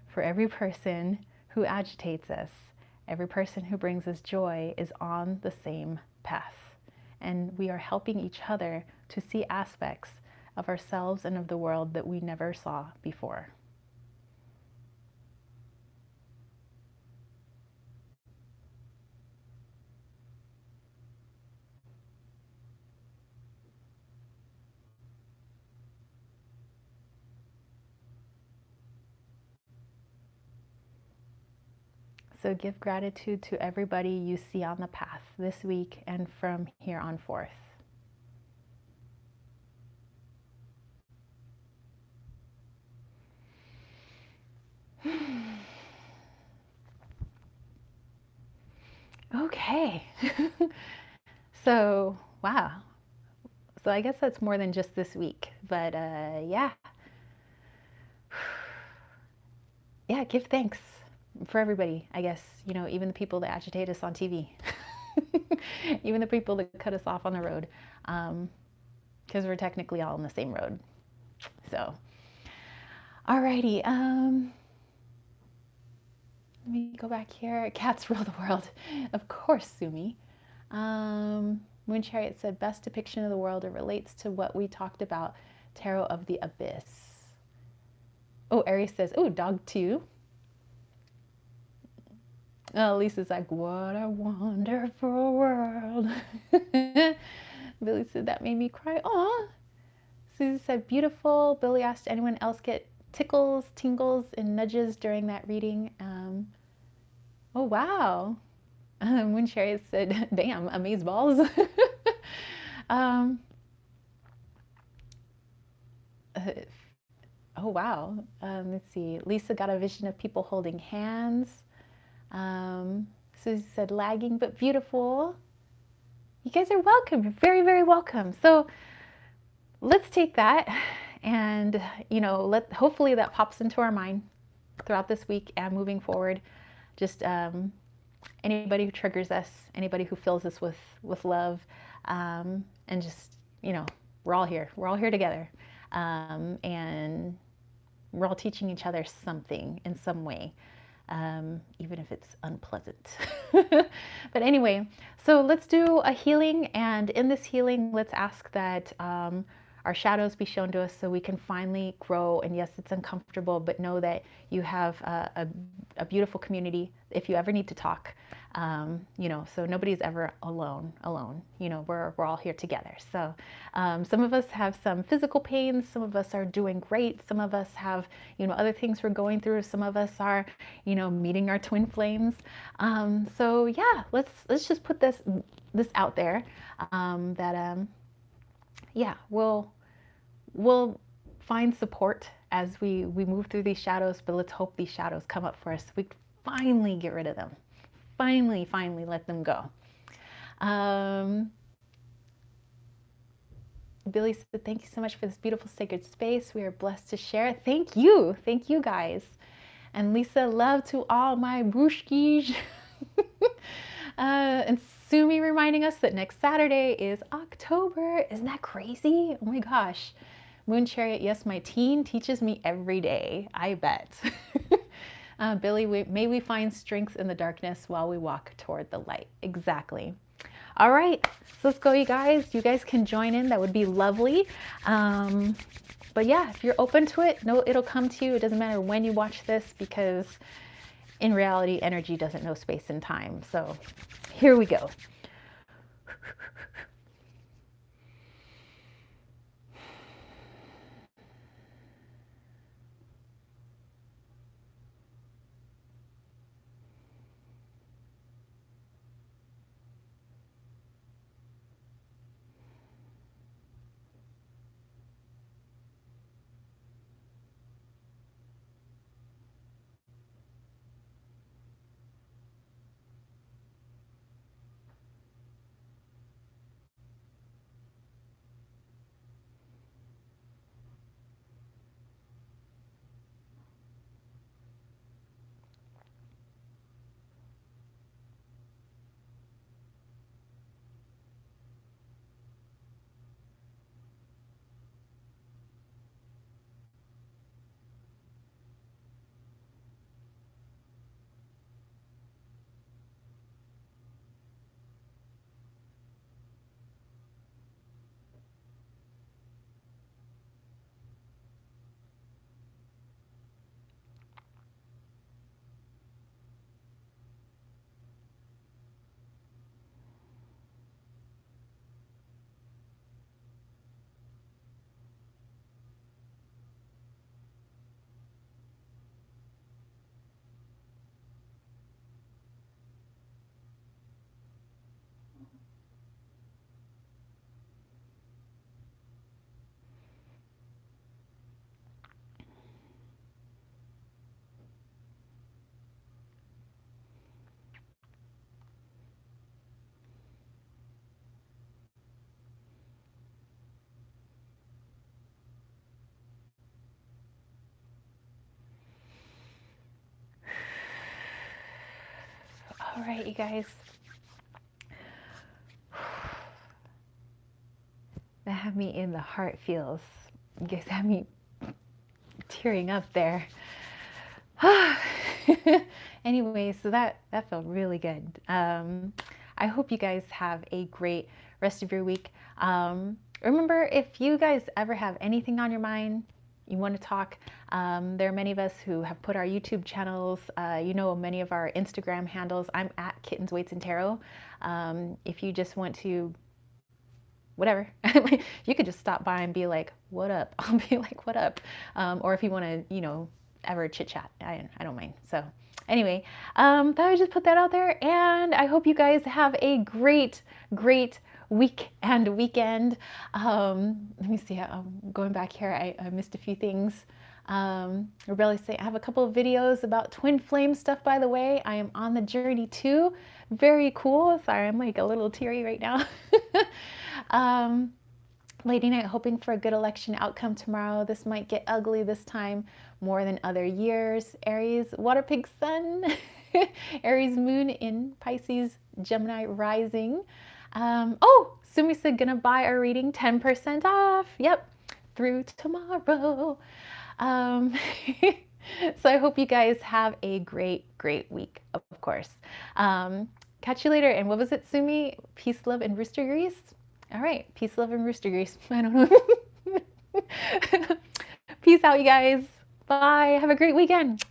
For every person who agitates us, every person who brings us joy is on the same path. And we are helping each other to see aspects of ourselves and of the world that we never saw before. So give gratitude to everybody you see on the path this week and from here on forth. Okay. So, wow. So I guess that's more than just this week, but yeah. Yeah, give thanks for everybody, I guess. You know, even the people that agitate us on TV. Even the people that cut us off on the road. Because we're technically all on the same road. So, alrighty. Let me go back here. Cats rule the world. Of course, Sumi. Moon Chariot said, best depiction of the world. It relates to what we talked about. Tarot of the Abyss. Oh, Aries says, oh, dog too. Oh, Lisa's like, what a wonderful world. Billy said, that made me cry. Aw. Susie said, beautiful. Billy asked, anyone else get tickles, tingles, and nudges during that reading? Oh, wow. Moon Chariot said, damn, amazeballs. Oh, wow. Let's see. Lisa got a vision of people holding hands. Susie said, lagging but beautiful. You guys are welcome. You're very, very welcome. So let's take that and, you know, hopefully that pops into our mind throughout this week and moving forward. Just anybody who triggers us, anybody who fills us with love, and just, you know, we're all here. We're all here together. And we're all teaching each other something in some way. Even if it's unpleasant. But anyway, so let's do a healing, and in this healing, let's ask that our shadows be shown to us so we can finally grow. And yes, it's uncomfortable, but know that you have a beautiful community if you ever need to talk. You know, so nobody's ever alone. You know, we're all here together. So some of us have some physical pains, some of us are doing great, some of us have, you know, other things we're going through, some of us are, you know, meeting our twin flames. So yeah, let's just put this out there, that yeah, we'll find support as we move through these shadows, but let's hope these shadows come up for us so we can finally get rid of them. Finally let them go. Billy said, thank you so much for this beautiful sacred space. We are blessed to share. Thank you guys. And Lisa, love to all my brooshkis. And Sumi reminding us that next Saturday is October. Isn't that crazy? Oh my gosh. Moon Chariot, yes, my teen teaches me every day. I bet. Billy, may we find strength in the darkness while we walk toward the light. Exactly. All right, so let's go, you guys. You guys can join in. That would be lovely. But yeah, if you're open to it, know it'll come to you. It doesn't matter when you watch this, because in reality, energy doesn't know space and time. So here we go. All right, you guys. That had me in the heart feels. You guys had me tearing up there. Anyway, so that felt really good. I hope you guys have a great rest of your week. Remember, if you guys ever have anything on your mind, you want to talk, there are many of us who have put our YouTube channels, many of our Instagram handles. I'm at Kittens, Weights, and Tarot. If you just want to, whatever, you could just stop by and be like, what up? I'll be like, what up? Or if you want to, ever chit chat, I don't mind. So anyway, thought I would just put that out there, and I hope you guys have a great week and weekend. Let me see, I'm going back here. I missed a few things. Rebellious say, I have a couple of videos about twin flame stuff, by the way. I am on the journey too. Very cool. Sorry, I'm like a little teary right now. Lady Night, hoping for a good election outcome tomorrow. This might get ugly this time more than other years. Aries, water pig sun. Aries moon in Pisces, Gemini rising. Sumi said, gonna buy our reading 10% off. Yep, through tomorrow. So I hope you guys have a great week, of course. Catch you later. And what was it, Sumi? Peace, love, and rooster grease? All right, peace, love, and rooster grease. I don't know. Peace out, you guys. Bye. Have a great weekend.